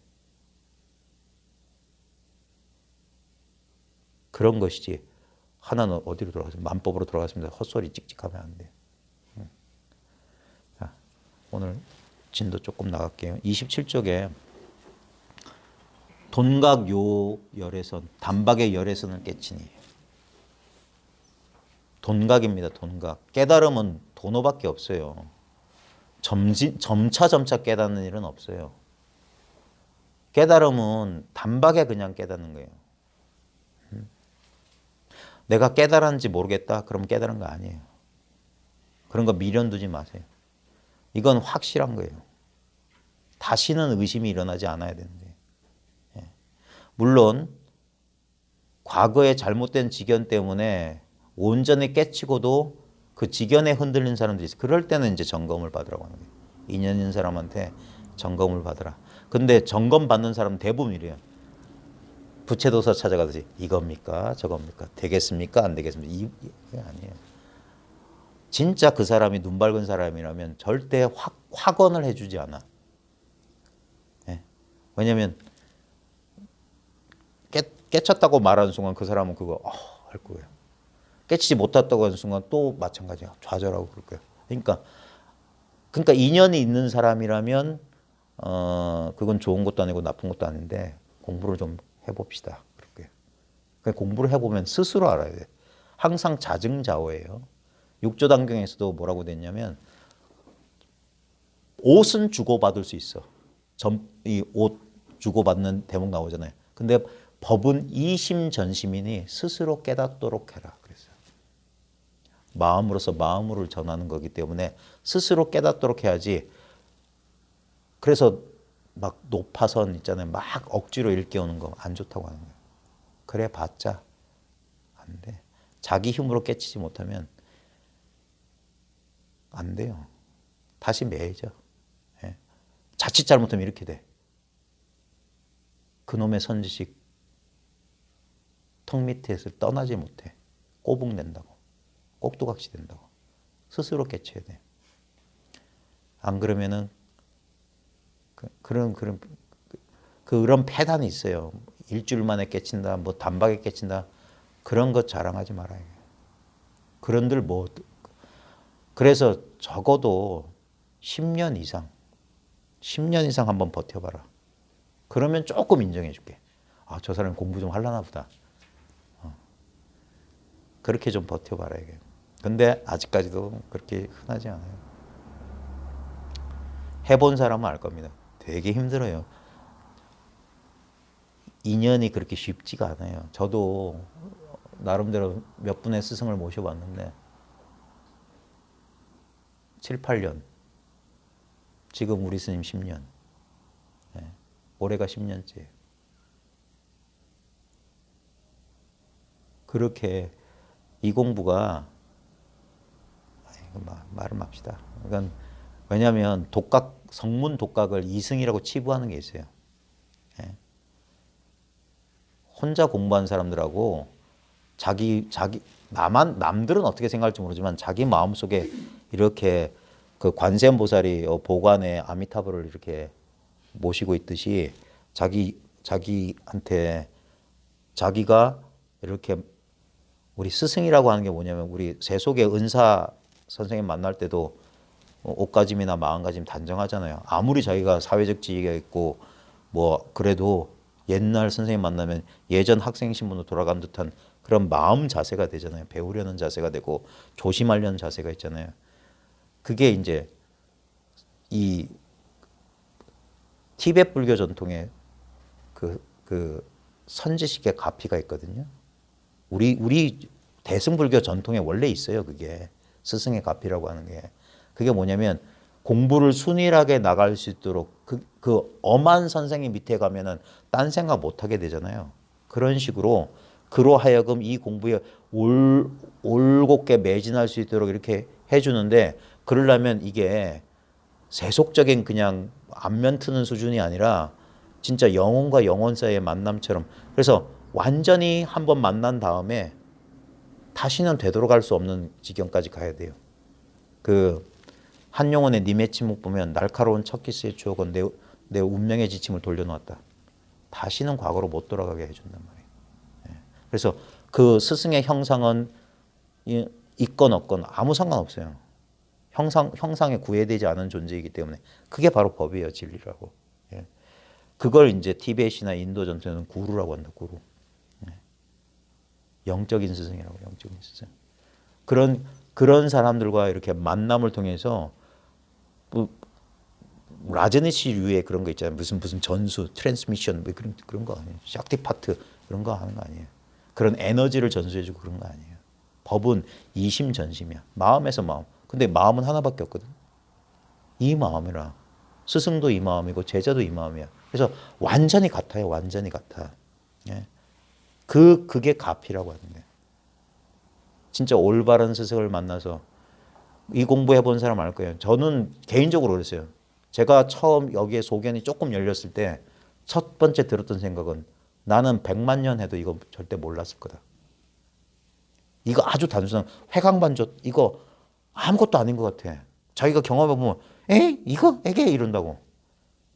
그런 것이지. 하나는 어디로 돌아가서 만법으로 돌아갔습니다. 헛소리 찍찍하면 안 돼. 자, 오늘 진도 조금 나갈게요. 27쪽에 돈각 요 열애선, 단박의 열애선을 깨치니. 돈각입니다. 돈각. 깨달음은 도노밖에 없어요. 점차 깨닫는 일은 없어요. 깨달음은 단박에 그냥 깨닫는 거예요. 내가 깨달았는지 모르겠다. 그럼 깨달은 거 아니에요. 그런 거 미련 두지 마세요. 이건 확실한 거예요. 다시는 의심이 일어나지 않아야 되는데. 물론 과거의 잘못된 지견 때문에 온전히 깨치고도 그 지견에 흔들린 사람들이 있어요. 그럴 때는 이제 점검을 받으라고 하는 거예요. 인연 있는 사람한테 점검을 받으라. 근데 점검 받는 사람은 대부분 이래요. 부채도서 찾아가듯이 이겁니까? 저겁니까? 되겠습니까? 안 되겠습니까? 이게 아니에요. 진짜 그 사람이 눈 밝은 사람이라면 절대 확언을 해주지 않아. 왜냐하면 깨쳤다고 말하는 순간 그 사람은 그거 할 거예요. 깨치지 못했다고 하는 순간 또 마찬가지야. 좌절하고 그럴 거예요. 그러니까 인연이 있는 사람이라면 그건 좋은 것도 아니고 나쁜 것도 아닌데 공부를 좀 해봅시다. 그럴 거예요. 공부를 해보면 스스로 알아야 돼. 항상 자증자오예요. 육조단경에서도 뭐라고 됐냐면 옷은 주고받을 수 있어. 이 옷 주고받는 대목 나오잖아요. 근데 법은 이심전심이니 스스로 깨닫도록 해라. 그랬어요. 마음으로서 마음으로 전하는 거기 때문에 스스로 깨닫도록 해야지. 그래서 막 높아선 있잖아요. 막 억지로 일깨우는 거 안 좋다고 하는 거예요. 그래 봤자 안 돼. 자기 힘으로 깨치지 못하면 안 돼요. 다시 매이죠. 자칫 잘못하면 이렇게 돼. 그놈의 선지식 턱 밑에서 떠나지 못해. 꼬북낸다고. 꼭두각시 된다고. 스스로 깨쳐야 돼. 안 그러면은 그런 패단이 있어요. 일주일 만에 깨친다, 뭐 단박에 깨친다. 그런 것 자랑하지 말아요. 그런들 그래서 적어도 10년 이상 한번 버텨봐라. 그러면 조금 인정해 줄게. 아, 저 사람이 공부 좀 하려나 보다. 그렇게 좀 버텨봐라 이게. 근데 아직까지도 그렇게 흔하지 않아요. 해본 사람은 알 겁니다. 되게 힘들어요. 인연이 그렇게 쉽지가 않아요. 저도 나름대로 몇 분의 스승을 모셔봤는데 7, 8년. 지금 우리 스님 10년. 올해가 10년째. 그렇게 이 공부가 말을 맙시다. 그러니까 왜냐하면 성문 독각을 이승이라고 치부하는 게 있어요. 혼자 공부한 사람들하고 남들은 어떻게 생각할지 모르지만 자기 마음속에 이렇게 그 관세음보살이 보관에 아미타불을 이렇게 모시고 있듯이 자기한테 자기가 이렇게 우리 스승이라고 하는 게 뭐냐면 우리 세속의 은사 선생님 만날 때도 옷가짐이나 마음가짐 단정하잖아요. 아무리 자기가 사회적 지위가 있고 뭐 그래도 옛날 선생님 만나면 예전 학생 신분으로 돌아간 듯한 그런 마음 자세가 되잖아요. 배우려는 자세가 되고 조심하려는 자세가 있잖아요. 그게 이제 이 티베트 불교 전통에 그 선지식의 가피가 있거든요. 우리 대승불교 전통에 원래 있어요. 그게 스승의 가피라고 하는 게. 그게 뭐냐면 공부를 순일하게 나갈 수 있도록 그 엄한 선생님 밑에 가면은 딴 생각 못 하게 되잖아요. 그런 식으로 그로 하여금 이 공부에 올곧게 매진할 수 있도록 이렇게 해주는데 그러려면 이게 세속적인 그냥 안면 트는 수준이 아니라 진짜 영혼과 영혼 사이의 만남처럼. 그래서 완전히 한번 만난 다음에 다시는 되돌아갈 수 없는 지경까지 가야 돼요. 그 한용운의 님의 침묵 보면 날카로운 첫 키스의 추억은 내 운명의 지침을 돌려놓았다. 다시는 과거로 못 돌아가게 해준단 말이에요. 그래서 그 스승의 형상은 있건 없건 아무 상관없어요. 형상에 구애되지 않은 존재이기 때문에 그게 바로 법이에요. 진리라고. 그걸 이제 티베트나 인도 전체는 구루라고 한다. 구루. 영적인 스승이라고. 영적인 스승. 그런 사람들과 이렇게 만남을 통해서 뭐 라제니시류의 그런 거 있잖아요. 무슨 전수, 트랜스미션 뭐 그런 거 아니에요. 샥티파트 그런 거 하는 거 아니에요. 그런 에너지를 전수해주고 그런 거 아니에요. 법은 이심전심이야. 마음에서 마음. 근데 마음은 하나밖에 없거든. 이 마음이라. 스승도 이 마음이고 제자도 이 마음이야. 그래서 완전히 같아요. 완전히 같아. 그게 가피라고 하는 거예요. 진짜 올바른 스승을 만나서 이 공부해 본 사람 알 거예요. 저는 개인적으로 그랬어요. 제가 처음 여기에 소견이 조금 열렸을 때 첫 번째 들었던 생각은 나는 100만 년 해도 이거 절대 몰랐을 거다. 이거 아주 단순한 회광반조 이거 아무것도 아닌 것 같아. 자기가 경험해보면 에이 이거 에게 이런다고.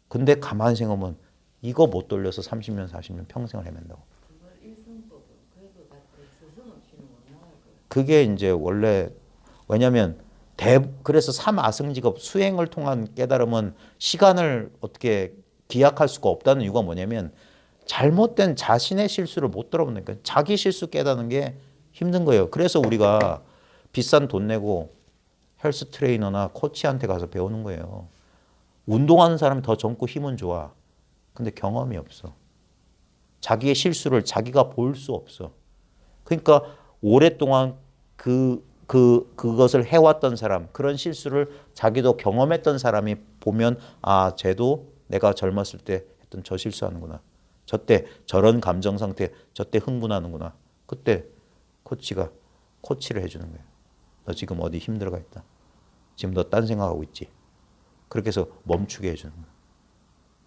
근데 가만히 생각하면 이거 못 돌려서 30년 40년 평생을 헤맨다고. 그걸 일성법은 그래도 같아. 스승 없이는 못 나갈 거야. 그게 이제 원래 왜냐하면 그래서 삼아승직업 수행을 통한 깨달음은 시간을 어떻게 기약할 수가 없다는 이유가 뭐냐면 잘못된 자신의 실수를 못 돌아보니까 자기 실수 깨닫는 게 힘든 거예요. 그래서 우리가 비싼 돈 내고 헬스 트레이너나 코치한테 가서 배우는 거예요. 운동하는 사람이 더 젊고 힘은 좋아. 근데 경험이 없어. 자기의 실수를 자기가 볼 수 없어. 그러니까 오랫동안 그것을 해왔던 사람, 그런 실수를 자기도 경험했던 사람이 보면 아, 쟤도 내가 젊었을 때 했던 저 실수하는구나. 저때 저런 감정 상태, 저때 흥분하는구나. 그때 코치가 코치를 해주는 거예요. 너 지금 어디 힘들어가 있다. 지금 너 딴 생각하고 있지. 그렇게 해서 멈추게 해주는 거예요.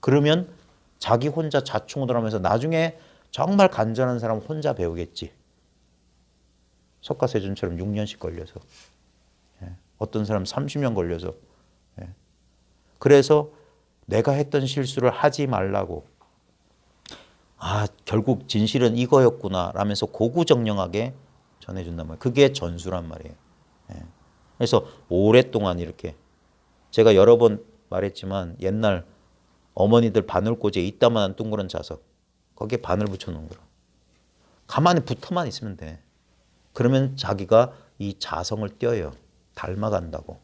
그러면 자기 혼자 자충우돌 하면서 나중에 정말 간절한 사람 혼자 배우겠지. 석가세존처럼 6년씩 걸려서. 어떤 사람 30년 걸려서. 그래서 내가 했던 실수를 하지 말라고. 아, 결국 진실은 이거였구나 라면서 고구정령하게 전해준단 말이에요. 그게 전수란 말이에요. 그래서 오랫동안 이렇게 제가 여러 번 말했지만 옛날 어머니들 바늘꽂이에 이따만한 둥그런 자석 거기에 바늘 붙여놓은 거라. 가만히 붙어만 있으면 돼. 그러면 자기가 이 자성을 띄어요. 닮아간다고.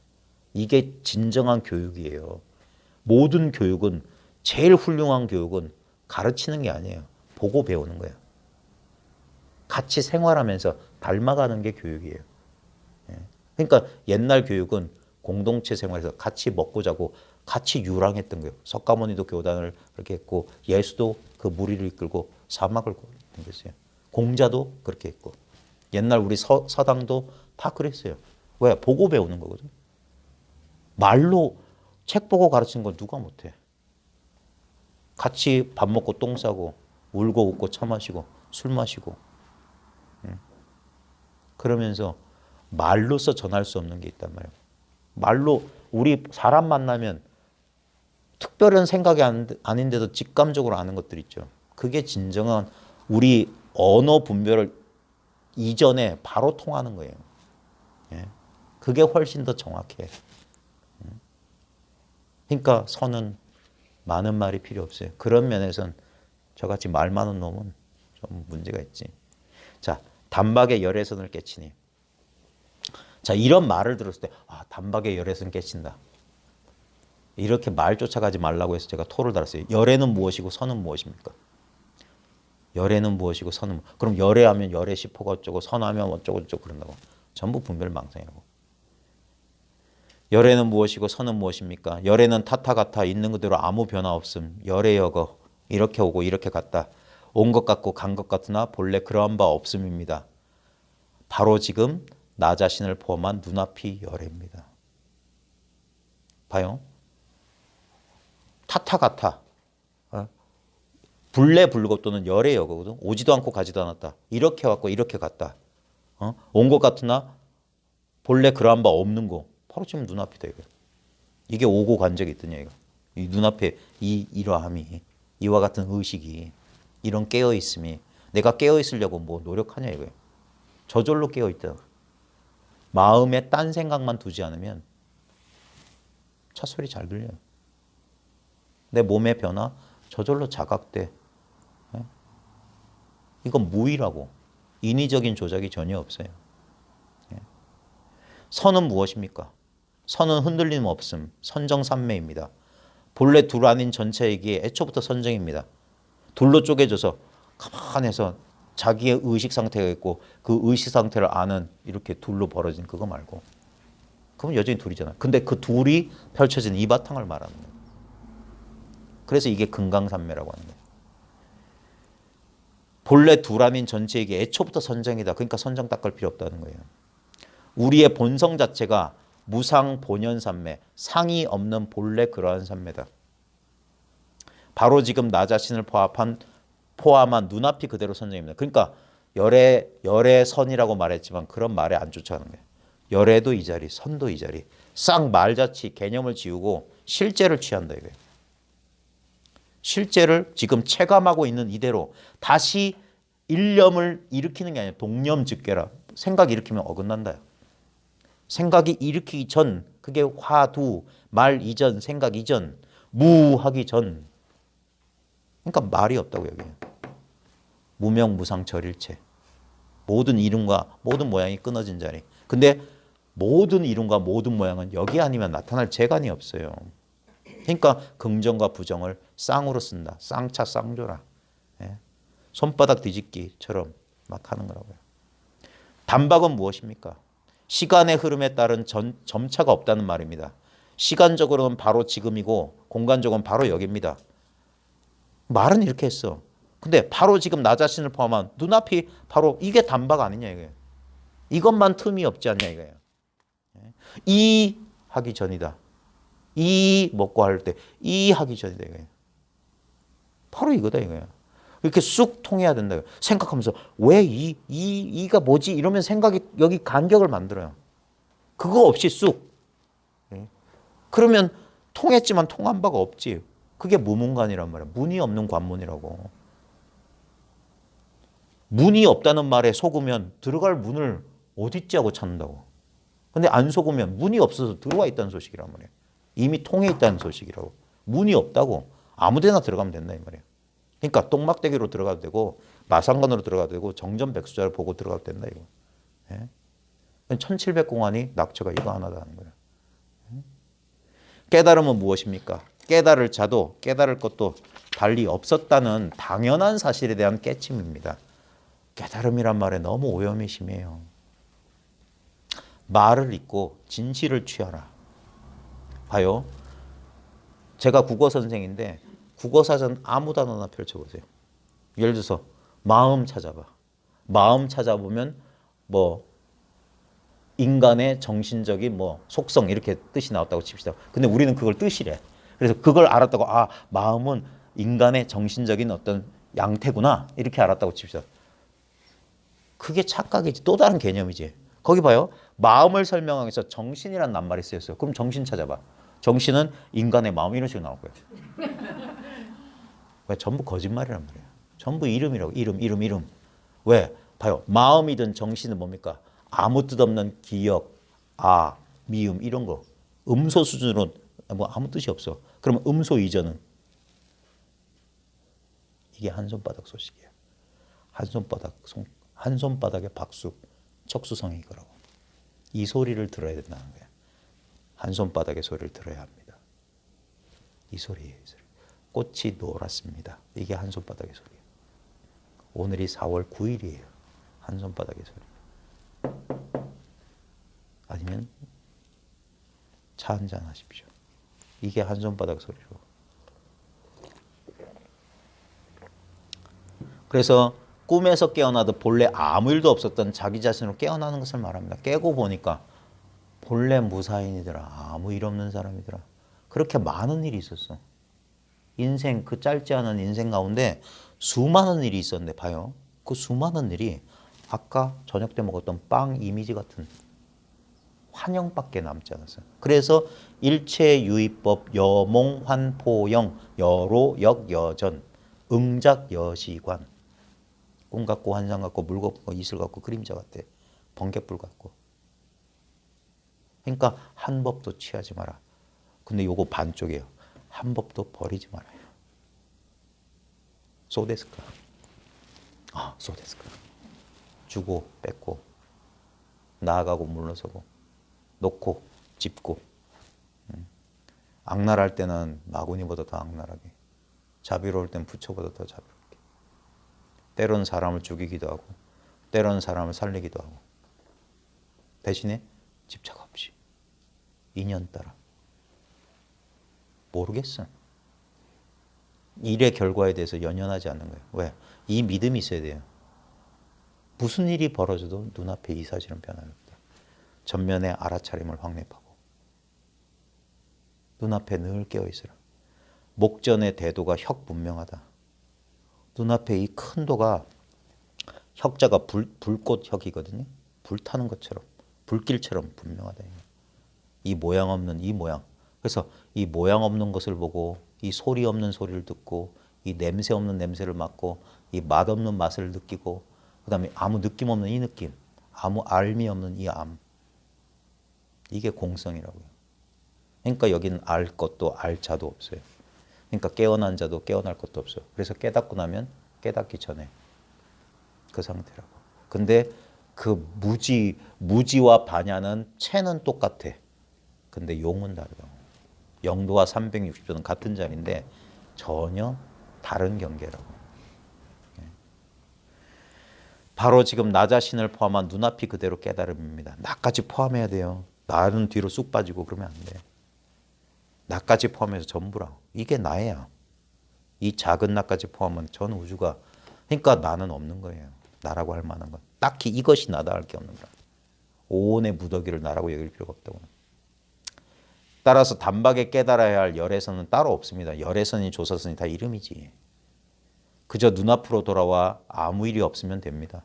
이게 진정한 교육이에요. 모든 교육은 제일 훌륭한 교육은 가르치는 게 아니에요. 보고 배우는 거예요. 같이 생활하면서 닮아가는 게 교육이에요. 그러니까 옛날 교육은 공동체 생활에서 같이 먹고 자고 같이 유랑했던 거예요. 석가모니도 교단을 그렇게 했고 예수도 그 무리를 이끌고 사막을 다녔어요. 공자도 그렇게 했고 옛날 우리 서당도 다 그랬어요. 왜? 보고 배우는 거거든. 말로 책 보고 가르치는 건 누가 못해. 같이 밥 먹고 똥 싸고 울고 웃고 차 마시고 술 마시고 그러면서 말로써 전할 수 없는 게 있단 말이에요. 말로 우리 사람 만나면 특별한 생각이 아닌데도 직감적으로 아는 것들 있죠. 그게 진정한 우리 언어 분별을 이전에 바로 통하는 거예요. 그게 훨씬 더 정확해. 그러니까 선은 많은 말이 필요 없어요. 그런 면에서는 저같이 말 많은 놈은 좀 문제가 있지. 자, 단박에 열애선을 깨치니. 자, 이런 말을 들었을 때 아, 단박에 열애선 깨친다. 이렇게 말 쫓아가지 말라고 해서 제가 토를 달았어요. 열애는 무엇이고 선은 무엇입니까? 열애는 무엇이고 선은 그럼 열애하면 열애 시포가 어쩌고 선하면 어쩌고 저쩌고 그런다고. 전부 분별망상이라고. 열애는 무엇이고 선은 무엇입니까? 열애는 타타가타 있는 그대로 아무 변화 없음. 열애여거 이렇게 오고 이렇게 갔다. 온 것 같고 간 것 같으나 본래 그러한 바 없음입니다. 바로 지금 나 자신을 포함한 눈앞이 열애입니다. 봐요. 타타가타. 불래 불고 또는 열에 여거든. 오지도 않고 가지도 않았다. 이렇게 왔고 이렇게 갔다. 온 것 같으나 본래 그러한 바 없는 거. 바로 지금 눈앞이다 이거. 이게 오고 간 적이 있더냐 이거. 이 눈앞에 이러함이 이와 같은 의식이 이런 깨어 있음이 내가 깨어 있으려고 뭐 노력하냐 이거예요. 저절로 깨어 있다. 마음에 딴 생각만 두지 않으면 차 소리 잘 들려요. 내 몸의 변화 저절로 자각돼. 이건 무의라고. 인위적인 조작이 전혀 없어요. 선은 무엇입니까? 선은 흔들림 없음. 선정삼매입니다. 본래 둘 아닌 전체이기에 애초부터 선정입니다. 둘로 쪼개져서 가만해서 자기의 의식 상태가 있고 그 의식 상태를 아는 이렇게 둘로 벌어진 그거 말고 그럼 여전히 둘이잖아. 근데 그 둘이 펼쳐진 이 바탕을 말하는 거예요. 그래서 이게 금강산매라고 하는 거예요. 본래 둘 아닌 전체이기에 애초부터 선정이다. 그러니까 선정 닦을 필요 없다는 거예요. 우리의 본성 자체가 무상 본연산매, 상이 없는 본래 그러한 산매다. 바로 지금 나 자신을 포함한 눈앞이 그대로 선정입니다. 그러니까 열의 선이라고 말했지만 그런 말에 안 쫓아가는 거예요. 열애도 이 자리, 선도 이 자리. 싹 말자치 개념을 지우고 실제를 취한다 이거예요. 실제를 지금 체감하고 있는 이대로 다시 일념을 일으키는 게 아니라 동념즉괴라. 생각 일으키면 어긋난다. 생각이 일으키기 전 그게 화두, 말 이전, 생각 이전, 무하기 전. 그러니까 말이 없다고 여기는. 무명무상절일체. 모든 이름과 모든 모양이 끊어진 자리. 근데 모든 이름과 모든 모양은 여기 아니면 나타날 재간이 없어요. 그러니까 긍정과 부정을 쌍으로 쓴다. 쌍차 쌍조라. 손바닥 뒤집기처럼 막 하는 거라고요. 단박은 무엇입니까? 시간의 흐름에 따른 점차가 없다는 말입니다. 시간적으로는 바로 지금이고 공간적으로는 바로 여기입니다. 말은 이렇게 했어. 근데 바로 지금 나 자신을 포함한 눈앞이 바로 이게 단박 아니냐 이거예요. 이것만 틈이 없지 않냐 이거예요. 이 하기 전이다. 이 먹고 할 때 이 하기 전이다 이거예요. 바로 이거다 이거예요. 이렇게 쑥 통해야 된다. 생각하면서 왜 이가 뭐지? 이러면 생각이 여기 간격을 만들어요. 그거 없이 쑥. 그러면 통했지만 통한 바가 없지. 그게 무문관이란 말이야. 문이 없는 관문이라고. 문이 없다는 말에 속으면 들어갈 문을 어딨지 하고 찾는다고. 근데 안 속으면 문이 없어서 들어와 있다는 소식이란 말이에요. 이미 통해 있다는 소식이라고. 문이 없다고. 아무 데나 들어가면 된다 이 말이에요. 그러니까 똥막대기로 들어가도 되고 마상관으로 들어가도 되고 정전백수자를 보고 들어가도 된다 이거. 1700공안이 낙처가 이거 하나다는 거예요. 깨달음은 무엇입니까? 깨달을 자도 깨달을 것도 달리 없었다는 당연한 사실에 대한 깨침입니다. 깨달음이란 말에 너무 오염이 심해요. 말을 잊고 진실을 취하라. 봐요. 제가 국어 선생인데 국어사전 아무 단어나 펼쳐보세요. 예를 들어서 마음 찾아봐. 마음 찾아보면 뭐 인간의 정신적인 뭐 속성 이렇게 뜻이 나왔다고 칩시다. 근데 우리는 그걸 뜻이래. 그래서 그걸 알았다고 마음은 인간의 정신적인 어떤 양태구나 이렇게 알았다고 칩시다. 그게 착각이지. 또 다른 개념이지. 거기 봐요. 마음을 설명하기 위해서 정신이라는 낱말이 쓰였어요. 그럼 정신 찾아봐. 정신은 인간의 마음 이런 식으로 나올 거예요. 왜? 전부 거짓말이란 말이에요. 전부 이름이라고. 이름. 왜? 봐요. 마음이든 정신은 뭡니까? 아무 뜻 없는 기억, 미음 이런 거. 음소 수준으로 뭐 아무 뜻이 없어. 그러면 음소 이전은 이게 한 손바닥 소식이에요. 한 손바닥의 박수, 척수성이 이거라고. 이 소리를 들어야 된다는 거예요. 한 손바닥의 소리를 들어야 합니다. 이 소리예요. 이 소리. 꽃이 노랗습니다. 이게 한 손바닥의 소리예요. 오늘이 4월 9일이에요. 한 손바닥의 소리. 아니면 차 한잔 하십시오. 이게 한 손바닥 소리로. 그래서 꿈에서 깨어나도 본래 아무 일도 없었던 자기 자신으로 깨어나는 것을 말합니다. 깨고 보니까 본래 무사인이더라. 아무 일 없는 사람이더라. 그렇게 많은 일이 있었어. 인생 그 짧지 않은 인생 가운데 수많은 일이 있었는데 봐요. 그 수많은 일이 아까 저녁 때 먹었던 빵 이미지 같은 환영밖에 남지 않았어요. 그래서 일체유의법 여몽환포영 여로역여전 응작여시관 꿈 같고 환상 같고 물 같고 이슬 같고 그림자 같대. 번갯불 같고. 그러니까 한 법도 취하지 마라. 근데 요거 반쪽이에요. 한 법도 버리지 말아요. 소데스까. 소데스까. 주고 뺏고 나아가고 물러서고 놓고 짚고 악랄할 때는 마구니보다 더 악랄하게 자비로울 땐 부처보다 더 자비롭게 때론 사람을 죽이기도 하고 때론 사람을 살리기도 하고 대신에 집착 없이 인연 따라 모르겠어. 일의 결과에 대해서 연연하지 않는 거예요. 왜? 이 믿음이 있어야 돼요. 무슨 일이 벌어져도 눈앞에 이 사실은 변함이 없다. 전면에 알아차림을 확립하고 눈앞에 늘 깨어있으라. 목전의 대도가 혁분명하다. 눈앞에 이 큰 도가 혁자가 불꽃혁이거든요. 불타는 것처럼 불길처럼 분명하다. 이 모양 없는 이 모양. 그래서 이 모양 없는 것을 보고 이 소리 없는 소리를 듣고 이 냄새 없는 냄새를 맡고 이 맛 없는 맛을 느끼고 그 다음에 아무 느낌 없는 이 느낌, 아무 알미 없는 이 암. 이게 공성이라고요. 그러니까 여기는 알 것도 알 자도 없어요. 그러니까 깨어난 자도 깨어날 것도 없어요. 그래서 깨닫고 나면 깨닫기 전에 그 상태라고. 근데 그 무지와 반야는 체는 똑같아. 근데 용은 다르다. 영도와 360도는 같은 자리인데 전혀 다른 경계라고. 바로 지금 나 자신을 포함한 눈앞이 그대로 깨달음입니다. 나까지 포함해야 돼요. 나는 뒤로 쑥 빠지고 그러면 안 돼. 나까지 포함해서 전부라. 이게 나예요. 이 작은 나까지 포함한 전 우주가. 그러니까 나는 없는 거예요. 나라고 할 만한 건. 딱히 이것이 나다 할 게 없는 거야. 오온의 무더기를 나라고 여길 필요가 없다고. 따라서 단박에 깨달아야 할 열애선은 따로 없습니다. 열애선이 조사선이 다 이름이지. 그저 눈앞으로 돌아와 아무 일이 없으면 됩니다.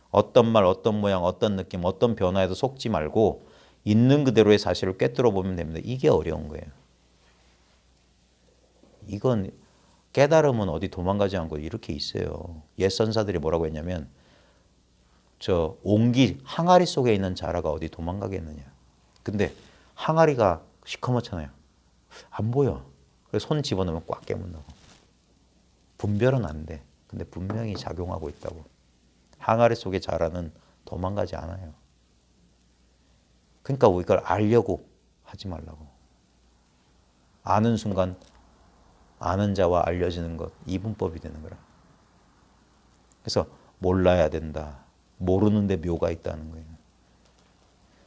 어떤 말, 어떤 모양, 어떤 느낌, 어떤 변화에도 속지 말고 있는 그대로의 사실을 꿰뚫어 보면 됩니다. 이게 어려운 거예요. 이건 깨달음은 어디 도망가지 않고 이렇게 있어요. 옛 선사들이 뭐라고 했냐면 저 옹기 항아리 속에 있는 자라가 어디 도망가겠느냐. 근데 항아리가 시커멓잖아요. 안 보여. 그래서 손 집어넣으면 꽉 깨문다고. 분별은 안 돼. 근데 분명히 작용하고 있다고. 항아리 속의 자라는 도망가지 않아요. 그러니까 이걸 알려고 하지 말라고. 아는 순간 아는 자와 알려지는 것, 이분법이 되는 거라. 그래서 몰라야 된다. 모르는데 묘가 있다는 거예요.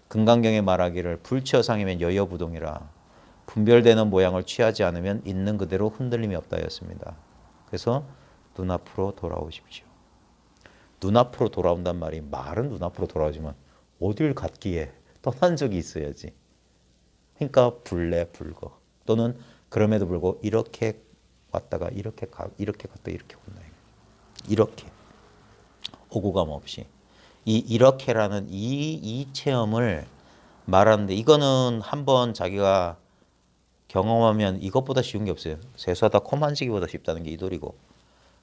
금강경에 말하기를 불치어상이면 여여부동이라. 분별되는 모양을 취하지 않으면 있는 그대로 흔들림이 없다였습니다. 그래서 눈앞으로 돌아오십시오. 눈앞으로 돌아온단 말이 말은 눈앞으로 돌아오지만 어딜 갔기에 떠난 적이 있어야지. 그러니까 불거그 또는 그럼에도 불구하고 이렇게 왔다가 이렇게 갔다 이렇게 온다. 이렇게 오고 감 없이 이렇게라는 이 체험을 말하는데 이거는 한번 자기가 경험하면 이것보다 쉬운 게 없어요. 세수하다 코 만지기보다 쉽다는 게 이돌이고.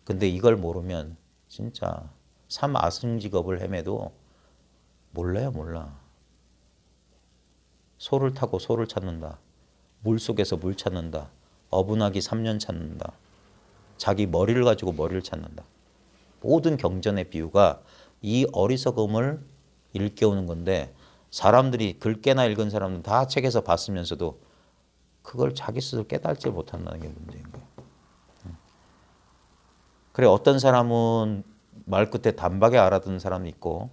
근데 이걸 모르면 진짜 삼아승직업을 헤매도 몰라요. 몰라. 소를 타고 소를 찾는다. 물속에서 물 찾는다. 어분하기 3년 찾는다. 자기 머리를 가지고 머리를 찾는다. 모든 경전의 비유가 이 어리석음을 일깨우는 건데 사람들이 글깨나 읽은 사람은 다 책에서 봤으면서도 그걸 자기 스스로 깨달지 못한다는 게 문제인 거예요. 그래 어떤 사람은 말끝에 단박에 알아듣는 사람이 있고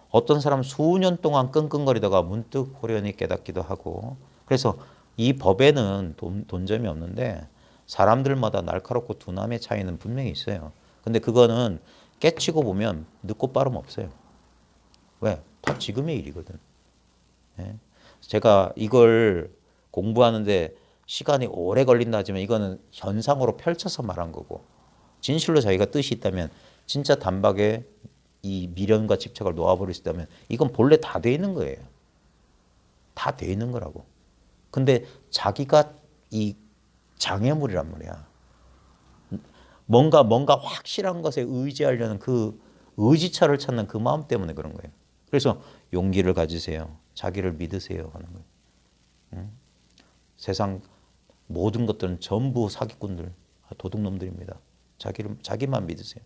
어떤 사람은 수년 동안 끙끙거리다가 문득 호련히 깨닫기도 하고 그래서 이 법에는 돈점이 없는데 사람들마다 날카롭고 둔함의 차이는 분명히 있어요. 근데 그거는 깨치고 보면 늦고 빠름 없어요. 왜? 다 지금의 일이거든. 예? 제가 이걸 공부하는데 시간이 오래 걸린다 하지만 이거는 현상으로 펼쳐서 말한 거고 진실로 자기가 뜻이 있다면 진짜 단박에 이 미련과 집착을 놓아버릴 수 있다면 이건 본래 다 돼 있는 거예요. 다 돼 있는 거라고. 근데 자기가 이 장애물이란 말이야. 뭔가 확실한 것에 의지하려는 그 의지처를 찾는 그 마음 때문에 그런 거예요. 그래서 용기를 가지세요. 자기를 믿으세요 하는 거예요. 응? 세상 모든 것들은 전부 사기꾼들, 도둑놈들입니다. 자기만 믿으세요.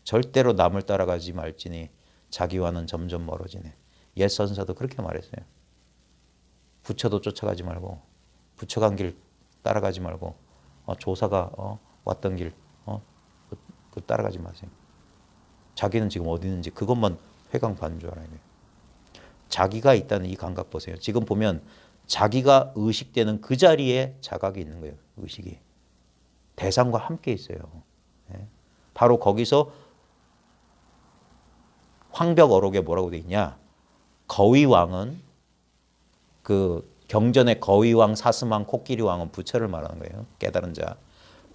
절대로 남을 따라가지 말지니 자기와는 점점 멀어지네. 옛 선사도 그렇게 말했어요. 부처도 쫓아가지 말고 부처간 길 따라가지 말고 조사가 왔던 길 그 따라가지 마세요. 자기는 지금 어디 있는지 그것만 회광반주 알아야 돼요. 자기가 있다는 이 감각 보세요. 지금 보면 자기가 의식되는 그 자리에 자각이 있는 거예요. 의식이. 대상과 함께 있어요. 예. 바로 거기서 황벽어록에 뭐라고 돼 있냐. 거위왕은 그 경전의 거위왕, 사슴왕, 코끼리왕은 부처를 말하는 거예요. 깨달은 자.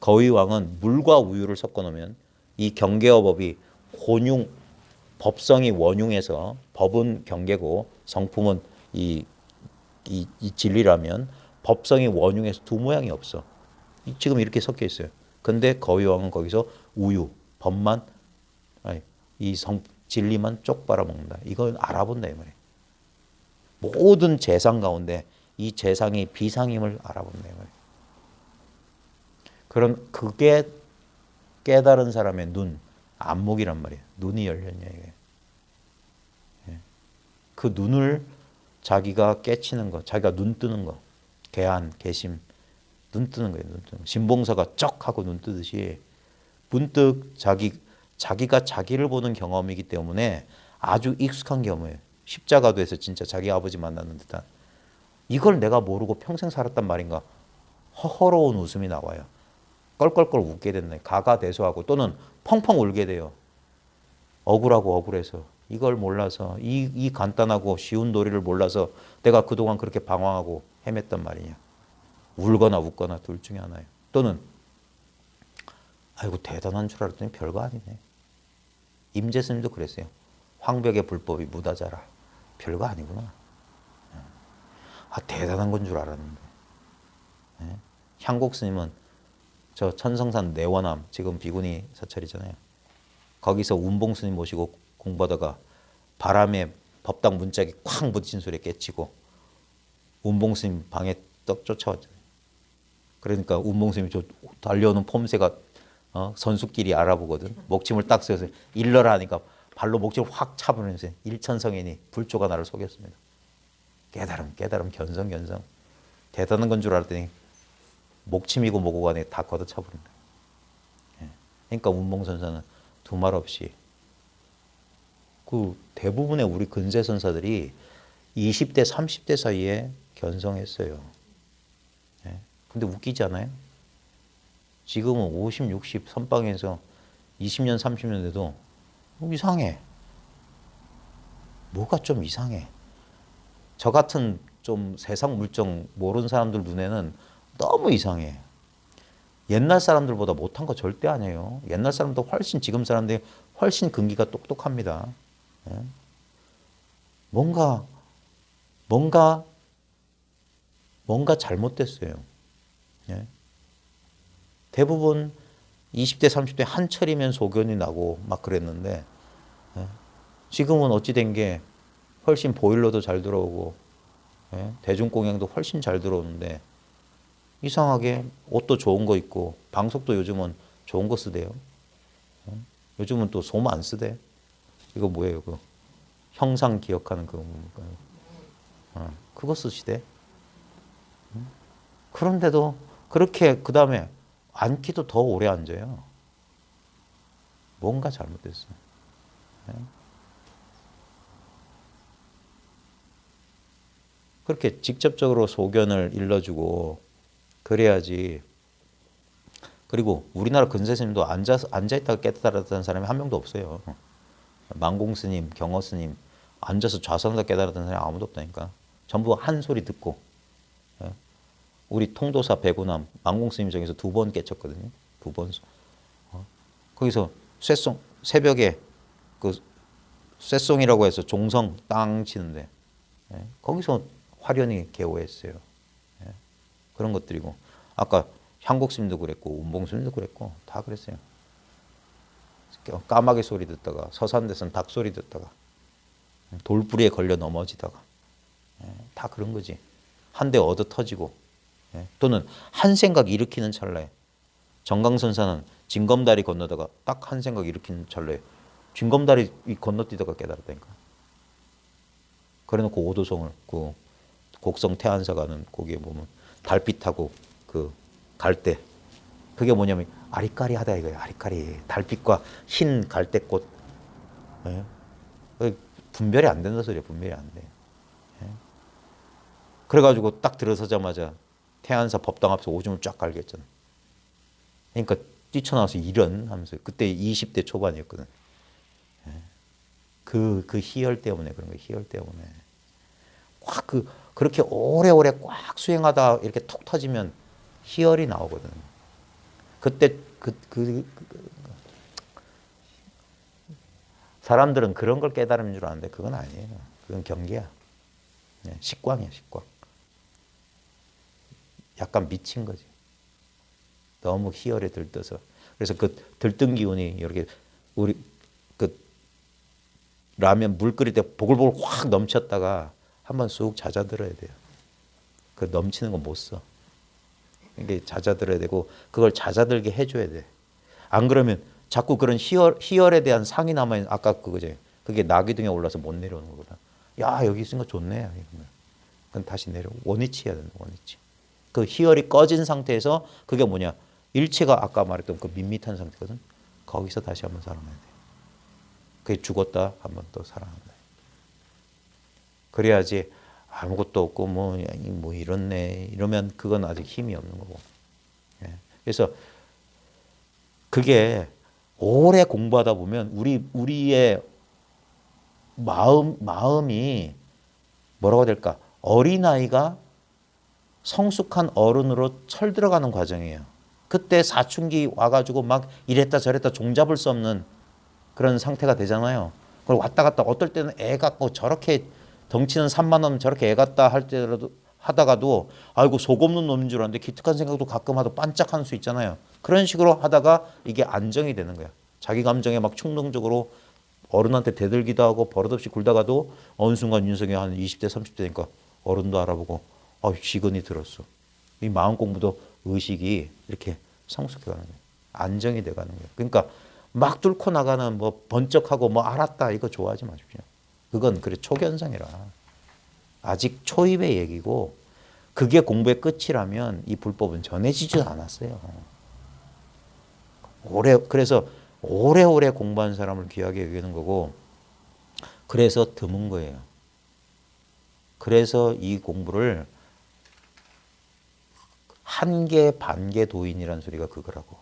거위왕은 물과 우유를 섞어 놓으면 이 경계어 법이 혼용, 법성이 원흉해서 법은 경계고 성품은 이 진리라면 법성이 원흉해서 두 모양이 없어. 지금 이렇게 섞여 있어요. 근데 거위왕은 거기서 우유, 법만 아니, 진리만 쪽 빨아먹는다. 이걸 알아본다 이 말이에요. 모든 재상 가운데 이 재상이 비상임을 알아본다 이 말이에요. 그런 그게 깨달은 사람의 눈, 안목이란 말이에요. 눈이 열렸냐 이게. 그 눈을 자기가 깨치는 거, 자기가 눈 뜨는 거, 개안, 개심, 눈 뜨는 거예요. 눈 뜨는 거. 신봉사가 쩍 하고 눈 뜨듯이 문득 자기가 자기를 보는 경험이기 때문에 아주 익숙한 경험이에요. 십자가도에서 진짜 자기 아버지 만나는 듯한 이걸 내가 모르고 평생 살았단 말인가 허허로운 웃음이 나와요. 껄껄껄 웃게 됐네. 가가대소하고 또는 펑펑 울게 돼요. 억울하고 억울해서 이걸 몰라서 이 간단하고 쉬운 도리를 몰라서 내가 그동안 그렇게 방황하고 헤맸단 말이냐. 울거나 웃거나 둘 중에 하나예요. 또는 아이고 대단한 줄 알았더니 별거 아니네. 임재 스님도 그랬어요. 황벽의 불법이 무다자라. 별거 아니구나. 대단한 건 줄 알았는데. 향곡 스님은 저 천성산 내원암 지금 비구니 사찰이잖아요. 거기서 운봉 스님 모시고 공부하다가 바람에 법당 문짝이 쾅 부딪힌 소리에 깨치고 운봉 스님 방에 떡 쫓아왔잖아요. 그러니까 운봉 스님이 저 달려오는 폼새가 선수끼리 알아보거든. 목침을 딱 세워서 일러라 하니까 발로 목침을 확 차버리면서 일천성인이 불조가 나를 속였습니다. 깨달음 견성 대단한 건 줄 알았더니 목침이고 뭐고 간에 다 걷어차버린다. 그러니까 운봉선사는 두말 없이 그 대부분의 우리 근세 선사들이 20대 30대 사이에 견성했어요. 근데 웃기지 않아요? 지금은 50, 60 선방에서 20년 30년 돼도 이상해. 뭐가 좀 이상해. 저 같은 좀 세상 물정 모르는 사람들 눈에는 너무 이상해. 옛날 사람들보다 못한 거 절대 아니에요. 옛날 사람도 훨씬 지금 사람들이 훨씬 근기가 똑똑합니다. 뭔가 잘못됐어요. 대부분 20대 30대 한철이면 소견이 나고 막 그랬는데 지금은 어찌 된 게 훨씬 보일러도 잘 들어오고 대중공양도 훨씬 잘 들어오는데 이상하게 옷도 좋은 거 입고 방석도 요즘은 좋은 거 쓰대요. 요즘은 또 솜 안 쓰대. 이거 뭐예요? 그 형상 기억하는 그 뭡니까? 그거 쓰시대. 그런데도 그렇게 그 다음에 앉기도 더 오래 앉아요. 뭔가 잘못됐어. 그렇게 직접적으로 소견을 일러주고 그래야지. 그리고 우리나라 근세스님도 앉아있다가 깨달았다는 사람이 한 명도 없어요. 망공스님, 경어스님 앉아서 좌선하다 깨달았다는 사람이 아무도 없다니까. 전부 한 소리 듣고 우리 통도사 배구남 망공스님 정에서 2번 깨쳤거든요. 2번. 거기서 쇠송 새벽에 그 쇠송이라고 해서 종성 땅 치는데 거기서 화련이 개호했어요. 그런 것들이고 아까 향곡스님도 그랬고 운봉스님도 그랬고 다 그랬어요. 까마귀 소리 듣다가 서산대선 닭 소리 듣다가 돌부리에 걸려 넘어지다가 다 그런 거지. 한 대 얻어 터지고 또는 한 생각 일으키는 찰나에 정강선사는 징검다리 건너다가 딱 한 생각 일으키는 찰나에 징검다리 건너뛰다가 깨달았다니까. 그래놓고 오도성을 그 곡성 태안사 가는 거기에 보면 달빛하고 그 갈대 그게 뭐냐면 아리까리하다 이거예요. 아리까리 달빛과 흰 갈대꽃 분별이 안 된다 소리야. 분별이 안 돼. 그래가지고 딱 들어서자마자 태안사 법당 앞에서 오줌을 쫙 갈게 했잖아. 그러니까 뛰쳐나와서 이런 하면서 그때 20대 초반이었거든. 그 희열 때문에 그런 거야. 희열 때문에 꽉 그렇게 오래오래 꽉 수행하다 이렇게 톡 터지면 희열이 나오거든. 그때 사람들은 그런 걸 깨달은 줄 아는데 그건 아니에요. 그건 경계야. 식광이야, 식광. 약간 미친 거지. 너무 희열에 들떠서. 그래서 그 들뜬 기운이 이렇게 우리 그 라면 물 끓일 때 보글보글 확 넘쳤다가 한번 쑥 잦아들어야 돼요. 그 넘치는 거 못 써. 이게 잦아들어야 되고 그걸 잦아들게 해줘야 돼. 안 그러면 자꾸 그런 희열에 대한 상이 남아있는 아까 그거지. 그게 나기둥에 올라서 못 내려오는 거구나. 야 여기 있으니까 좋네. 이러면. 그건 다시 내려. 원위치 해야 된다. 원위치. 그 희열이 꺼진 상태에서 그게 뭐냐. 일체가 아까 말했던 그 밋밋한 상태거든. 거기서 다시 한번 살아나야 돼. 그게 죽었다 한번 또 살아난다. 그래야지 아무것도 없고 뭐 이렇네 이러면 그건 아직 힘이 없는 거고. 그래서 그게 오래 공부하다 보면 우리의 마음이 뭐라고 해야 될까? 어린아이가 성숙한 어른으로 철들어가는 과정이에요. 그때 사춘기 와가지고 막 이랬다 저랬다 종잡을 수 없는 그런 상태가 되잖아요. 그리고 왔다 갔다 어떨 때는 애 같고 저렇게 덩치는 산만하면 저렇게 애 같다 할 때라도 하다가도 아이고 속 없는 놈인 줄 알았는데 기특한 생각도 가끔 하다 반짝하는 수 있잖아요. 그런 식으로 하다가 이게 안정이 되는 거야. 자기 감정에 막 충동적으로 어른한테 대들기도 하고 버릇없이 굴다가도 어느 순간 윤석이 한 20대 30대 되니까 어른도 알아보고 시근이 들었어. 이 마음 공부도 의식이 이렇게 성숙해가는 거예요. 안정이 돼가는 거예요. 그러니까 막 뚫고 나가는 뭐 번쩍하고 뭐 알았다 이거 좋아하지 마십시오. 그건 그래 초견성이라 아직 초입의 얘기고 그게 공부의 끝이라면 이 불법은 전해지지 않았어요. 그래서 오래오래 공부한 사람을 귀하게 여기는 거고 그래서 드문 거예요. 그래서 이 공부를 한계 반계 도인이라는 소리가 그거라고.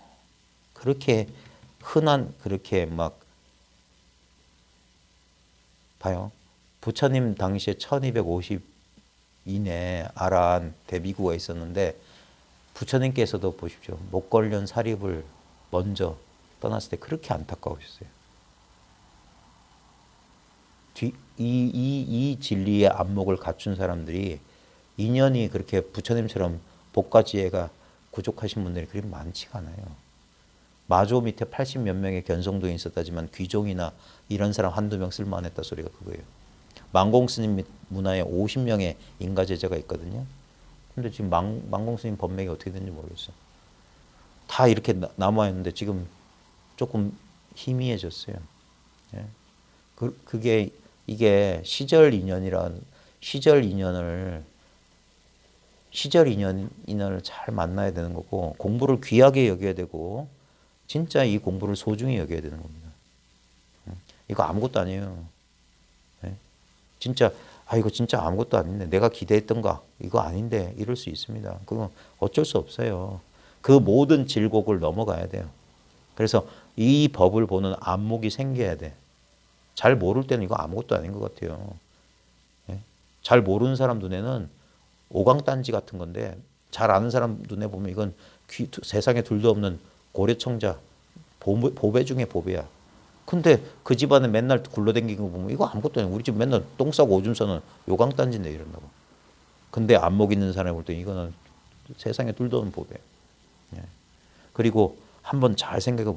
그렇게 흔한 그렇게 막 봐요. 부처님 당시에 1250인의 아란 대비구가 있었는데 부처님께서도 보십시오. 목걸련 사립을 먼저 떠났을 때 그렇게 안타까우셨어요. 이 진리의 안목을 갖춘 사람들이 인연이 그렇게 부처님처럼 복과 지혜가 부족하신 분들이 그리 많지가 않아요. 마조 밑에 80 몇 명의 견성도인이 있었다지만 귀종이나 이런 사람 한두 명 쓸만했다 소리가 그거예요. 망공스님 문화에 50명의 인가제자가 있거든요. 근데 지금 망공스님 법맥이 어떻게 되는지 모르겠어. 다 이렇게 남아있는데 지금 조금 희미해졌어요. 예. 이게 시절 인연을 잘 만나야 되는 거고 공부를 귀하게 여겨야 되고 진짜 이 공부를 소중히 여겨야 되는 겁니다. 이거 아무것도 아니에요. 진짜 이거 진짜 아무것도 아닌데 내가 기대했던가 이거 아닌데 이럴 수 있습니다. 그건 어쩔 수 없어요. 그 모든 질곡을 넘어가야 돼요. 그래서 이 법을 보는 안목이 생겨야 돼. 잘 모를 때는 이거 아무것도 아닌 것 같아요. 잘 모르는 사람 눈에는 오광단지 같은 건데 잘 아는 사람 눈에 보면 이건 세상에 둘도 없는 고려청자 보배 중에 보배야. 근데 그 집안에 맨날 굴러다니는 거 보면 이거 아무것도 아니야. 우리 집 맨날 똥 싸고 오줌 싸는 요강단지인데 이런다고. 근데 안목 있는 사람이 볼 때 이거는 세상에 둘도 없는 보배. 예. 그리고 한번 잘 생각해 보세요.